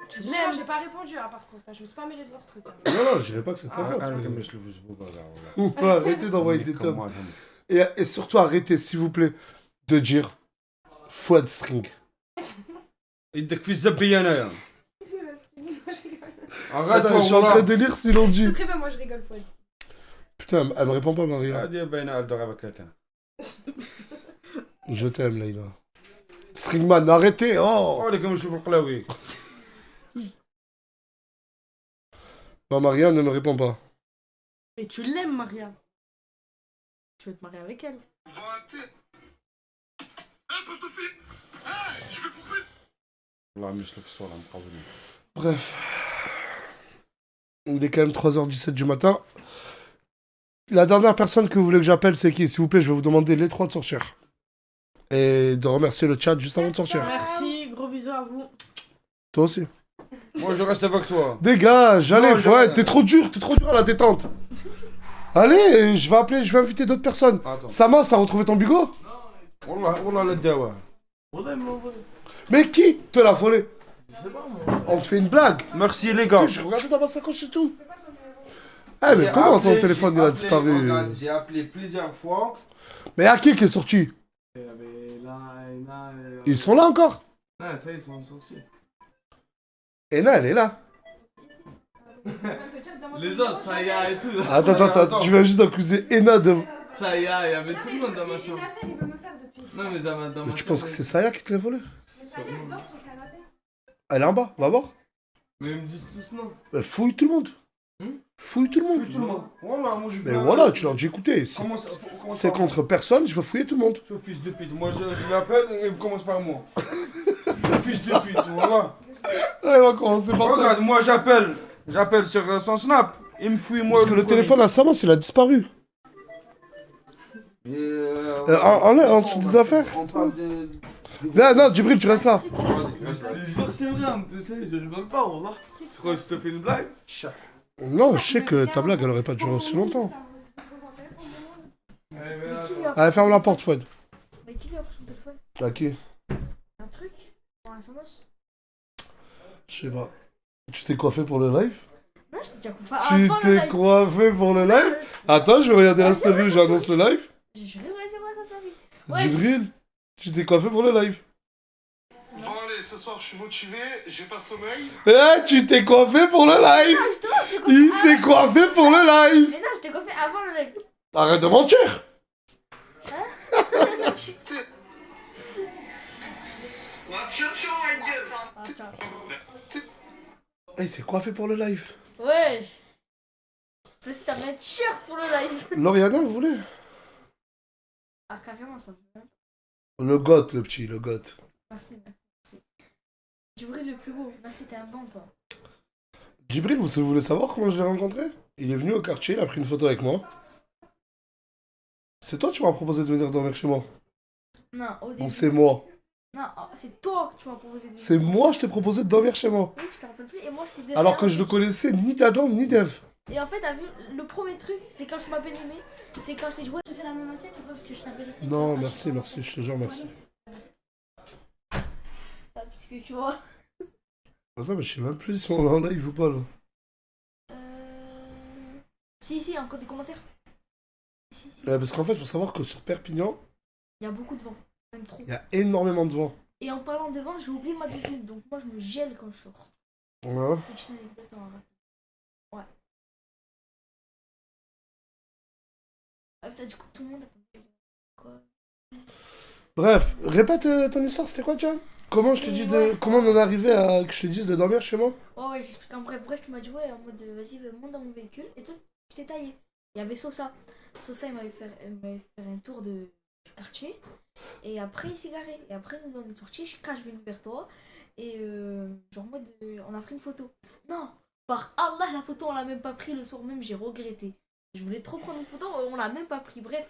Tu l'aimes, j'ai pas répondu, hein, par contre. Je me suis pas mêlée de leur truc. Hein. Non, je dirais pas que c'est ta Ah, faute. mais je le veux, voilà. Ouais, arrêtez d'envoyer des Comme tomes. moi, j'aime. Et surtout arrêtez, s'il vous plaît, de dire Fouad String. يدك في الزبي انايا Attends, je suis en train de lire ce qu'ils l'ont dit. C'est très bien, moi je rigole, Fouad. Putain, elle me répond pas, Maria. هذه باينه elle dort avec quelqu'un. Je t'aime, Leïla. Stringman, arrêtez. Oh عليكم نشوف القلاوي. Bah, Maria ne me répond pas. Et tu l'aimes, Maria. Tu veux te marier avec elle. والله مش في الصوره مقاولين. Bref. Il est quand même 3h17 du matin. La dernière personne que vous voulez que j'appelle, c'est qui? S'il vous plaît, je vais vous demander les trois de sortir. Et de remercier le chat juste avant de sortir. Merci, gros bisous à vous. Toi aussi. Moi je reste avec toi. Dégage, allez, Non, Fouad, t'es trop dur à la détente. Allez, je vais inviter d'autres personnes. Attends. Samos, t'as retrouvé ton bigot? والله لا الدواء. Mais qui te l'a volé? On te fait une blague. Merci les gars. Je regardais dans ma sacoche et tout. Eh, mais comment ton téléphone il a disparu? Regarde, j'ai appelé plusieurs fois. Mais à qui est sorti? Ils sont là encore? Ah, ça, ils sont sortis. Ena, elle est là. Les autres, ça y est et tout. là. Attends, tu vas juste accuser Ena de... Ça y est, il y avait tout le monde dans ma J'ai chambre. une affaire, il veut me faire depuis. Non, mais dans ma Mais chambre. tu penses que c'est Saya qui te l'a volé? Mais ça, elle dort sur le canapé. Elle est en bas, va voir. Mais ils me disent tous non. Fouille tout le monde. Fouille tout le monde. Tout le monde. Voilà, moi je Mais voilà, tu leur dis écoutez, Comment c'est contre personne, je vais fouiller tout le monde. Ce fils de pute, moi je l'appelle et il commence par moi. Fils de pute, voilà. Ouais, on va commencer par toi. Regarde, moi j'appelle sur son snap, il me fouille moi. Parce que le téléphone à Samos, il a disparu. En dessous des affaires. On parle de... Viens, non, Djibril, tu restes là. Mais je te jure, c'est vrai, en plus, je ne veux pas, wallah. Tu crois que je te fais une blague? Non, je sais que ta blague, elle aurait pas duré aussi longtemps. Allez, mais là, Allez, ferme la porte, Fouad. Mais qui lui a pris son téléphone? À qui? Un truc? Pour un SMS? Je sais pas. Tu t'es coiffé pour le live? Non, je t'ai déjà coupé. Tu t'es coiffé pour le live? Attends, je vais regarder la story où j'annonce le live. J'ai juré, ouais, c'est moi, ça s'est Djibril, tu t'es coiffé pour le live. Bon allez, ce soir je suis motivé, j'ai pas sommeil. Eh, tu t'es coiffé pour le live. Il s'est coiffé pour le live. Mais non, je t'ai coiffé avant le live. Arrête de mentir. Eh, il s'est coiffé pour le live. Wesh. En plus, t'as mis un t-shirt pour le live. Lauriana, vous voulez? Ah, carrément, ça me fait. Le goth, le petit, le goth. Merci, merci. Djibril le plus beau. Merci, t'es un bon, toi. Djibril, vous voulez savoir comment je l'ai rencontré? Il est venu au quartier, il a pris une photo avec moi. C'est toi qui m'as proposé de venir dormir chez moi? Non, au début. Bon, c'est moi. Non, oh, c'est toi que tu m'as proposé de C'est moi, je t'ai proposé de dormir chez moi. Oui, je te rappelle plus. Et moi, je t'ai donné. Alors que je ne connaissais ni d'Adam ni d'Ève. Et en fait, t'as vu, le premier truc, c'est quand tu m'as bien aimé. C'est quand je t'ai dit, ouais, tu fais la même assiette ou pas? Parce que je t'avais laissé. Non, merci, merci, je te jure, merci. Parce que tu vois. Attends, mais je sais même plus si on est en live ou pas là. Si, encore des commentaires. Si. Parce qu'en fait, il faut savoir que sur Perpignan, Il y a beaucoup de vent, même trop. il y a énormément de vent. Et en parlant de vent, j'ai oublié ma doudoune, donc moi je me gèle quand je sors. Ouais. Petite anecdote en rap. Ouais. Ah putain, du coup, tout le monde a compris. Quoi? Bref, répète ton histoire, c'était quoi, Tiens? Comment je t'ai dit de. Comment on en est arrivé à que je te dise de dormir chez moi? Ouais, j'explique en bref, tu m'as dit, ouais, en mode vas-y, monte dans mon véhicule. Et toi, je t'ai taillé. Il y avait Sosa. Sosa, il m'avait fait un tour du quartier. Et après, il s'est garé. Et après, nous on est sortis, je crache venu vers toi. Et genre, en mode, on a pris une photo. Non, par Allah, la photo, on l'a même pas pris le soir même, j'ai regretté. Je voulais trop prendre une photo, on l'a même pas pris. Bref.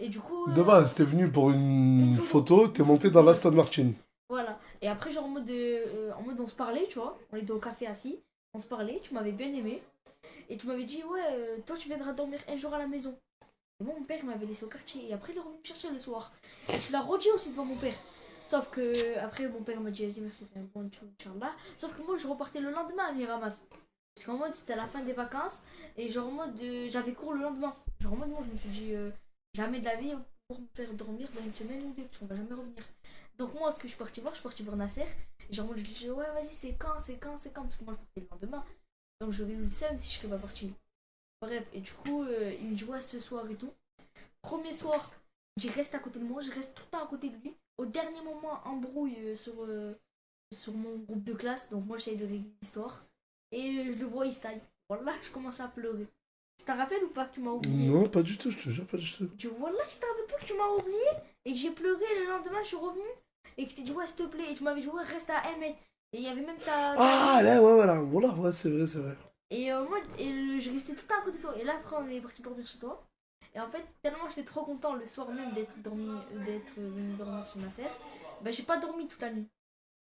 Et du coup. De base, t'es venu pour une photo, t'es monté dans l'Aston Martin. Voilà. Et après, genre, en mode, on se parlait, tu vois. On était au café assis. On se parlait, tu m'avais bien aimé. Et tu m'avais dit, ouais, toi, tu viendras dormir un jour à la maison. Et moi, mon père m'avait laissé au quartier. Et après, il est revenu me chercher le soir. Et tu l'as redit aussi devant mon père. Sauf que, après, mon père m'a dit, vas-y, merci, c'est un bon là. Sauf que moi, je repartais le lendemain à Miramas. Parce qu'en mode, c'était la fin des vacances. Et genre, en mode, j'avais cours le lendemain. Genre, en mode, moi, je me suis dit, jamais de la vie pour me faire dormir dans une semaine ou deux. Parce qu'on va jamais revenir. Donc moi, ce que je suis partie voir Nasser. Et genre moi je lui dis ouais vas-y c'est quand parce que moi je partais le lendemain. Donc j'aurais eu le seum si je serais pas partie. Bref, et du coup il me dit ouais ce soir et tout. Premier soir, j'y reste à côté de moi, je reste tout le temps à côté de lui. Au dernier moment, embrouille sur mon groupe de classe. Donc moi j'essaye de régler l'histoire. Et je le vois, il se taille. Voilà, je commence à pleurer. Tu t'en rappelles ou pas que tu m'as oublié? Non, pas du tout, je te jure, pas du tout. Tu vois là, tu t'en rappelles pas que tu m'as oublié? Et que j'ai pleuré le lendemain, je suis revenue. Et que je t'ai dit ouais s'il te plaît. Et tu m'avais dit ouais reste à 1 mètre. Et il y avait même ta... Ah là ouais voilà, ouais c'est vrai, c'est vrai. Et moi, je restais tout le temps à côté de toi. Et là après on est parti dormir chez toi. Et en fait tellement j'étais trop content le soir même d'être venu dormir chez ma sœur. Bah j'ai pas dormi toute la nuit.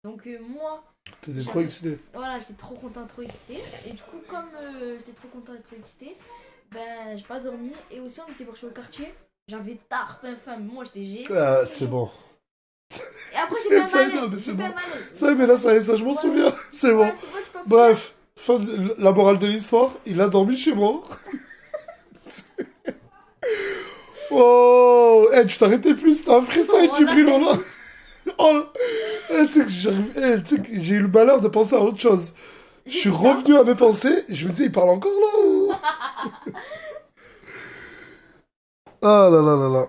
Donc moi... T'étais trop excité. Voilà, j'étais trop content, trop excité. Et du coup comme j'étais trop content et trop excité, ben j'ai pas dormi. Et aussi on était marché au quartier. J'avais tard, faim, moi j'étais gênée. Ah c'est bon. Et après j'ai fait un malaise. Ça mais là ça y est, ça je m'en souviens. C'est bon. Bref, fin de la morale de l'histoire, il a dormi chez moi. Oh, tu t'arrêtais plus, c'était un freestyle qui brille là. Oh, tu sais que j'ai eu le malheur de penser à autre chose. Je suis revenu à mes pensées, je me disais, il parle encore là ou... Ah là là là là.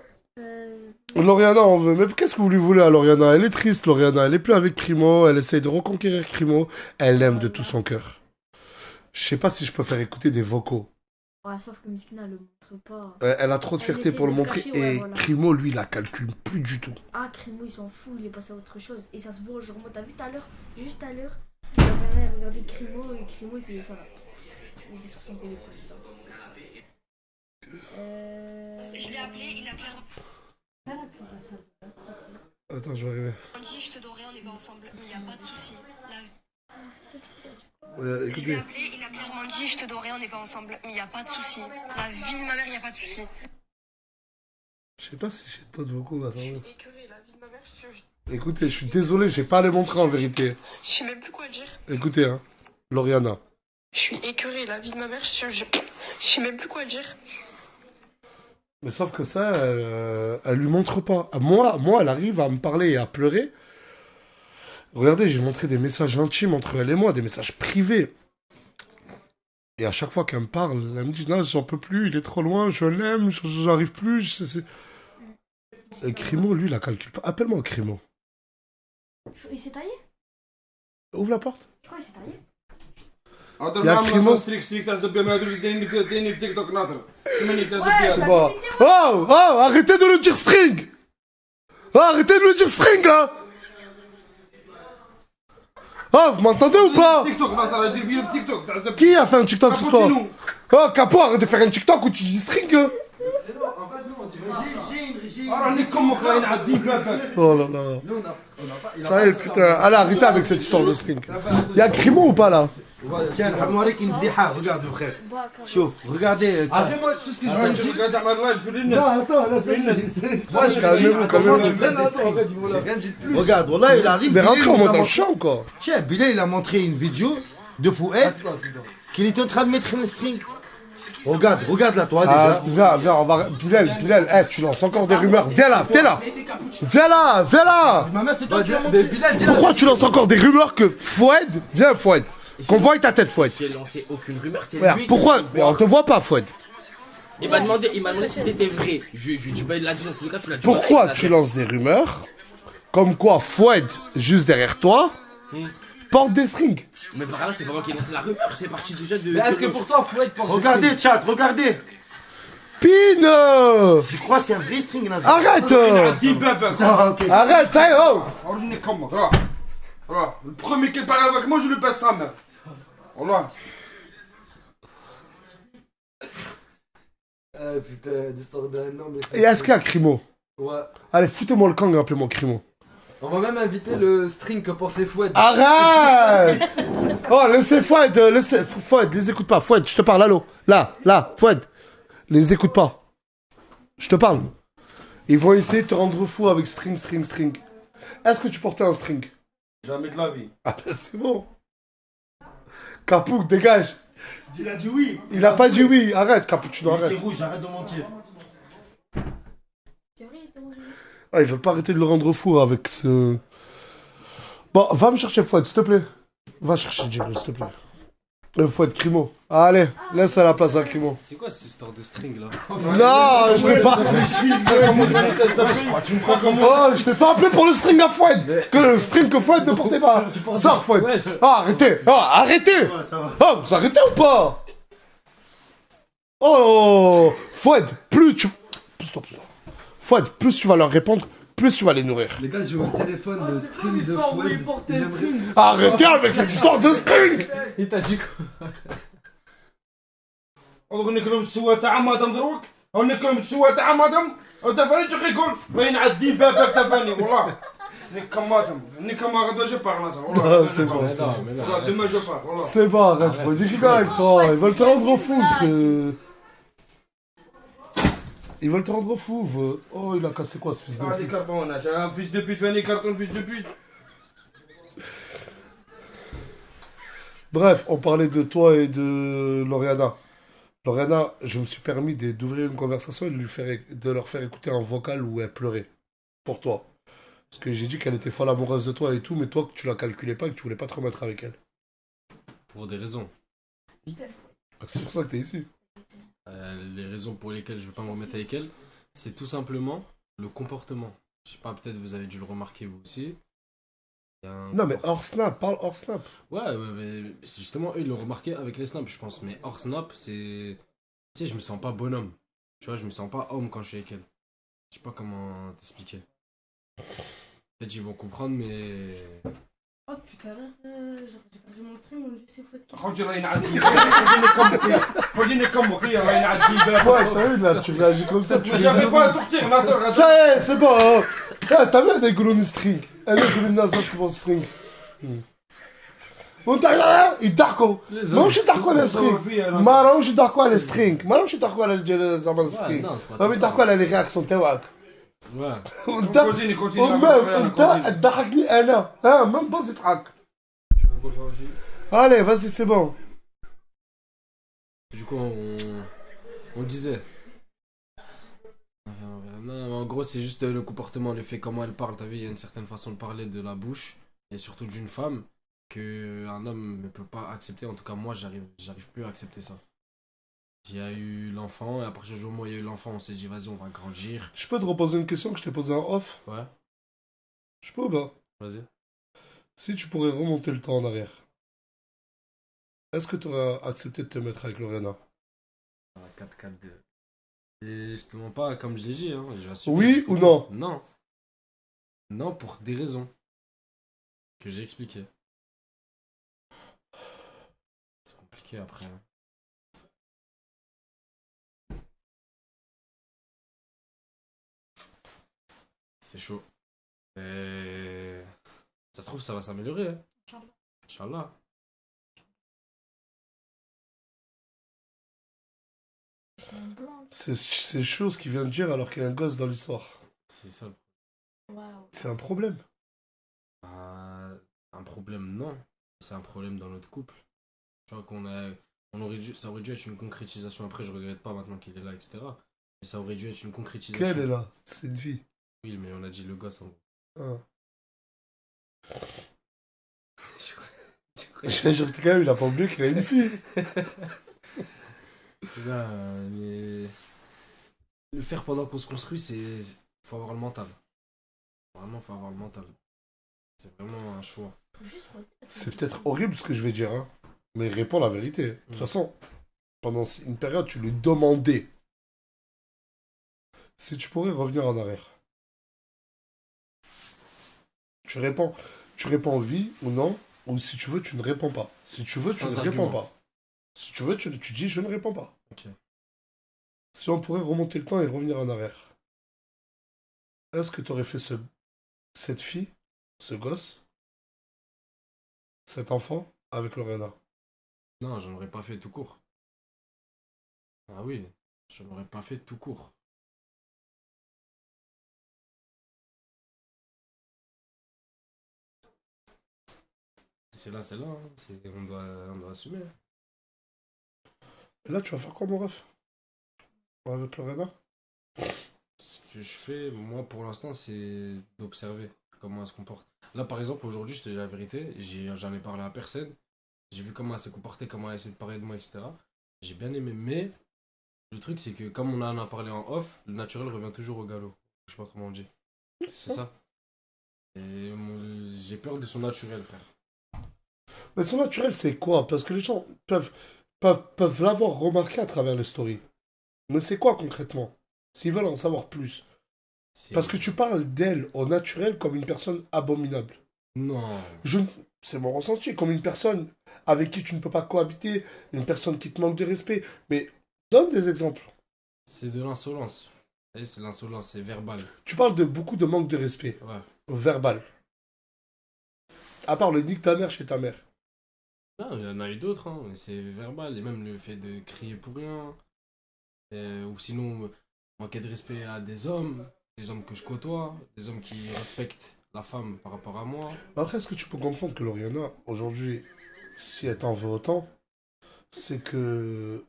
Lauriana, on veut. Mais qu'est-ce que vous lui voulez à Lauriana? Elle est triste, Lauriana. Elle est plus avec Crimo. Elle essaye de reconquérir Crimo. Elle l'aime de tout son cœur. Je sais pas si je peux faire écouter des vocaux. Ouais, sauf que Miskina le montre pas. Elle a trop de fierté pour le montrer. Cacher, ouais, et voilà. Crimo, lui, il la calcule plus du tout. Ah, Crimo, il s'en fout. Il est passé à autre chose. Et ça se voit. Genre, moi, t'as vu tout à l'heure? Juste à l'heure. Lauriana, elle regardait Crimo. Et Crimo, il faisait ça là. Il était sur son téléphone. Je l'ai appelé, il a clairement. Attends, je vais arriver. On dit je te donnerai, on n'est pas ensemble, mais il n'y a pas de souci. Écoutez. Je l'ai appelé, il a clairement dit je te donnerai, on n'est pas ensemble, mais il n'y a pas de souci. La vie de ma mère, il n'y a pas de souci. Je sais pas si j'ai d'autres vocaux. Attends. Je suis écœurée, la vie de ma mère, Écoutez, je suis désolé, j'ai pas à les montrer en vérité. Je sais même plus quoi dire. Écoutez, hein. Lauriana. Je suis écœurée, la vie de ma mère, je sais même plus quoi dire. Mais sauf que ça, elle lui montre pas. Moi, elle arrive à me parler et à pleurer. Regardez, j'ai montré des messages intimes entre elle et moi, des messages privés. Et à chaque fois qu'elle me parle, elle me dit, non, j'en peux plus, il est trop loin, je l'aime, j'arrive plus. Et Crimo, lui, il la calcule pas. Appelle-moi Crimo. Il s'est taillé? Ouvre la porte. Je crois qu'il s'est taillé. Il y a Crimo. C'est bon. Oh, arrêtez de le dire string. Oh, arrêtez de le dire string, hein. Oh, vous m'entendez ou pas? Qui a fait un TikTok sur toi? Oh, Capo, arrête de faire un TikTok où tu dis string. Oh là là. Ça y est, putain. Allez, arrêtez avec cette histoire de string. Y'a Crimo ou pas là? Tiens, regarde frère. Chauffe, regardez. Moi, tout ce que je veux dire, regarde ma live, je te Non, attends, là, Moi, je calmez-vous, calmez-vous. Regarde, voilà, il arrive. Mais rentrez en Bilal, mode il a en champ, quoi. Tiens, Bilal, il a montré une vidéo de Fouet qu'il était en train de mettre une string. Regarde là, toi, Ah, déjà. viens, on va. Bilal, hey, tu lances encore des rumeurs. Viens là. Viens là. Ma mère, c'est toi qui l'as Mais montré. Bilal, dis Pourquoi tu lances encore des rumeurs que Foued. Viens, Foued. Qu'on voit ta tête, Foued. J'ai lancé aucune rumeur, c'est Regarde, lui. pourquoi? On te voit pas, Foued. Il m'a demandé si c'était vrai. Je lui ai dit, bah, il l'a dit, dans tous les cas, tu l'as dit. Pourquoi tu lances des rumeurs comme quoi Foued, juste derrière toi, porte des strings? Mais par là, c'est pas moi qui ai lancé la rumeur, c'est parti déjà de. Mais est-ce que pour toi, faut être pour Regardez, chat, regardez. Pine. Tu crois que c'est un vrai string là? Arrête. Ah, ok. Arrête, ça y est, oh. Ordonnez comment, voilà. Voilà. Le premier qui parle avec moi, je lui passe sa mère. Voilà. Ah putain, l'histoire d'un homme. Et est-ce qu'il y a Crimo? Ouais. Allez, foutez-moi le camp et appelez-moi Crimo. On va même inviter le string que portait Fouad. Arrête. Oh, laissez Fouad, Fouad, les écoute pas. Fouad, je te parle, allô. Là, Fouad. Les écoute pas. Je te parle. Ils vont essayer de te rendre fou avec string. Est-ce que tu portais un string? Jamais de la vie. Ah ben c'est bon. Capouk, dégage. Il a dit oui. Il a pas dit oui. Arrête, Cappuccino, Il arrête. était rouge, arrête de mentir. Ah, ils veulent pas arrêter de le rendre fou avec ce... Bon, va me chercher Fouad, s'il te plaît. Va chercher Jibril, s'il te plaît. Fouad, Crimo. Allez, laisse à la place à Crimo. C'est quoi cette histoire de string là? Non, je t'ai pas... Tu me crois comment? Oh, je t'ai pas appelé pour le string à Fouad. Que le string que Fouad ne portait pas. Sors, Fouad. Ah, arrêtez. Ah, arrêtez. Ah, vous arrêtez ou pas? Oh, Fouad, plus tu... Stop. Fouad, plus tu vas leur répondre, plus tu vas les nourrir. Les gars, j'ai eu au téléphone le string de Fouad. Arrêtez avec cette histoire de string. Il t'a dit quoi? On نكلم السوا تاع مدام دروك او نكلم السوا تاع مدام انت فاني تخي يقول ما ينعدي بابك تفاني والله نكم مدام نكم غدا جو بارل ça Ah, c'est bon, c'est bon. والله demain je pars والله C'est bon, arrête, Fouad. Ils rigolent avec toi. Ils veulent te rendre fou. Ils veulent te rendre fou. Oh, il a cassé quoi, ce fils de هذه pute? كرتونه un fils de pute فاني كرتون fils de pute. Bref, on parlait de toi et de Lauriana. Lauriana, je me suis permis d'ouvrir une conversation et de leur faire écouter un vocal où elle pleurait. Pour toi. Parce que j'ai dit qu'elle était folle amoureuse de toi et tout, mais toi, que tu la calculais pas, que tu voulais pas te remettre avec elle. Pour des raisons. C'est pour ça que t'es ici. Les raisons pour lesquelles je veux pas me remettre avec elle, c'est tout simplement le comportement. Je sais pas, peut-être vous avez dû le remarquer vous aussi. Non, mais hors snap, parle hors snap. Ouais, mais c'est justement, eux, ils l'ont remarqué avec les snaps, je pense. Mais hors snap, c'est... Tu sais, je me sens pas bonhomme. Tu vois, je me sens pas homme quand je suis avec elle. Je sais pas comment t'expliquer. Peut-être ils vont comprendre, mais... Oh putain, j'ai perdu mon string, on me dit c'est faute qui... خوتي راه ينعدي خوتي نكمل راه ينعدي بابك. Ouais, t'as vu là, tu réagis comme ça. J'avais pas à sortir, Nasser. Ça y est, c'est bon. Hein. Ah, t'as vu, elle dégoule une string. Elle dégoule une nasa pour le string. وانت يضحكوا ماهمش يضحكوا على السترينغ ما راهمش يضحكوا على السترينغ ما راهمش يضحكوا على زعما السترينغ راهم يضحكوا على لي رياكسيون تاعك وانت ومام انت تضحكني انا ها مام باز يضحك allez vas-y c'est bon. Du coup on disait non, en gros c'est juste le comportement, le fait comment elle parle. T'as vu, il y a une certaine façon de parler de la bouche et surtout d'une femme qu'un homme ne peut pas accepter. En tout cas, moi, j'arrive plus à accepter ça. Il y a eu l'enfant, et à partir du moment où il y a eu l'enfant, on s'est dit, vas-y, on va grandir. Je peux te reposer une question que je t'ai posée en off? Ouais. Je peux ou pas? Vas-y. Si tu pourrais remonter le temps en arrière, est-ce que tu aurais accepté de te mettre avec Lorena? 4-4-2. Et justement pas, comme je l'ai dit, hein, je vais assumer. Oui ou non? Non. Non, pour des raisons que j'ai expliquées. C'est compliqué après. Hein. C'est chaud. Et... Ça se trouve, ça va s'améliorer. Hein. Inch'Allah. C'est chaud ce qu'il vient de dire alors qu'il y a un gosse dans l'histoire. C'est ça. C'est un problème. Un problème, non. C'est un problème dans notre couple. Tu vois ça aurait dû être une concrétisation. Après, je regrette pas maintenant qu'il est là, etc. Mais ça aurait dû être une concrétisation. Quelle est là? C'est une fille. Oui, mais on a dit le gosse en gros. Ah. J'ai quand même, il a pas oublié qu'il a une fille. Là, le faire pendant qu'on se construit, faut avoir le mental. Vraiment, faut avoir le mental. C'est vraiment un choix. C'est peut-être horrible ce que je vais dire, hein. Mais réponds la vérité. De toute façon, pendant une période, tu lui demandais si tu pourrais revenir en arrière. Tu réponds oui ou non, ou si tu veux, tu ne réponds pas. Si tu veux, tu ne réponds pas. Si tu veux, tu dis je ne réponds pas. Okay. Si on pourrait remonter le temps et revenir en arrière, est-ce que tu aurais fait cette fille, ce gosse, cet enfant avec Lorena? Non, je n'aurais pas fait tout court. Ah oui, je n'aurais pas fait tout court. C'est là. Hein. On doit assumer. Et là, tu vas faire quoi, mon ref? Avec Lorena? Ce que je fais, moi, pour l'instant, c'est d'observer comment elle se comporte. Là, par exemple, aujourd'hui, je te dis la vérité, j'en ai parlé à personne. J'ai vu comment elle s'est comportée, comment elle a essayé de parler de moi, etc. J'ai bien aimé, mais le truc, c'est que comme on en a parlé en off, le naturel revient toujours au galop. Je sais pas comment on dit. C'est ça. Et j'ai peur de son naturel, frère. Mais son naturel, c'est quoi? Parce que les gens peuvent l'avoir remarqué à travers les stories. Mais c'est quoi concrètement? S'ils veulent en savoir plus. Parce que tu parles d'elle au naturel comme une personne abominable. Non. C'est mon ressenti. Comme une personne avec qui tu ne peux pas cohabiter, une personne qui te manque de respect. Mais donne des exemples. C'est de l'insolence. C'est l'insolence, c'est verbal. Tu parles de beaucoup de manque de respect. Ouais. Verbal. À part le nique ta mère chez ta mère. Non, il y en a eu d'autres, hein. C'est verbal. Et même le fait de crier pour rien. Ou sinon, manquer de respect à des hommes que je côtoie, des hommes qui respectent la femme par rapport à moi. Après, est-ce que tu peux comprendre que Loriana, aujourd'hui, si elle t'en veut autant, c'est que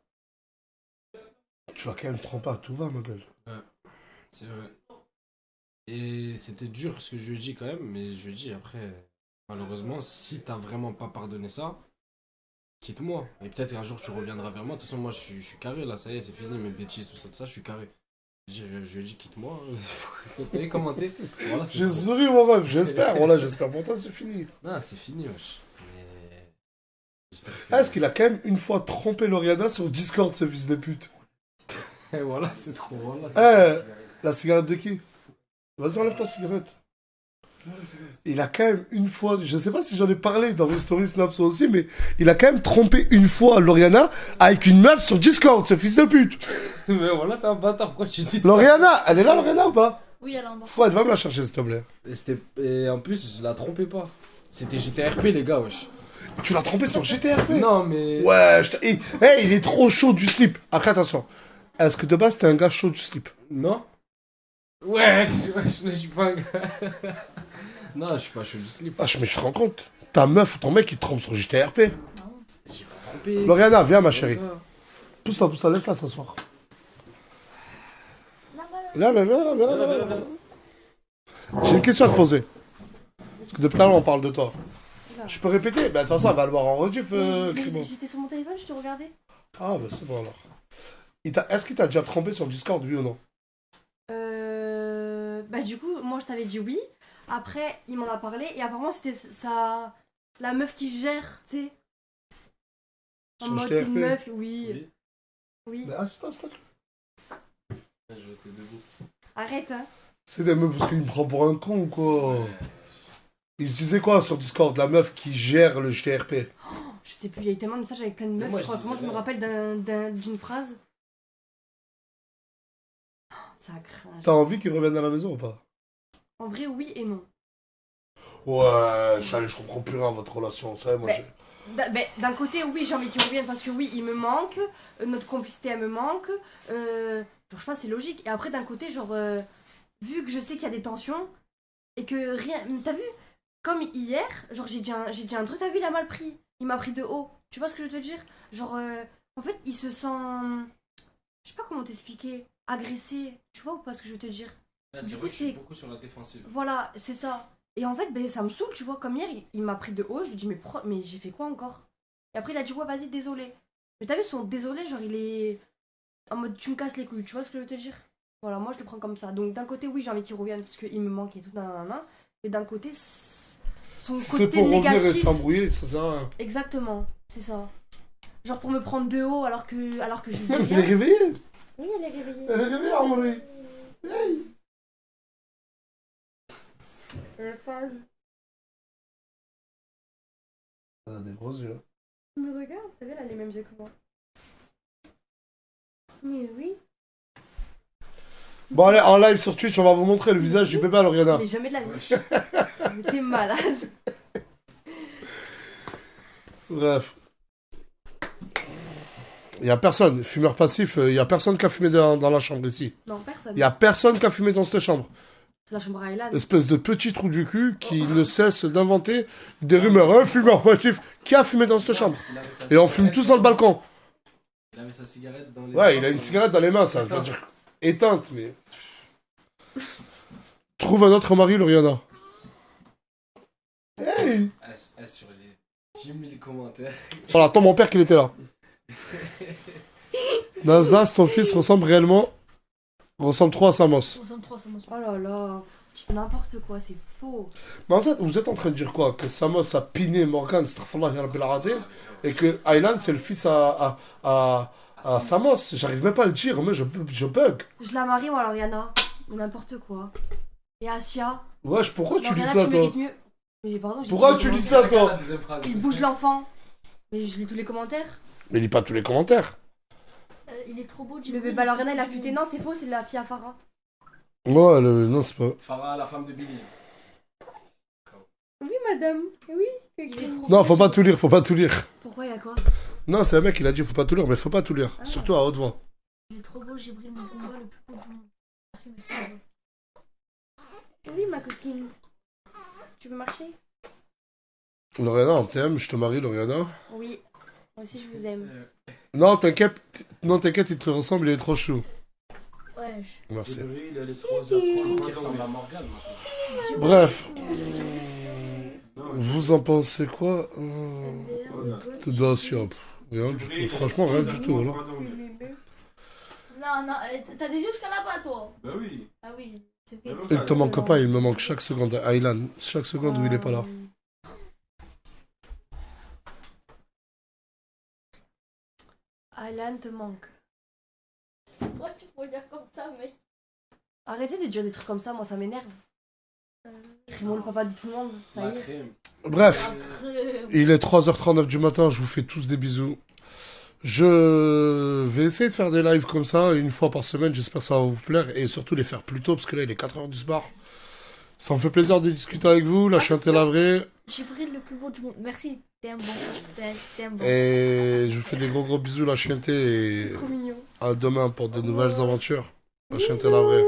tu vas quand même tromper à tout va, ma gueule. Ouais, c'est vrai. Et c'était dur ce que je lui ai dit quand même, mais je lui ai dit après, malheureusement, si t'as vraiment pas pardonné ça, quitte-moi. Et peut-être qu'un jour tu reviendras vers moi. De toute façon, moi je suis carré là, ça y est, c'est fini, mes bêtises, tout ça, je suis carré. Je lui ai dit quitte-moi. T'avais commenté. Voilà, j'ai souri, mon rêve, j'espère. Voilà, j'espère pour toi, c'est fini. Non, c'est fini, wesh. Mais... Est-ce qu'il a quand même une fois trompé Loriana sur Discord, ce fils de pute? Et voilà, c'est trop. Voilà, la cigarette de qui? Vas-y, enlève ta cigarette. Il a quand même une fois, je sais pas si j'en ai parlé dans mes stories Snaps aussi, mais il a quand même trompé une fois Loriana avec une meuf sur Discord, ce fils de pute. Mais voilà, t'es un bâtard, pourquoi tu dis ça? Loriana, elle est là, Loriana, ou pas? Oui, elle est en bas. Fouad, va me la chercher, s'il te plaît. Et en plus, je la trompais pas. C'était GTRP, les gars, wesh. Tu l'as trompé sur GTRP? Non, mais... Ouais, il est trop chaud du slip. Après, attention. Est-ce que de base, t'es un gars chaud du slip? Non. Wesh, je suis pas un gars... Non, je suis pas chaud du slip. Ah, mais je te rends compte. Ta meuf ou ton mec, il te trompe sur JTRP. J'ai pas trompé. Loriana, viens, ma chérie. Pousse-toi, laisse-la s'asseoir. Viens. J'ai une question à te poser. Parce que depuis tout à l'heure, on parle de toi. Je peux répéter? Bah, de toute façon, elle va le voir en rediff, J'étais sur mon téléphone, je te regardais. Ah, bah, c'est bon alors. Est-ce qu'il t'a déjà trompé sur Discord, oui ou non? Bah, du coup, moi, je t'avais dit oui. Après, il m'en a parlé. Et apparemment, c'était la meuf qui gère, tu sais. En mode, c'est une meuf, oui. Mais assieds-toi, s'il te plaît. Je vais rester debout. Arrête, hein. C'est des meufs parce qu'il me prend pour un con ou quoi? Ouais. Il se disait quoi sur Discord? La meuf qui gère le JTRP. Oh, je sais plus, il y a eu tellement de messages avec plein de meufs. Moi, je me rappelle d'une phrase. Oh, ça craint. T'as envie qu'il revienne à la maison ou pas? En vrai, oui et non. Ouais, ça, je comprends plus rien à votre relation. Ça, moi, D'un côté, oui, j'ai envie qu'il revienne parce que oui, il me manque, notre complicité, elle me manque. Donc, je pense que c'est logique. Et après, d'un côté, genre, vu que je sais qu'il y a des tensions et que rien. T'as vu? Comme hier, genre, j'ai dit un truc, t'as vu, il a mal pris. Il m'a pris de haut. Tu vois ce que je veux te dire? Genre, en fait, il se sent. Je sais pas comment t'expliquer. Agressé. Tu vois ou pas ce que je veux te dire? Là, c'est vrai que je suis beaucoup sur la défensive. Voilà, c'est ça. Et en fait, ben, ça me saoule, tu vois. Comme hier, il m'a pris de haut. Je lui dis, mais j'ai fait quoi encore? Et après, il a dit, ouais, vas-y, désolé. Mais t'as vu, son désolé, genre, il est en mode, tu me casses les couilles. Tu vois ce que je veux te dire? Voilà, moi, je le prends comme ça. Donc, d'un côté, oui, j'ai envie qu'il revienne parce qu'il me manque et tout, nanana. Et d'un côté, son c'est côté pour négatif. revenir et s'embrouiller, ça sert à rien. Exactement, c'est ça. Genre, pour me prendre de haut alors que je lui dis Elle rien. est réveillée. Oui, elle est réveillée. Elle est réveillée, Amaury. Hey. Elle est folle. Elle a des gros yeux. Tu me regardes, t'as vu, elle a les mêmes yeux que moi. Mais oui. Bon, allez, en live sur Twitch, on va vous montrer le visage du bébé à Lauriana. Mais jamais de la vie. Mais t'es malade. Bref. Il y a personne, fumeur passif, il y a personne qui a fumé dans la chambre ici. Non, personne. Il y a personne qui a fumé dans cette chambre. C'est la chambre à Aylan. Espèce de petit trou du cul qui ne cesse d'inventer des rumeurs. Un fumeur passif qui a fumé dans cette chambre. Et on fume tous dans le balcon. Il avait sa cigarette dans les mains. Ouais, il a une cigarette dans les mains, ça. Je veux dire, éteinte, mais. Trouve un autre mari, Lauriana. Hey! Sur les 10 000 commentaires. Voilà, attends, mon père qu'il était là. Naslas, ton fils ressemble trop à Samos. Oh là là, c'est n'importe quoi, c'est faux. Mais en fait, vous êtes en train de dire quoi? Que Samos a piné Morgan, et que Aylan, c'est le fils à Samos. J'arrive même pas à le dire, mais je bug. Je la marie, moi, Lauriana. N'importe quoi. Et Asia. Wesh, pourquoi tu lis Lauriana, ça, tu toi? mérites mieux. Mais pardon, Pourquoi tu lis ça, toi? Il bouge l'enfant. Mais je lis tous les commentaires. Mais lis pas tous les commentaires. Il est trop beau, Le bébé Lauriana, il a futé. Non, c'est faux, c'est la fille à Farah. Ouais, non, c'est pas. Farah, la femme de Billy. Oui, madame. Oui. Non, faut pas tout lire, faut pas tout lire. Pourquoi, y'a quoi? Non, c'est un mec, il a dit faut pas tout lire, mais faut pas tout lire. Surtout à haute voix. Il est trop beau, j'ai pris mon combat le plus beau du monde. Merci, merci. Oui, ma coquine. Tu veux marcher? Lauriana, on t'aime, je te marie, Lauriana. Oui. Moi aussi, je vous aime. Non, t'inquiète, il te ressemble, il est trop chou. Ouais. Merci. Il est 3h30. Qui ressemble à Morgan maintenant. Bref. Vous en pensez quoi? Tout doit sûr. Rien du tout. Franchement, rien du tout. Là. Non, t'as des yeux jusqu'à là-bas, toi. Bah oui. Ah oui, c'est vrai. Il te manque pas, il me manque chaque seconde. Aylan, chaque seconde où il est pas là. Aylan te manque. Pourquoi tu peux dire comme ça, mec? Arrêtez de dire des trucs comme ça, moi ça m'énerve. Crimo le papa de tout le monde, ça y est. Bref, il est 3h39 du matin, je vous fais tous des bisous. Je vais essayer de faire des lives comme ça, une fois par semaine, j'espère que ça va vous plaire, et surtout les faire plus tôt, parce que là il est 4h du soir. Ça me fait plaisir de discuter avec vous, la chienté la vraie. J'ai pris le plus beau du monde, merci, t'es un bon. T'es un bon. Et je vous fais des gros bisous, la chienté, et Trop mignon. à demain pour de nouvelles aventures. La chienté la vraie.